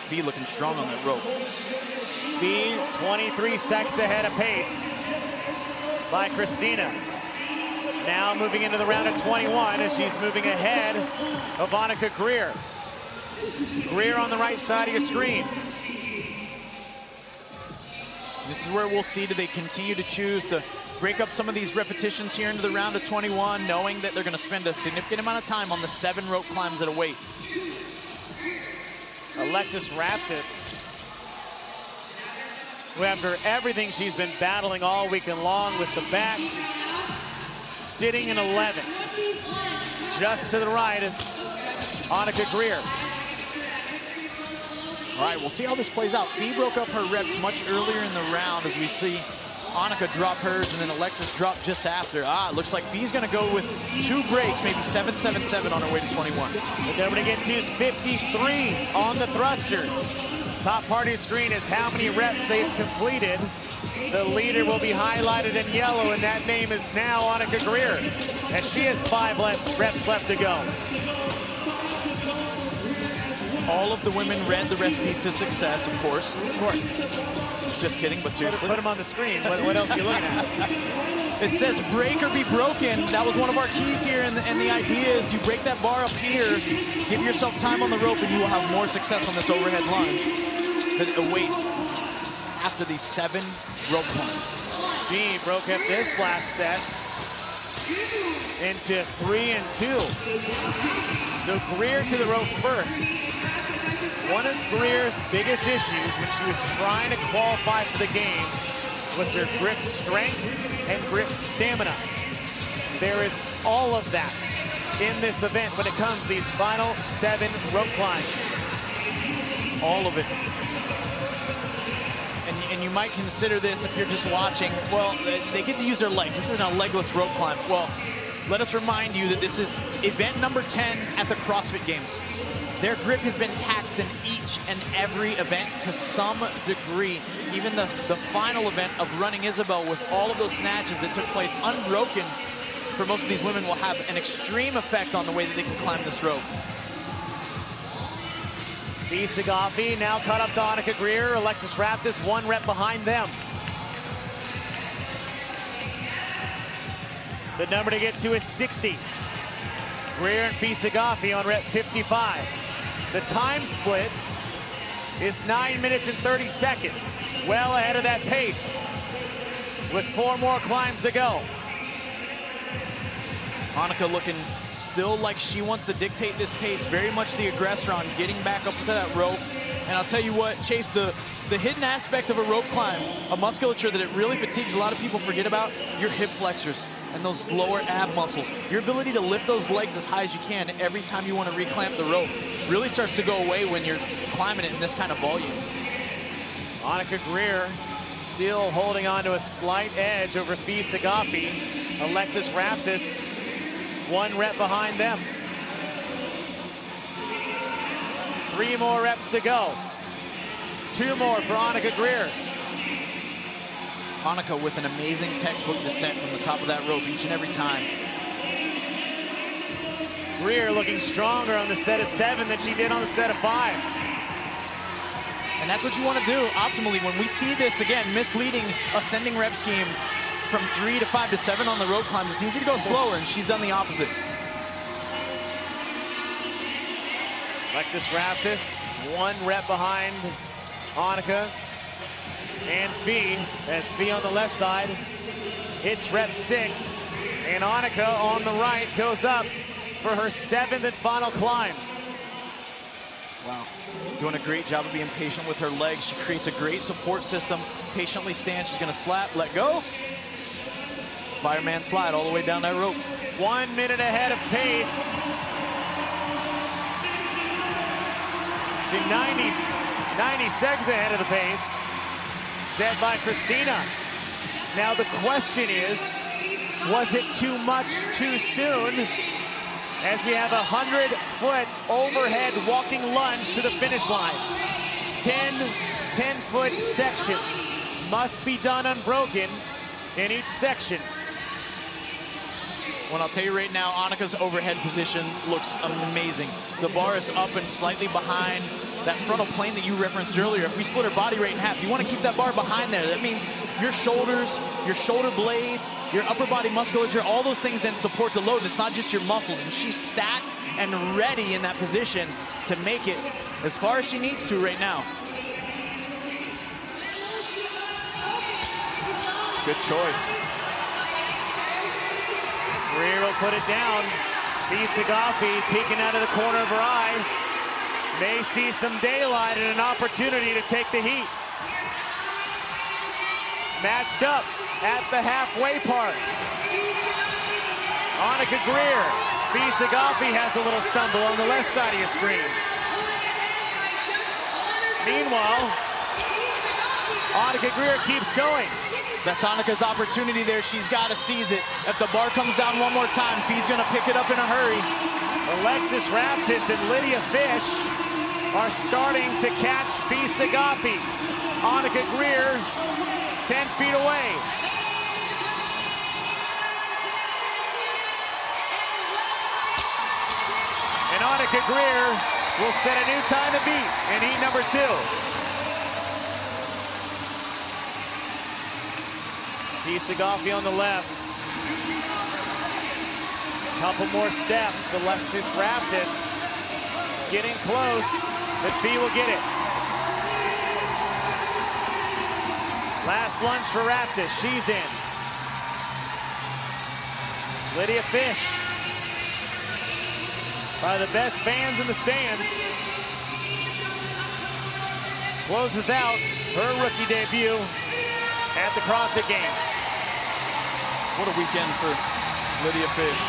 Fee looking strong on that rope. Fee 23 seconds ahead of pace by Christina. Now moving into the round of 21 as she's moving ahead of Annika Greer. Greer on the right side of your screen. This is where we'll see, do they continue to choose to break up some of these repetitions here into the round of 21, knowing that they're going to spend a significant amount of time on the 7 rope climbs at a weight. Alexis Raptis, who after everything she's been battling all weekend long with the back, sitting in 11. Just to the right of Annika Greer. All right, we'll see how this plays out. Fee broke up her reps much earlier in the round as we see Annika drop hers and then Alexis drop just after. It looks like Fee's gonna go with 2 breaks, maybe 7-7-7 on her way to 21. The number to get to is 53 on the thrusters. Top part of the screen is how many reps they've completed. The leader will be highlighted in yellow, and that name is now Annika Greer. And she has 5 reps left to go. All of the women read the recipes to success, of course. Of course. Just kidding, but seriously. Put them on the screen. What else are you looking at? It says break or be broken. That was one of our keys here, and the idea is you break that bar up here, give yourself time on the rope, and you will have more success on this overhead lunge that awaits after these 7 rope climbs. Fee broke up this last set into 3 and 2. So Greer to the rope first. One of Greer's biggest issues when she was trying to qualify for the games was her grip strength and grip stamina. There is all of that in this event when it comes to these final 7 rope climbs. All of it. And you might consider this, if you're just watching, well, they get to use their legs. This isn't a legless rope climb. Well, let us remind you that this is event number 10 at the CrossFit Games. Their grip has been taxed in each and every event to some degree. Even the final event of running Isabel with all of those snatches that took place unbroken for most of these women will have an extreme effect on the way that they can climb this rope. Fee Sagaffi now caught up to Annika Greer. Alexis Raptis 1 rep behind them. The number to get to is 60. Greer and Fee Sagaffi on rep 55. The time split is 9 minutes and 30 seconds. Well ahead of that pace with 4 more climbs to go. Annika looking still like she wants to dictate this pace, very much the aggressor on getting back up to that rope. And I'll tell you what, Chase, the hidden aspect of a rope climb, a musculature that it really fatigues a lot of people forget about, your hip flexors and those lower ab muscles. Your ability to lift those legs as high as you can every time you want to reclamp the rope really starts to go away when you're climbing it in this kind of volume. Annika Greer still holding on to a slight edge over Fee Sagaffi. Alexis Raptis 1 rep behind them. 3 more reps to go. 2 more for Annika Greer. Annika with an amazing textbook descent from the top of that rope each and every time. Greer looking stronger on the set of 7 than she did on the set of 5. And that's what you want to do optimally when we see this, again, misleading ascending rep scheme from 3 to 5 to 7 on the rope climbs. It's easy to go slower, and she's done the opposite. Alexis Raptis 1 rep behind Annika and Fee, as Fee on the left side hits rep 6, and Annika on the right goes up for her 7th and final climb. Wow, doing a great job of being patient with her legs. She creates a great support system, patiently stands. She's gonna slap, let go, fireman slide all the way down that rope. 1 minute ahead of pace. She 90 seconds ahead of the pace, set by Christina. Now the question is, was it too much too soon? As we have a 100-foot overhead walking lunge to the finish line. 10-foot sections must be done unbroken in each section. Well, I'll tell you right now, Annika's overhead position looks amazing. The bar is up and slightly behind that frontal plane that you referenced earlier. If we split her body right in half, you want to keep that bar behind there. That means your shoulders, your shoulder blades, your upper body musculature, all those things then support the load. It's not just your muscles. And she's stacked and ready in that position to make it as far as she needs to right now. Good choice. Greer will put it down. Fee Sagaffi peeking out of the corner of her eye. may see some daylight and an opportunity to take the heat. Matched up at the halfway part. Annika Greer. Fee Sagafi has a little stumble on the left side of your screen. Meanwhile, Annika Greer keeps going. That's Annika's opportunity there. She's got to seize it. If the bar comes down one more time, Fee's going to pick it up in a hurry. Alexis Raptis and Lydia Fish are starting to catch Fee Sagafi. Annika Greer 10 feet away. And Annika Greer will set a new time to beat in heat number 2. Fee Sagafi on the left. Couple more steps. Alexis Raptis getting close, but Fee will get it. Last lunge for Raptis. She's in. Lydia Fish. Probably the best fans in the stands. Closes out her rookie debut at the CrossFit Games. What a weekend for Lydia Fish.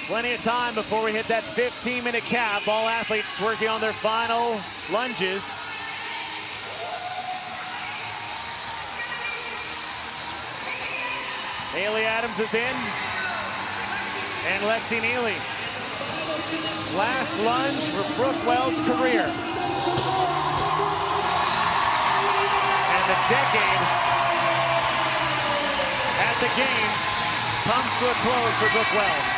Plenty of time before we hit that 15-minute cap. All athletes working on their final lunges. Haley Adams is in. And Lexi Neely. Last lunge for Brooke Wells' career. And the decade at the Games comes to a close for Brooke Wells.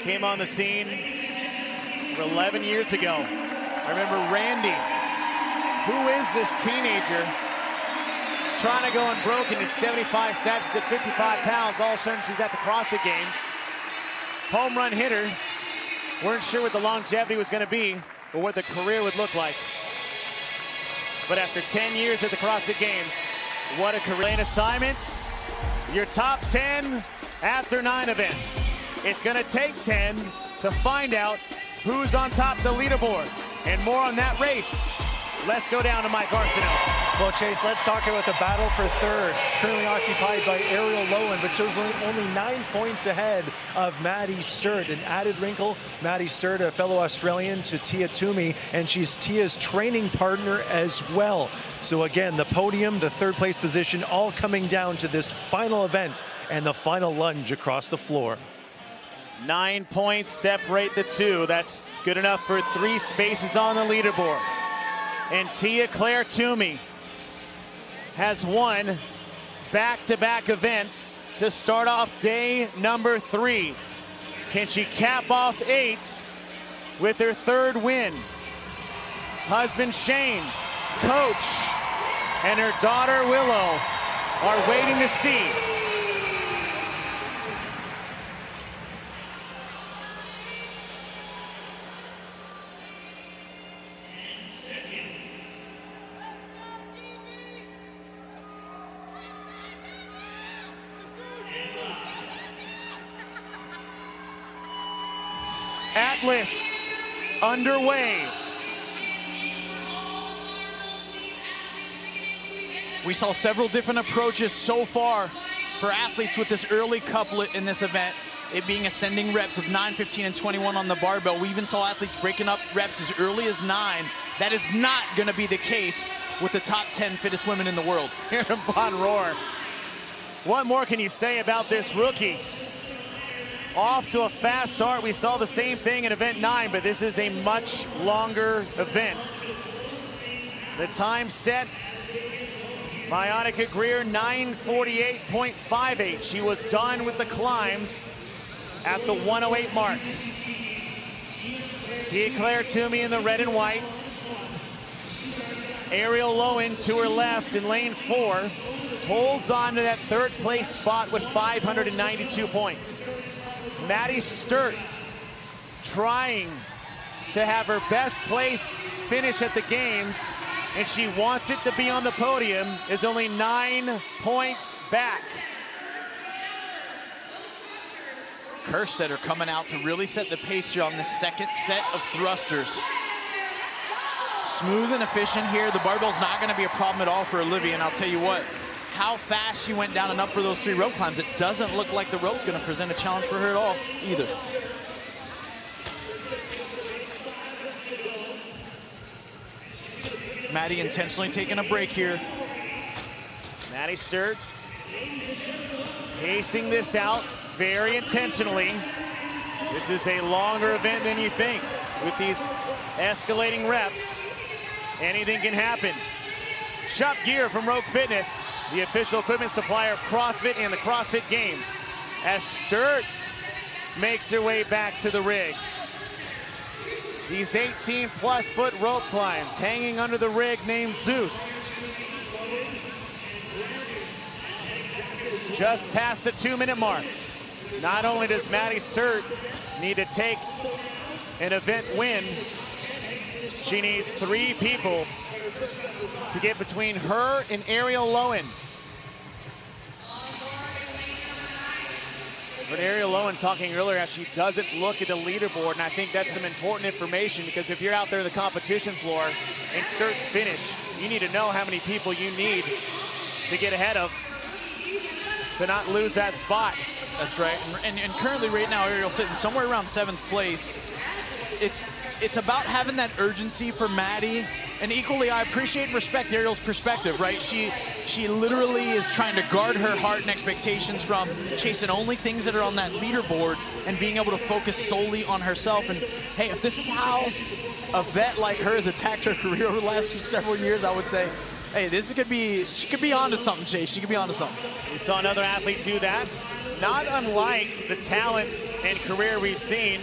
Came on the scene 11 years ago. I remember Randy. Who is this teenager trying to go unbroken at 75 snatches at 55 pounds? All of a sudden she's at the CrossFit Games. Home run hitter. Weren't sure what the longevity was going to be or what the career would look like. But after 10 years at the CrossFit Games, what a career. Lane assignments, your top 10 after 9 events. It's going to take 10 to find out who's on top of the leaderboard. And more on that race. Let's go down to Mike Arsenault. Well, Chase, let's talk about the battle for third, currently occupied by Ariel Lowen, but shows only 9 points ahead of Maddie Sturt. An added wrinkle, Maddie Sturt, a fellow Australian to Tia Toomey, and she's Tia's training partner as well. So again, the podium, the third place position, all coming down to this final event and the final lunge across the floor. 9 points separate the two. That's good enough for 3 spaces on the leaderboard. And Tia Claire Toomey has won back-to-back events to start off day number 3. Can she cap off 8 with her 3rd win? Husband Shane, coach, and her daughter Willow are waiting to see. Atlas underway. We saw several different approaches so far for athletes with this early couplet in this event, it being ascending reps of 9, 15, and 21 on the barbell. We even saw athletes breaking up reps as early as 9. That is not going to be the case with the top 10 fittest women in the world. Here in Von Rohr. What more can you say about this rookie? Off to a fast start. We saw the same thing in event 9, but this is a much longer event. The time set Monica Greer, 9:48.58. She was done with the climbs at the 1:08 mark. Tia-Clair Toomey in the red and white. Ariel Lowen to her left in lane 4. Holds on to that third place spot with 592 points. Maddie Sturt trying to have her best place finish at the games, and she wants it to be on the podium, is only 9 points back. Kerstetter coming out to really set the pace here on the second set of thrusters. Smooth and efficient here. The barbell's not going to be a problem at all for Olivia, and I'll tell you what, how fast she went down and up for those 3 rope climbs, it doesn't look like the rope's going to present a challenge for her at all either. Maddie intentionally taking a break here. Maddie Sturt pacing this out very intentionally. This is a longer event than you think. With these escalating reps, anything can happen. Shop Gear from Rogue Fitness, the official equipment supplier of CrossFit and the CrossFit Games, as Sturt makes her way back to the rig. These 18+ foot rope climbs hanging under the rig named Zeus. Just past the 2-minute mark. Not only does Maddie Sturt need to take an event win, she needs 3 people to get between her and Ariel Lowen. But Ariel Lowen talking earlier how she doesn't look at the leaderboard, and I think that's some important information, because if you're out there in the competition floor and Sturt's finish, you need to know how many people you need to get ahead of to not lose that spot. That's right. And currently right now, Ariel's sitting somewhere around 7th place. It's about having that urgency for Maddie. And equally, I appreciate and respect Ariel's perspective, right? She literally is trying to guard her heart and expectations from chasing only things that are on that leaderboard and being able to focus solely on herself. And hey, if this is how a vet like her has attacked her career over the last several years, I would say, hey, she could be onto something, Chase. She could be onto something. We saw another athlete do that. Not unlike the talent and career we've seen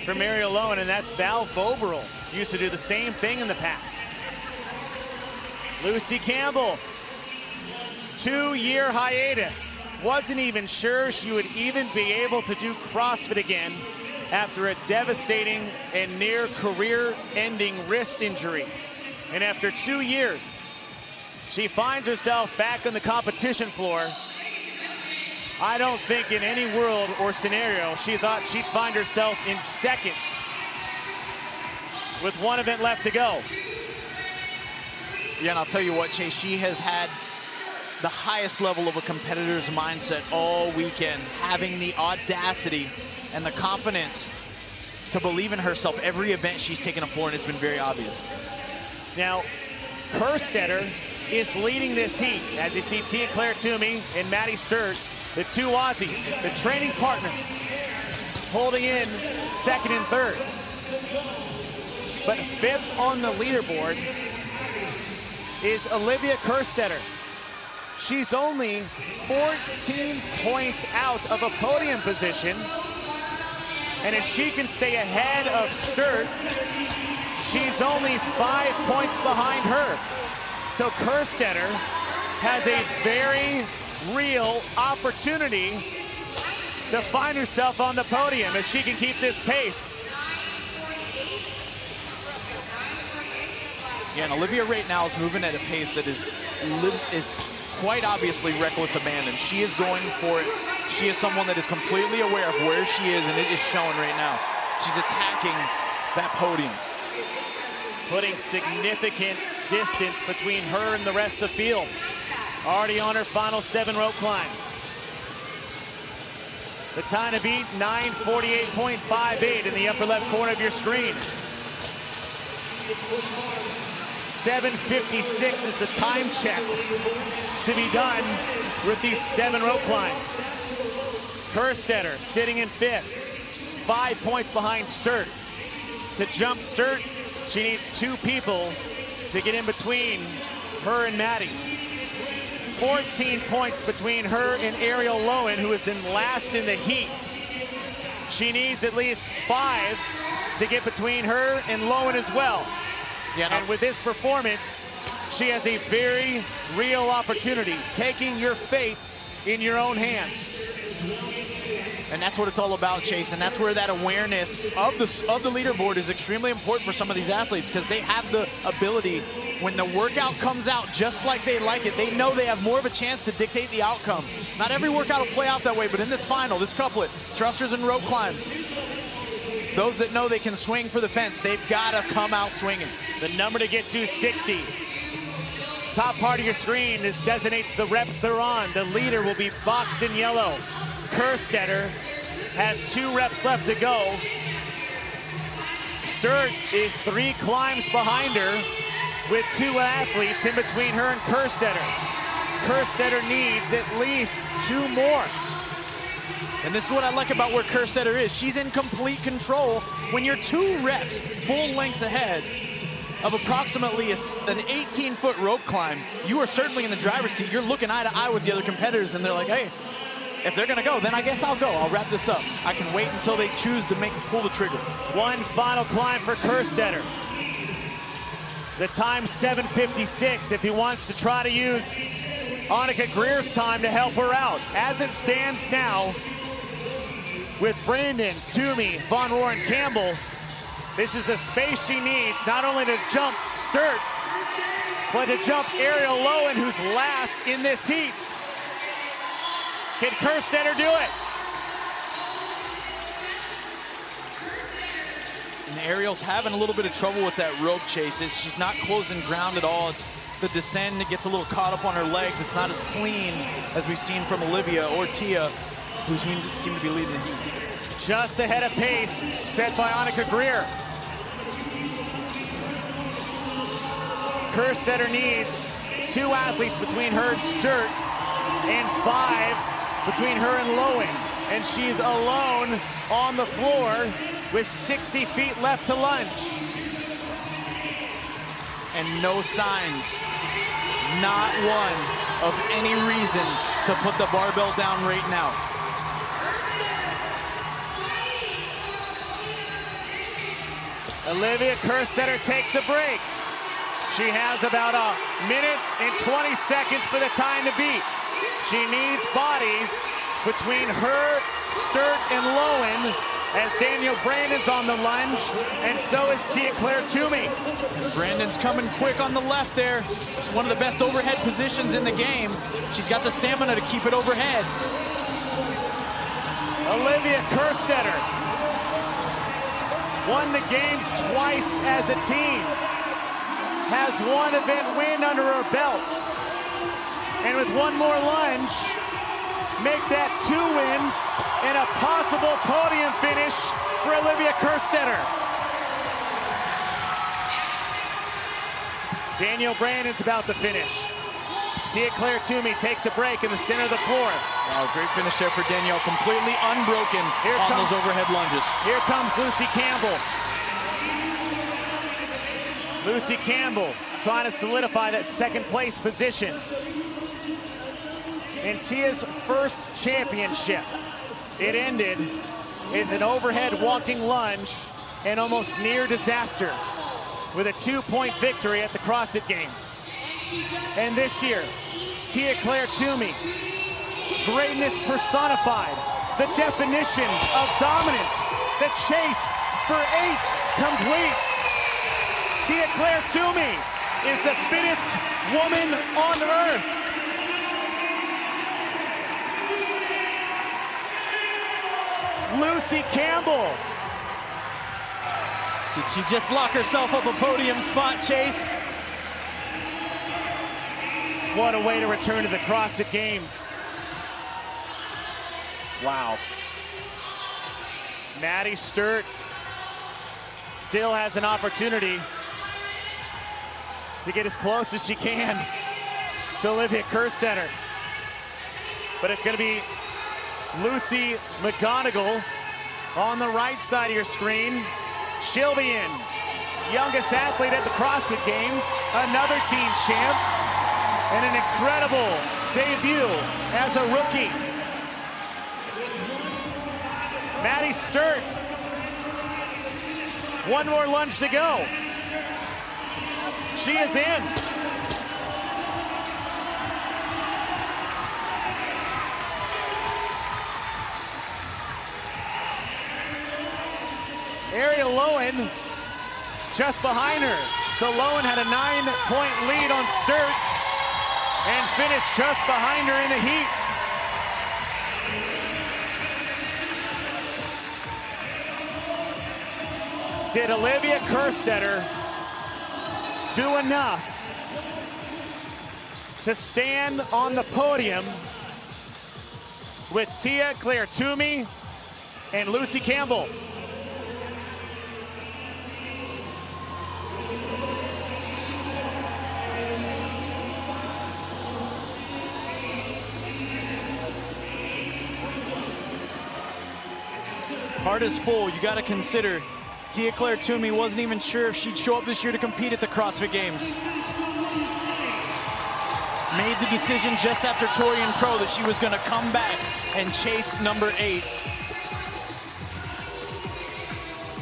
from Ariel Lowen, and that's Val Voberl. Used to do the same thing in the past. Lucy Campbell, 2-year hiatus. Wasn't even sure she would even be able to do CrossFit again after a devastating and near career-ending wrist injury. And after 2 years, she finds herself back on the competition floor. I don't think in any world or scenario she thought she'd find herself in 2nd with 1 event left to go. Yeah, and I'll tell you what, Chase, she has had the highest level of a competitor's mindset all weekend, having the audacity and the confidence to believe in herself every event she's taken a floor, and it's been very obvious. Now, Kerstetter is leading this heat. As you see, Tia-Clair Toomey and Maddie Sturt, the 2 Aussies, the training partners, holding in 2nd and 3rd. But 5th on the leaderboard is Olivia Kerstetter. She's only 14 points out of a podium position. And if she can stay ahead of Sturt, she's only 5 points behind her. So Kerstetter has a very real opportunity to find herself on the podium if she can keep this pace. Yeah, and Olivia right now is moving at a pace that is quite obviously reckless abandon. She is going for it. She is someone that is completely aware of where she is, and it is showing right now. She's attacking that podium, putting significant distance between her and the rest of the field. Already on her final 7 rope climbs. The time to beat, 9:48.58 in the upper left corner of your screen. 7:56 is the time check to be done with these 7 rope climbs. Kerstetter sitting in 5th, 5 points behind Sturt. To jump Sturt, she needs 2 people to get in between her and Maddie. 14 points between her and Ariel Lowen, who is in last in the heat. She needs at least 5 to get between her and Lowen as well. Yeah, and with this performance, she has a very real opportunity, taking your fate in your own hands. And that's what it's all about, Chase, and that's where that awareness of the leaderboard is extremely important for some of these athletes, because they have the ability, when the workout comes out just like they like it, they know they have more of a chance to dictate the outcome. Not every workout will play out that way, but in this final, this couplet, thrusters and rope climbs, those that know they can swing for the fence, they've got to come out swinging. The number to get to, 60. Top part of your screen designates the reps they're on. The leader will be boxed in yellow. Kerstetter has 2 reps left to go. Sturt is 3 climbs behind her with 2 athletes in between her and Kerstetter. Kerstetter needs at least 2 more. And this is what I like about where Kerstetter is. She's in complete control. When you're 2 reps full lengths ahead of approximately an 18-foot rope climb, you are certainly in the driver's seat. You're looking eye to eye with the other competitors, and they're like, hey, if they're gonna go, then I guess I'll go. I'll wrap this up. I can wait until they choose to pull the trigger. One final climb for Kerstetter. The time's 7:56 if he wants to try to use Annika Greer's time to help her out. As it stands now, with Brandon, Toomey, Von Rohren, Campbell, this is the space she needs, not only to jump Sturt, but to jump Ariel Lowen, who's last in this heat. Can Kerstetter do it? And Ariel's having a little bit of trouble with that rope, Chase. She's not closing ground at all. It's the descend that gets a little caught up on her legs. It's not as clean as we've seen from Olivia or Tia, who seem to be leading the heat. Just ahead of pace set by Annika Greer. Kerstetter needs 2 athletes between her and Sturt, and 5 between her and Lowen. And she's alone on the floor with 60 feet left to lunge. And no signs, not one, of any reason to put the barbell down right now. Olivia Kerstetter takes a break. She has about 1 minute and 20 seconds for the time to beat. She needs bodies between her, Sturt, and Lowen, as Daniel Brandon's on the lunge, and so is Tia-Claire Toomey. Brandon's coming quick on the left there. It's one of the best overhead positions in the game. She's got the stamina to keep it overhead. Olivia Kerstetter won the games twice as a team, has 1 event win under her belt, and with 1 more lunge, make that 2 wins and a possible podium finish for Olivia Kerstetter. Daniel Brandon's about to finish. Tia-Claire Toomey takes a break in the center of the floor. Oh, great finish there for Danielle. Completely unbroken on those overhead lunges. Here comes Lucy Campbell. Lucy Campbell trying to solidify that 2nd place position. In Tia's first championship, it ended with an overhead walking lunge and almost near disaster with a 2-point victory at the CrossFit Games. And this year, Tia-Claire Toomey, greatness personified, the definition of dominance, the chase for 8 complete. Tia-Claire Toomey is the fittest woman on earth. Lucy Campbell. Did she just lock herself up a podium spot, Chase? What a way to return to the CrossFit Games. Wow. Maddie Sturt still has an opportunity to get as close as she can to Olivia Kerstetter. But it's going to be Lucy McGonigal on the right side of your screen. She'll be in. Youngest athlete at the CrossFit Games, another team champ, and an incredible debut as a rookie. Maddie Sturt. One more lunge to go. She is in. Ariel Lowen just behind her. So Lowen had a 9-point lead on Sturt and finished just behind her in the heat. Did Olivia Kerstetter do enough to stand on the podium with Tia Claire Toomey and Lucy Campbell? Heart is full. You got to consider Tia Claire Toomey wasn't even sure if she'd show up this year to compete at the CrossFit Games. Made the decision just after Torian Pro that she was going to come back and chase number 8.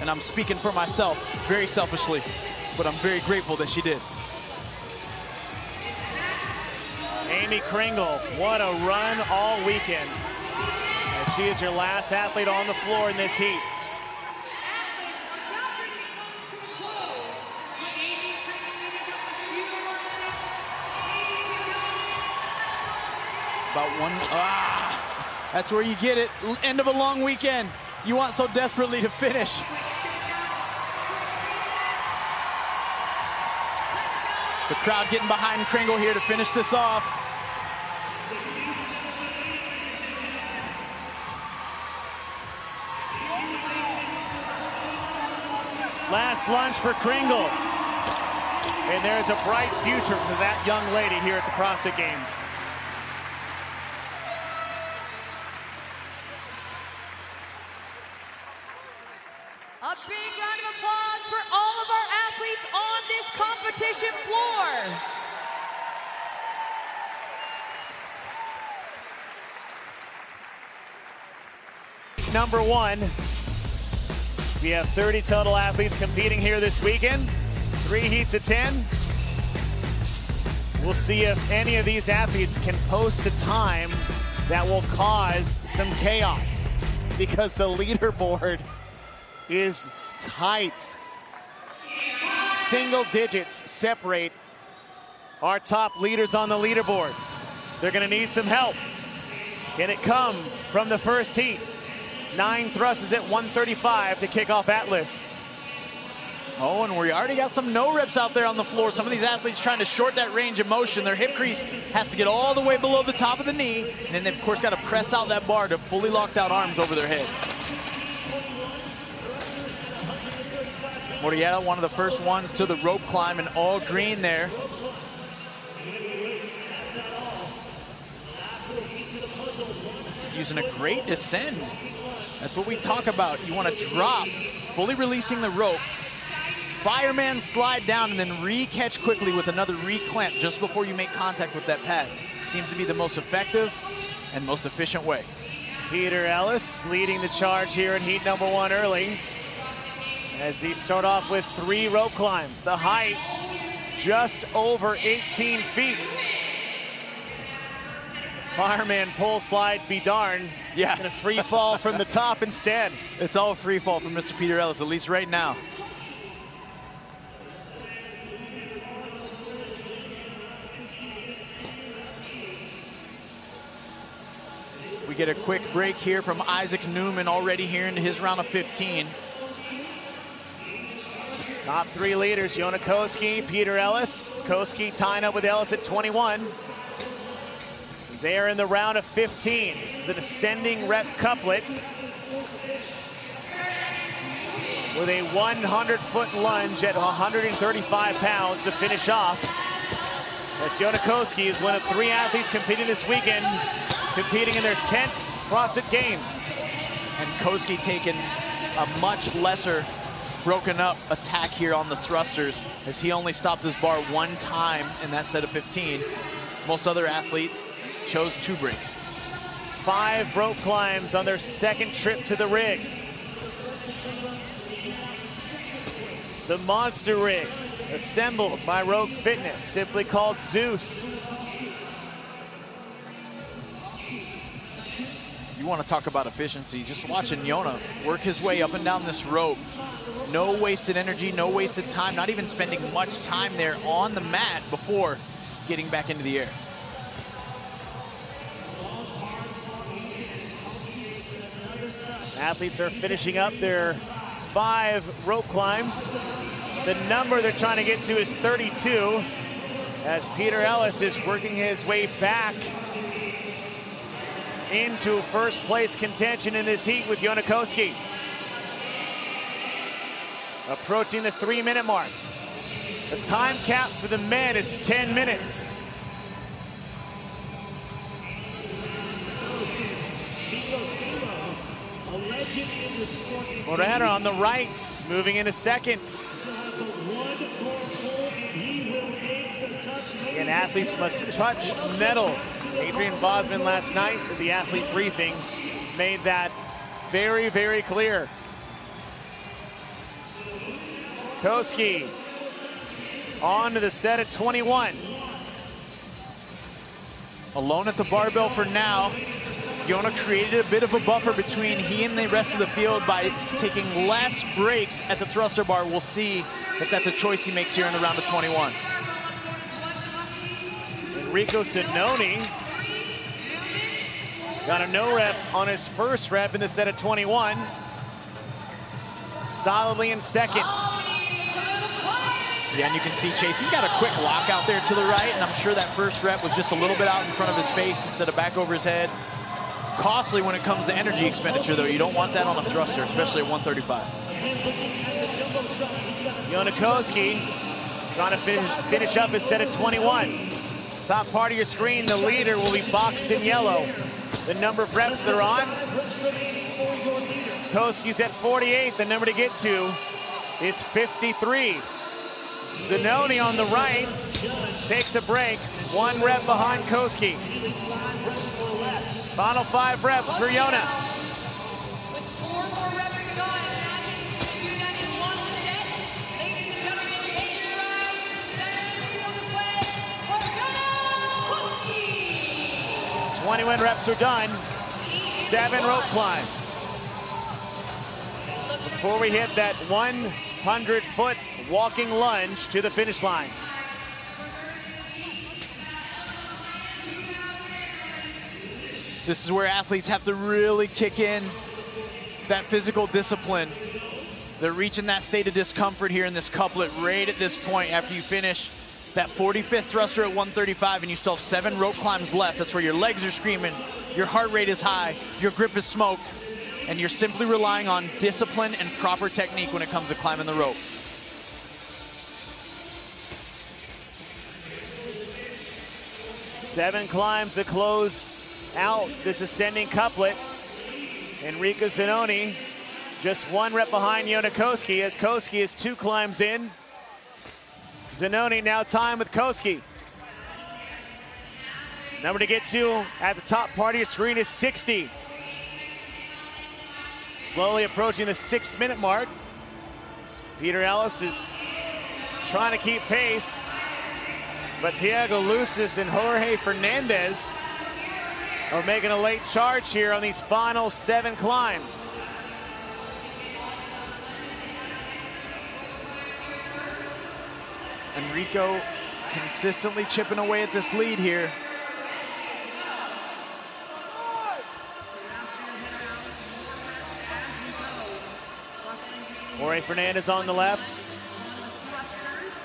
And I'm speaking for myself very selfishly, but I'm very grateful that she did. Amy Kringle, what a run all weekend. As she is your last athlete on the floor in this heat. About one, that's where you get it. End of a long weekend. You want so desperately to finish. The crowd getting behind Kringle here to finish this off. Last lunge for Kringle. And there's a bright future for that young lady here at the CrossFit Games. A big round of applause for all of our athletes on this competition floor. Number 1. We have 30 total athletes competing here this weekend. 3 heats of 10. We'll see if any of these athletes can post a time that will cause some chaos, because the leaderboard is tight. Single digits separate our top leaders on the leaderboard. They're going to need some help. Can it come from the first heat? 9 thrusts at 135 to kick off Atlas. Oh, and we already got some no reps out there on the floor. Some of these athletes trying to short that range of motion. Their hip crease has to get all the way below the top of the knee. And then they've, of course, got to press out that bar to fully locked out arms over their head. Morietta, one of the first ones to the rope climb in all green there. Using a great descend. That's what we talk about. You want to drop, fully releasing the rope, fireman slide down, and then re-catch quickly with another re-clamp just before you make contact with that pad. Seems to be the most effective and most efficient way. Peter Ellis leading the charge here in heat number 1 early, as he start off with 3 rope climbs. The height just over 18 feet. Fireman pull slide be darned. Yeah. And a free fall from the top instead. It's all a free fall from Mr. Peter Ellis, at least right now. We get a quick break here from Isaac Newman, already here into his round of 15. Top 3 leaders, Yona Koski, Peter Ellis. Koski tying up with Ellis at 21. They're in the round of 15. This is an ascending rep couplet with a 100-foot lunge at 135 pounds to finish off. As Yona Koski is one of 3 athletes competing this weekend, competing in their 10th CrossFit Games. And Koski taking a much lesser broken up attack here on the thrusters, as he only stopped his bar 1 time in that set of 15. Most other athletes chose 2 breaks. 5 rope climbs on their second trip to the rig. The monster rig, assembled by Rogue Fitness, simply called Zeus. You want to talk about efficiency, just watching Yona work his way up and down this rope. No wasted energy, no wasted time, not even spending much time there on the mat before getting back into the air. Athletes are finishing up their 5 rope climbs. The number they're trying to get to is 32, as Peter Ellis is working his way back into first place contention in this heat with Yonakoski. Approaching the 3-minute mark. The time cap for the men is 10 minutes. Morera on the right, moving into second. And athletes must touch metal. Adrian Bosman last night at the athlete briefing made that very, very clear. Koski on to the set at 21. Alone at the barbell for now. Yona created a bit of a buffer between he and the rest of the field by taking less breaks at the thruster bar. We'll see if that's a choice he makes here in the round of 21. Enrico Sinoni got a no rep on his first rep in the set of 21. Solidly in second. Yeah, and you can see Chase, he's got a quick lock out there to the right, and I'm sure that first rep was just a little bit out in front of his face instead of back over his head. Costly when it comes to energy expenditure, though. You don't want that on a thruster, especially at 135. Yonakoski trying to finish up his set of 21. Top part of your screen, the leader will be boxed in yellow. The number of reps they're on. Koski's at 48. The number to get to is 53. Zanoni on the right takes a break. 1 rep behind Koski. Final 5 reps for Yona. With 21 reps are done. 7 rope climbs. Before we hit that 100-foot walking lunge to the finish line. This is where athletes have to really kick in that physical discipline. They're reaching that state of discomfort here in this couplet right at this point after you finish that 45th thruster at 135 and you still have 7 rope climbs left. That's where your legs are screaming, your heart rate is high, your grip is smoked, and you're simply relying on discipline and proper technique when it comes to climbing the rope. Seven climbs to close out this ascending couplet. Enrico Zanoni just 1 rep behind Yonakoski as Koski is 2 climbs in. Zanoni now time with Koski. Number to get to at the top part of your screen is 60. Slowly approaching the 6-minute mark. Peter Ellis is trying to keep pace, but Thiago Lucis and Jorge Fernandez are making a late charge here on these final 7 climbs. Enrico consistently chipping away at this lead here. Jorge Fernandez on the left.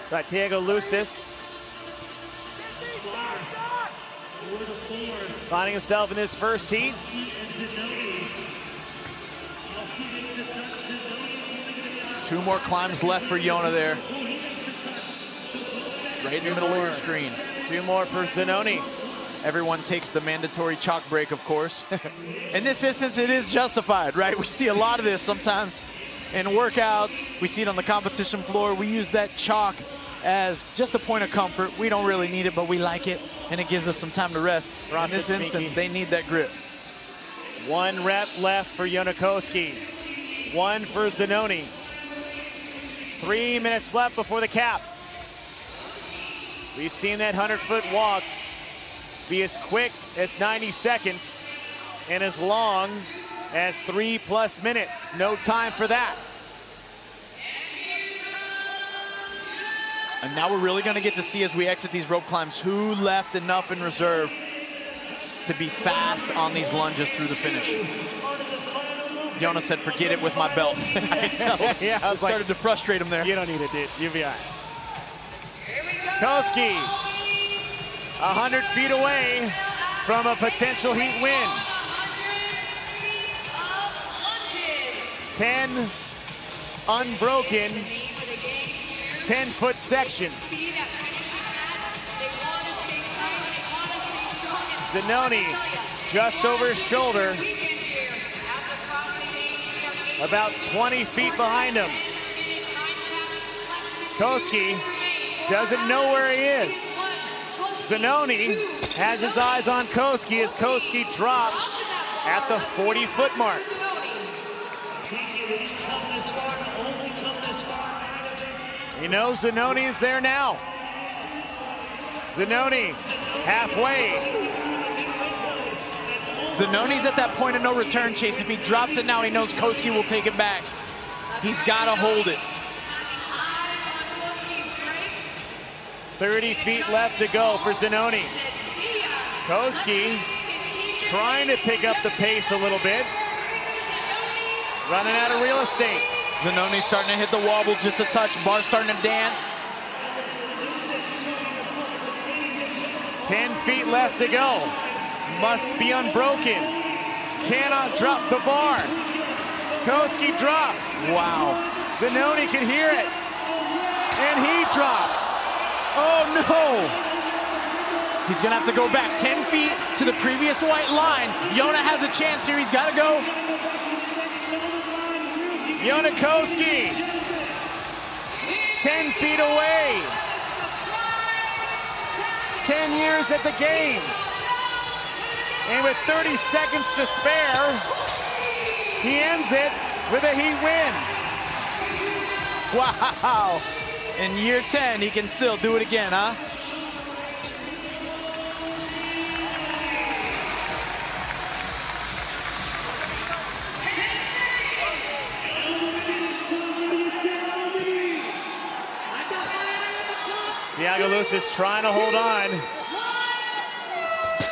Thiago Lucis finding himself in this first heat. Two more climbs left for Yona there. Right in the middle of your screen. 2 more for Zanoni. Everyone takes the mandatory chalk break, of course. In this instance, it is justified, right? We see a lot of this sometimes in workouts. We see it on the competition floor. We use that chalk as just a point of comfort. We don't really need it, but we like it, and it gives us some time to rest. In this instance, they need that grip. 1 rep left for Yonakoski. 1 for Zanoni. 3 minutes left before the cap. We've seen that 100-foot walk be as quick as 90 seconds and as long as 3+ minutes. No time for that. And now we're really going to get to see, as we exit these rope climbs, who left enough in reserve to be fast on these lunges through the finish. Yona said, forget it with my belt. I can tell yeah, it started to frustrate him there. You don't need it, dude. You'll be all right. Koski, 100 feet away from a potential heat win. 10 unbroken 10-foot sections. Zanoni just over his shoulder, about 20 feet behind him. Koski doesn't know where he is. Zanoni has his eyes on Koski as Koski drops at the 40-foot mark. He knows Zanoni is there now. Zanoni halfway. Zanoni's at that point of no return, Chase. If he drops it now, he knows Koski will take it back. He's got to hold it. 30 feet left to go for Zanoni. Koski trying to pick up the pace a little bit. Running out of real estate. Zanoni's starting to hit the wobbles just a touch. Bar's starting to dance. 10 feet left to go. Must be unbroken. Cannot drop the bar. Koski drops. Wow. Zanoni can hear it. And he drops. Oh no. He's gonna have to go back 10 feet to the previous white line. Yona has a chance here. He's gotta go. Yonakoski, 10 feet away. 10 years at the games. And with 30 seconds to spare, he ends it with a heat win. Wow. In year 10, he can still do it again, huh? Thiago Luz is trying to hold on.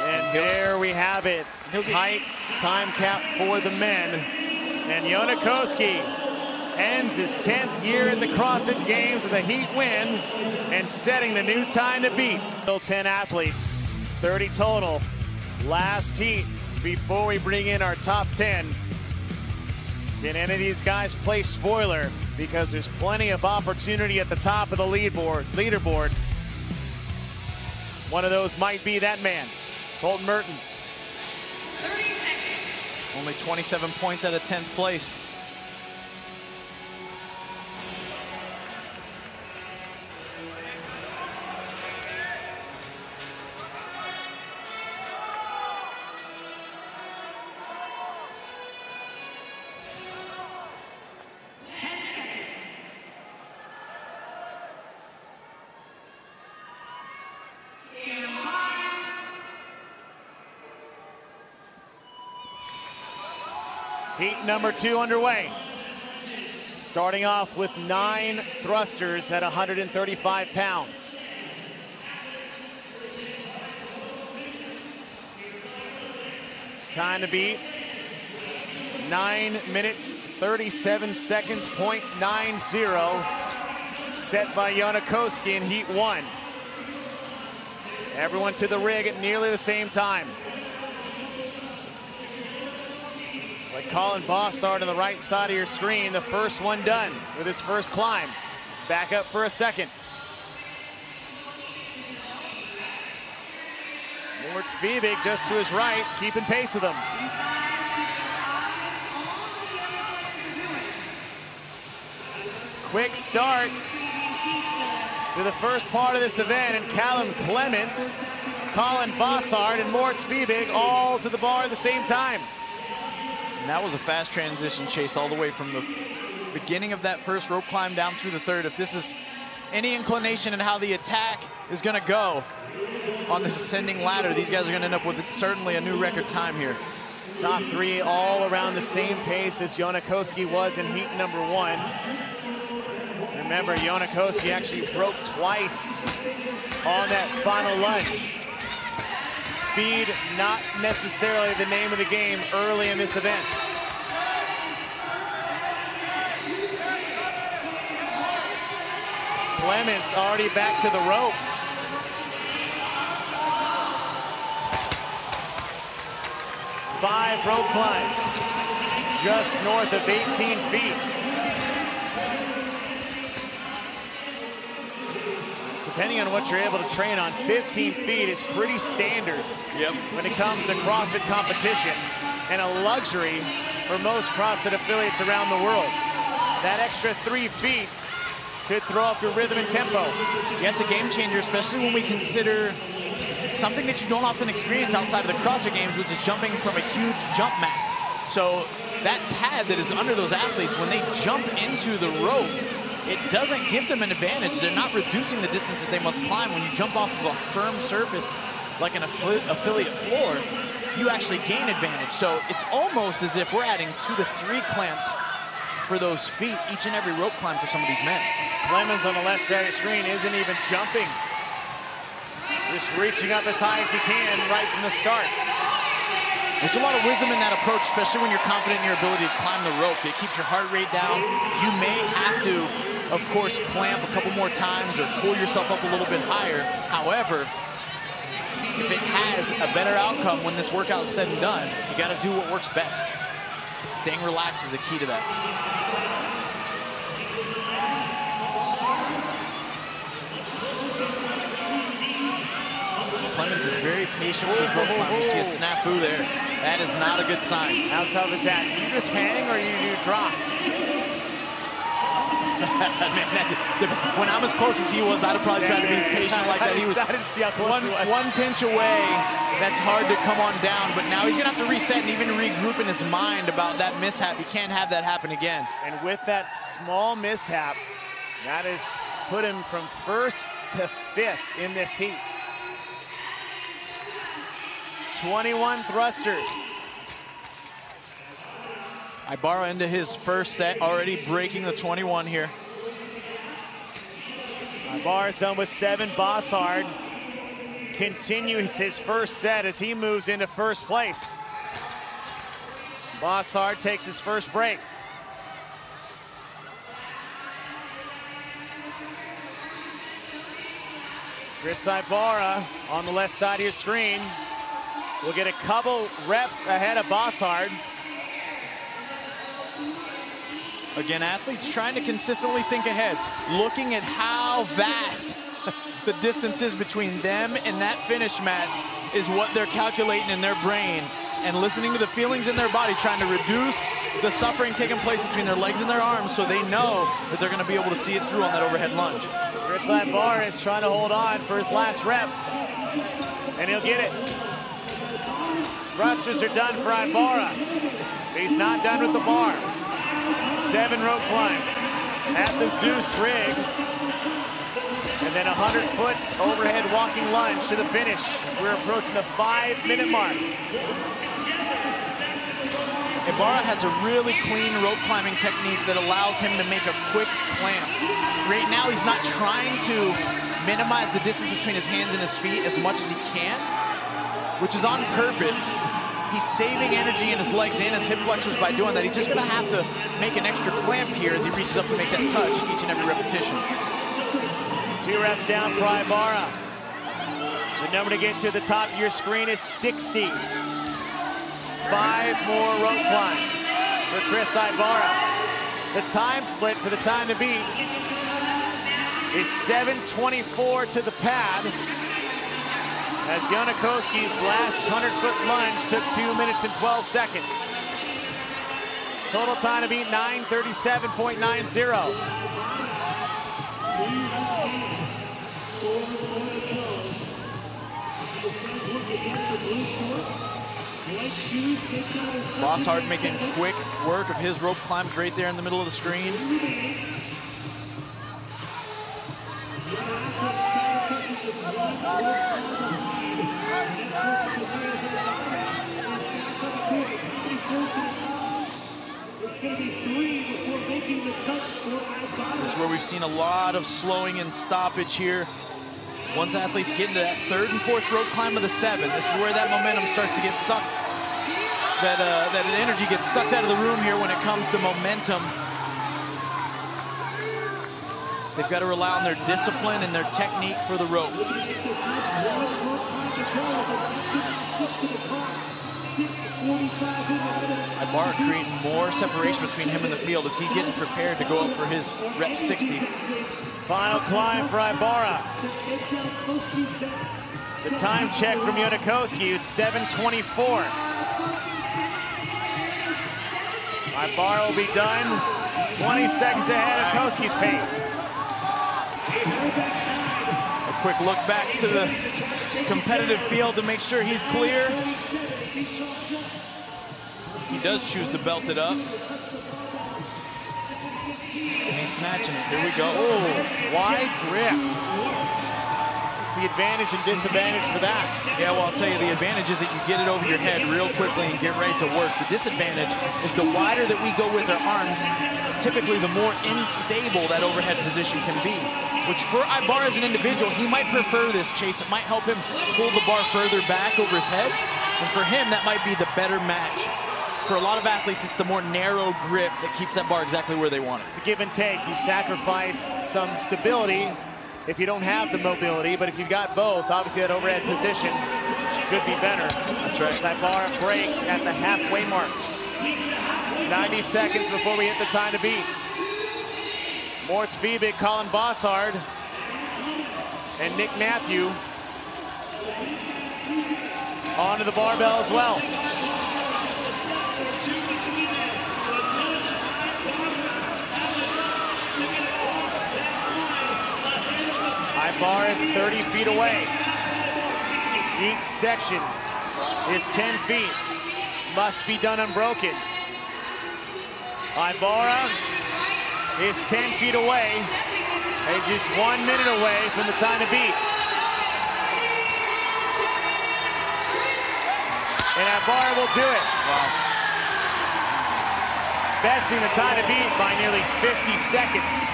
And there we have it. Tight time cap for the men. And Yonakoski ends his 10th year at the CrossFit Games with a heat win and setting the new time to beat. Still 10 athletes, 30 total. Last heat before we bring in our top 10. Can any of these guys play spoiler? Because there's plenty of opportunity at the top of the leaderboard. One of those might be that man, Colton Mertens. Only 27 points out of 10th place. Heat number 2 underway. Starting off with 9 thrusters at 135 pounds. Time to beat 9 minutes, 37 seconds, .90. Set by Yonakoski in heat 1. Everyone to the rig at nearly the same time. Like Colin Bossard on the right side of your screen, the first one done with his first climb. Back up for a second. Moritz Vivig just to his right, keeping pace with him. Quick start. to the first part of this event, and Callum Clements, Colin Bossard, and Moritz Fiebig all to the bar at the same time. And that was a fast transition, Chase, all the way from the beginning of that first rope climb down through the third. If this is any inclination in how the attack is going to go on this ascending ladder, these guys are going to end up with certainly a new record time here. Top three all around the same pace as Jonakoski was in heat number 1. Remember, Jonakoski actually broke twice on that final lunge. Speed not necessarily the name of the game early in this event. Clements already back to the rope. Five rope climbs, just north of 18 feet. Depending on what you're able to train on, 15 feet is pretty standard when it comes to CrossFit competition, and a luxury for most CrossFit affiliates around the world. That extra 3 feet could throw off your rhythm and tempo. Yeah, it's a game changer, especially when we consider something that you don't often experience outside of the CrossFit Games, which is jumping from a huge jump mat. So that pad that is under those athletes, when they jump into the rope, it doesn't give them an advantage. They're not reducing the distance that they must climb. When you jump off of a firm surface like an affiliate floor, you actually gain advantage. So it's almost as if we're adding 2 to 3 clamps for those feet each and every rope climb for some of these men. Clemens on the left side of the screen isn't even jumping. Just reaching up as high as he can right from the start. There's a lot of wisdom in that approach, especially when you're confident in your ability to climb the rope. It keeps your heart rate down. You may have to, of course, clamp a couple more times or pull yourself up a little bit higher. However, if it has a better outcome when this workout is said and done, you got to do what works best. Staying relaxed is a key to that. Clemens is very patient with his rope climb. You see a snafu there. That is not a good sign. How tough is that? You just hang or you drop? Man, when I'm as close as he was, I'd have probably tried to be patient like that. He was one pinch away. That's hard to come on down, but now he's gonna have to reset and even regroup in his mind about that mishap. He can't have that happen again. And with that small mishap, that has put him from 1st to 5th in this heat. 21 thrusters. Ibarra into his first set, already breaking the 21 here. Ibarra's done with 7. Bossard continues his first set as he moves into first place. Bossard takes his first break. Chris Ibarra on the left side of your screen will get a couple reps ahead of Bossard. Again, athletes trying to consistently think ahead, looking at how vast the distance is between them and that finish mat is what they're calculating in their brain, and listening to the feelings in their body, trying to reduce the suffering taking place between their legs and their arms so they know that they're going to be able to see it through on that overhead lunge. Chris Ibarra is trying to hold on for his last rep, and he'll get it. Thrusters are done for Ibarra. He's not done with the bar. 7 rope climbs at the Zeus rig. And then a 100-foot overhead walking lunge to the finish as we're approaching the 5-minute mark. Ibarra has a really clean rope climbing technique that allows him to make a quick clamp. Right now, he's not trying to minimize the distance between his hands and his feet as much as he can, which is on purpose. He's saving energy in his legs and his hip flexors by doing that. He's just going to have to make an extra clamp here as he reaches up to make that touch each and every repetition. 2 reps down for Ibarra. The number to get to the top of your screen is 60. 5 more rope climbs for Chris Ibarra. The time split for the time to beat is 7:24 to the pad, as Jonakoski's last 100-foot lunge took 2 minutes and 12 seconds. Total time to beat 9:37.90. Bossard making quick work of his rope climbs right there in the middle of the screen. This is where we've seen a lot of slowing and stoppage here. Once athletes get into that third and fourth rope climb of the 7, this is where that momentum starts to get sucked. That energy gets sucked out of the room here when it comes to momentum. They've got to rely on their discipline and their technique for the rope. Ibarra creating more separation between him and the field as he's getting prepared to go up for his rep 60. Final climb for Ibarra. The time check from Unikowski is 7:24. Ibarra will be done 20 seconds ahead of Koski's pace. A quick look back to the competitive field to make sure he's clear. He does choose to belt it up. And he's snatching it. Here we go. Ooh, wide grip. It's the advantage and disadvantage for that. Yeah, well, I'll tell you, the advantage is that you get it over your head real quickly and get ready to work. The disadvantage is the wider that we go with our arms, typically the more unstable that overhead position can be. Which for Ibarra as an individual, he might prefer this chase. It might help him pull the bar further back over his head. And for him, that might be the better match. For a lot of athletes, it's the more narrow grip that keeps that bar exactly where they want it. It's a give and take. You sacrifice some stability if you don't have the mobility, but if you've got both, obviously that overhead position could be better. That's right. Ibarra breaks at the halfway mark. 90 seconds before we hit the time to beat. Moritz Fiebig, Colin Bossard, and Nick Matthew onto the barbell as well. Ibarra is 30 feet away. Each section is 10 feet. Must be done unbroken. Ibarra is 10 feet away. He's just 1 minute away from the time to beat. And Ibarra will do it. Wow. Besting the time to beat by nearly 50 seconds.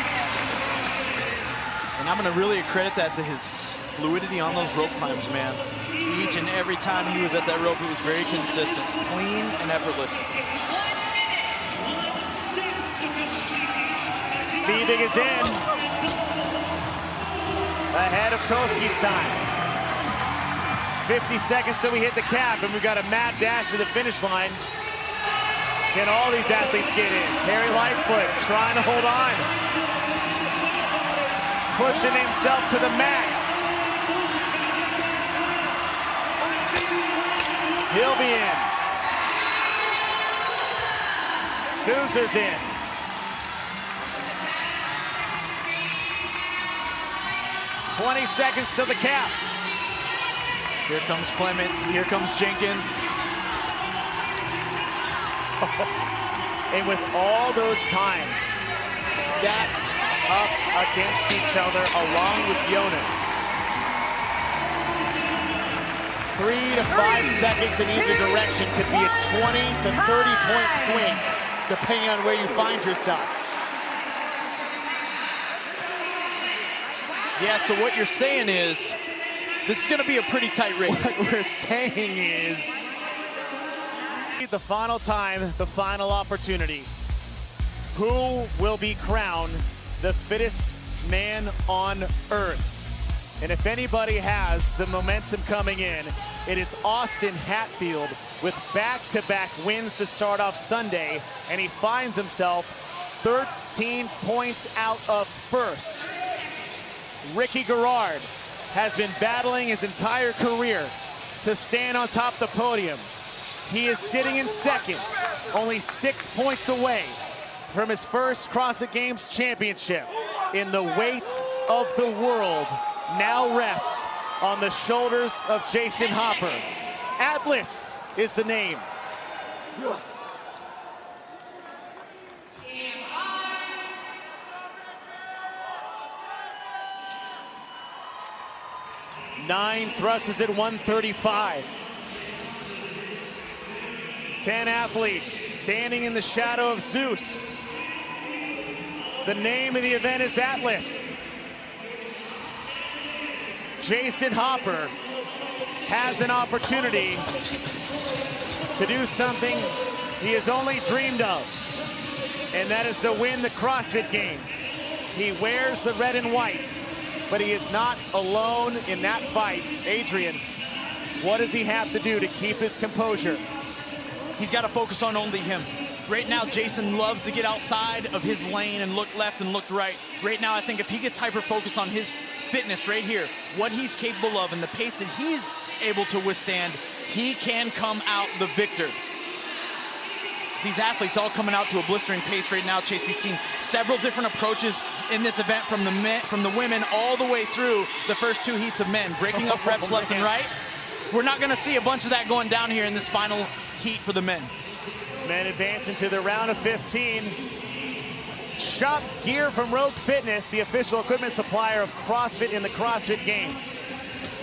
And I'm going to really credit that to his fluidity on those rope climbs, man. Each and every time he was at that rope, he was very consistent, clean and effortless. Fiebig is in. Ahead of Koski's time. 50 seconds till we hit the cap, and we've got a mad dash to the finish line. Can all these athletes get in? Harry Lightfoot trying to hold on. Pushing himself to the max. He'll be in. Sousa's in. "20 seconds to the cap." Here comes Clements, here comes Jenkins. And with all those times stacked up against each other along with Jonas, 3 to 5 seconds in either direction could be a 20 to 30 point swing, depending on where you find yourself. Yeah, so what you're saying is, this is going to be a pretty tight race. What we're saying is, the final time, the final opportunity. Who will be crowned the fittest man on earth? And if anybody has the momentum coming in, it is Austin Hatfield with back-to-back wins to start off Sunday, and he finds himself 13 points out of first. Ricky Garrard has been battling his entire career to stand on top of the podium. He is sitting in second, only 6 points away from his first CrossFit Games championship in the weight of the world. now rests on the shoulders of Jason Hopper. Atlas is the name. Nine thrusts at 135. 10 athletes standing in the shadow of Zeus. The name of the event is Atlas. Jason Hopper has an opportunity to do something he has only dreamed of, and that is to win the CrossFit Games. He wears the red and white, but he is not alone in that fight. Adrian, what does he have to do to keep his composure? He's got to focus on only him. Right now, Jason loves to get outside of his lane and look left and look right. Right now, I think if he gets hyper-focused on his fitness right here, what he's capable of and the pace that he's able to withstand, he can come out the victor. These athletes all coming out to a blistering pace right now, Chase. We've seen several different approaches in this event from the women all the way through the first two heats of men, breaking up reps left and right. We're not going to see a bunch of that going down here in this final heat for the men. Men advancing to the round of 15. Shop gear from Rogue Fitness, the official equipment supplier of CrossFit in the CrossFit Games.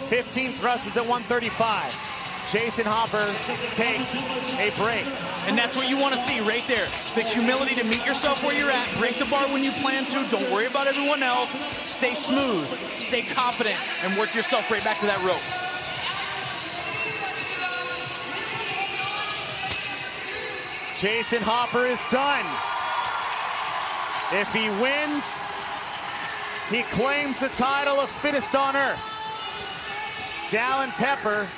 15 thrusts at 135. Jason Hopper takes a break. And that's what you want to see right there. The humility to meet yourself where you're at. Break the bar when you plan to. Don't worry about everyone else. Stay smooth, stay confident, and work yourself right back to that rope. Jason Hopper is done. If he wins, he claims the title of fittest on earth. Dallin Pepper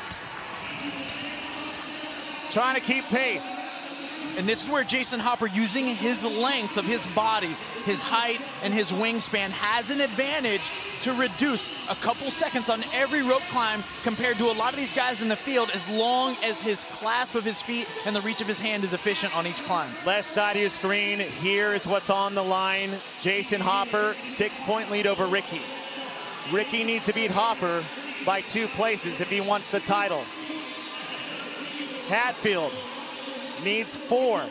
trying to keep pace. And this is where Jason Hopper, using his length of his body, his height, and his wingspan, has an advantage to reduce a couple seconds on every rope climb compared to a lot of these guys in the field, as long as his clasp of his feet and the reach of his hand is efficient on each climb. Left side of your screen, here is what's on the line. Jason Hopper, 6-point lead over Ricky. Ricky needs to beat Hopper by 2 places if he wants the title. Hatfield needs 4.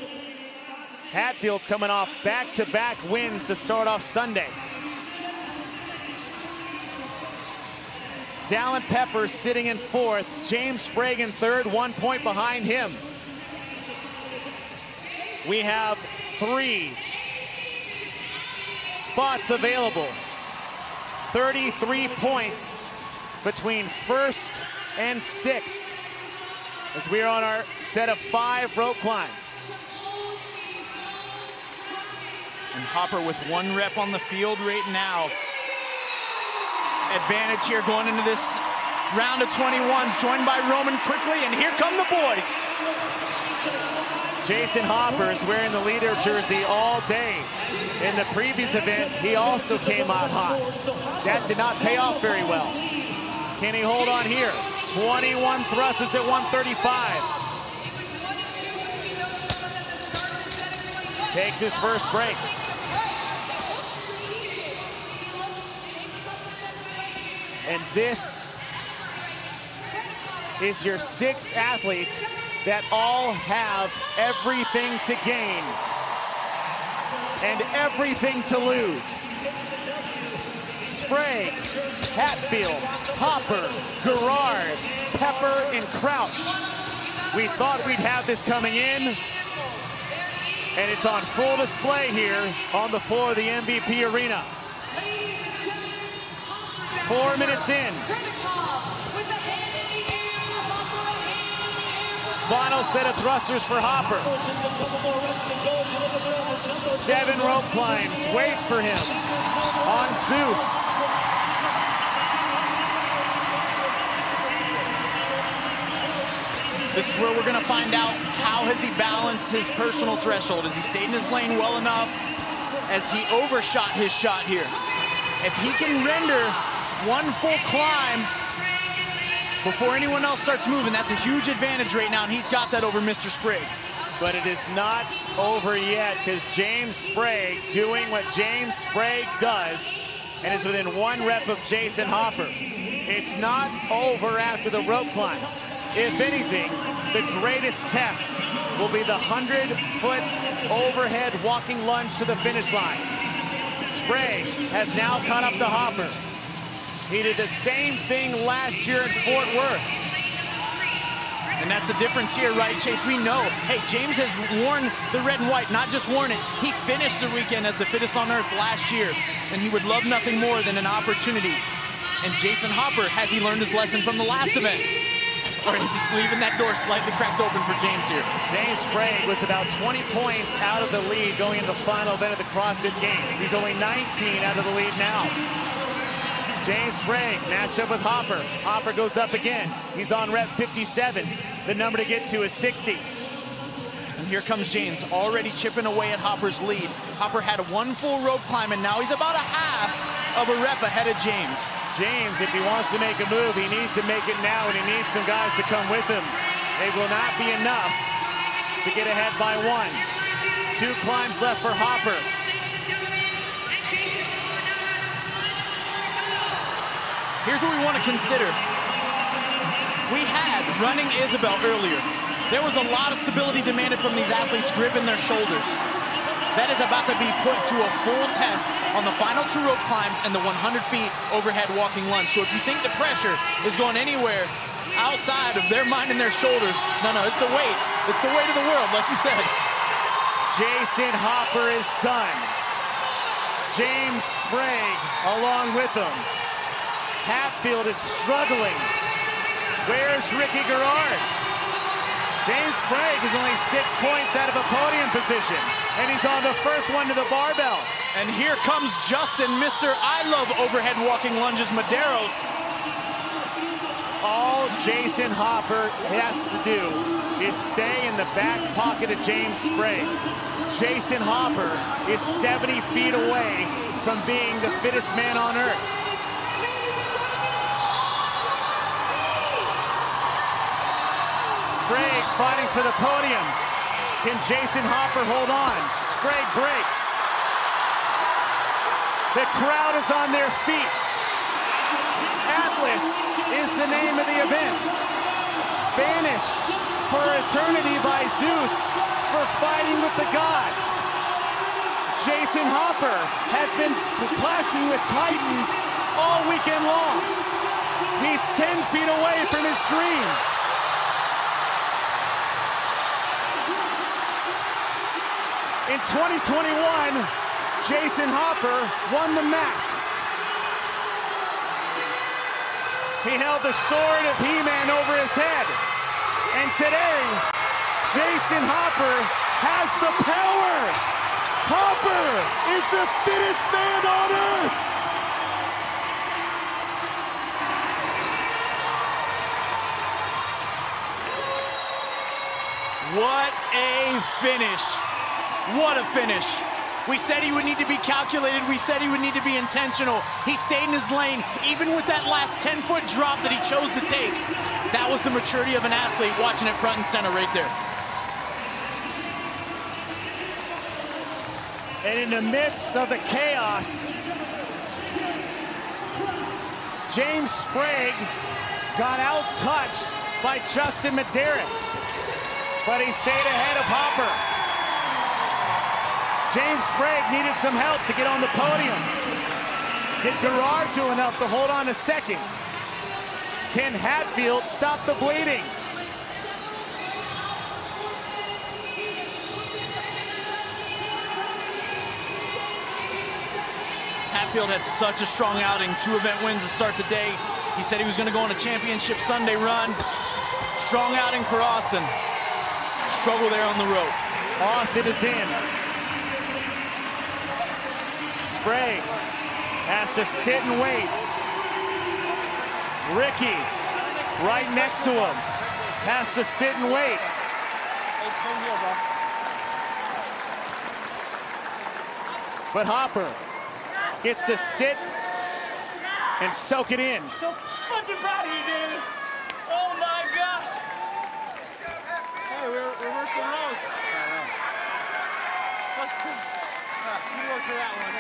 Hatfield's coming off back-to-back wins to start off Sunday. Dallin Pepper sitting in 4th. James Sprague in 3rd, 1 point behind him. We have 3 spots available. 33 points between 1st and 6th, as we are on our set of 5 rope climbs. And Hopper with 1 rep on the field right now. Advantage here going into this round of 21s, joined by Roman quickly, and here come the boys. Jason Hopper is wearing the leader jersey all day. In the previous event, he also came out hot. That did not pay off very well. Can he hold on here? 21 thrusts at 135. Takes his first break. And this is your 6 athletes that all have everything to gain and everything to lose. Sprague, Hatfield, Hopper, Garrard, Pepper, and Crouch. We thought we'd have this coming in, and it's on full display here on the floor of the MVP arena. 4 minutes in. Final set of thrusters for Hopper. 7 rope climbs wait for him on Zeus. This is where we're going to find out how has he balanced his personal threshold. Has he stayed in his lane well enough? Has he overshot his shot here? If he can render 1 full climb before anyone else starts moving, that's a huge advantage right now, and he's got that over Mr. Sprague. But it is not over yet, because James Sprague, doing what James Sprague does, and is within 1 rep of Jason Hopper. It's not over after the rope climbs. If anything, the greatest test will be the 100-foot overhead walking lunge to the finish line. Sprague has now caught up to Hopper. He did the same thing last year at Fort Worth. And that's the difference here, right, Chase? We know, hey, James has worn the red and white, not just worn it. He finished the weekend as the fittest on earth last year, and he would love nothing more than an opportunity. And Jason Hopper, has he learned his lesson from the last event? Or is he leaving that door slightly cracked open for James here? James Sprague was about 20 points out of the lead going into the final event of the CrossFit Games. He's only 19 out of the lead now. James Sprague matched up with Hopper. Hopper goes up again. He's on rep 57. The number to get to is 60. And here comes James, already chipping away at Hopper's lead. Hopper had 1 full rope climb, and now he's about a half of a rep ahead of James. James, if he wants to make a move, he needs to make it now, and he needs some guys to come with him. They will not be enough to get ahead by 1. 2 climbs left for Hopper. Here's what we want to consider. We had running Isabel earlier. There was a lot of stability demanded from these athletes gripping their shoulders. That is about to be put to a full test on the final 2 rope climbs and the 100 feet overhead walking lunge. So if you think the pressure is going anywhere outside of their mind and their shoulders, no, it's the weight. It's the weight of the world, like you said. Jason Hopper is done. James Sprague along with him. Hatfield is struggling. Where's Ricky Garrard? James Sprague is only 6 points out of a podium position, and he's on the first one to the barbell. And here comes Justin, Mr. I love overhead walking lunges, Medeiros. All Jason Hopper has to do is stay in the back pocket of James Sprague. Jason Hopper is 70 feet away from being the fittest man on earth. Sprague fighting for the podium. Can Jason Hopper hold on? Sprague breaks. The crowd is on their feet. Atlas is the name of the event. Banished for eternity by Zeus for fighting with the gods. Jason Hopper has been clashing with Titans all weekend long. He's 10 feet away from his dream. In 2021, Jason Hopper won the MAC. He held the sword of He-Man over his head. And today, Jason Hopper has the power. Hopper is the fittest man on earth. What a finish. What a finish. We said he would need to be calculated. We said he would need to be intentional. He stayed in his lane, even with that last 10-foot drop that he chose to take. That was the maturity of an athlete, watching it front and center right there. And in the midst of the chaos, James Sprague got out-touched by Justin Medeiros, but he stayed ahead of Hopper. James Sprague needed some help to get on the podium. Did Garrard do enough to hold on a second? Can Hatfield stop the bleeding? Hatfield had such a strong outing, 2 event wins to start the day. He said he was going to go on a championship Sunday run. Strong outing for Austin. Struggle there on the rope. Austin is in. Sprague has to sit and wait. Ricky right next to him has to sit and wait. But Hopper gets to sit and soak it in. So fucking proud of you, dude. Oh my gosh. Hey, we're some roast. Let's go. You work for that one.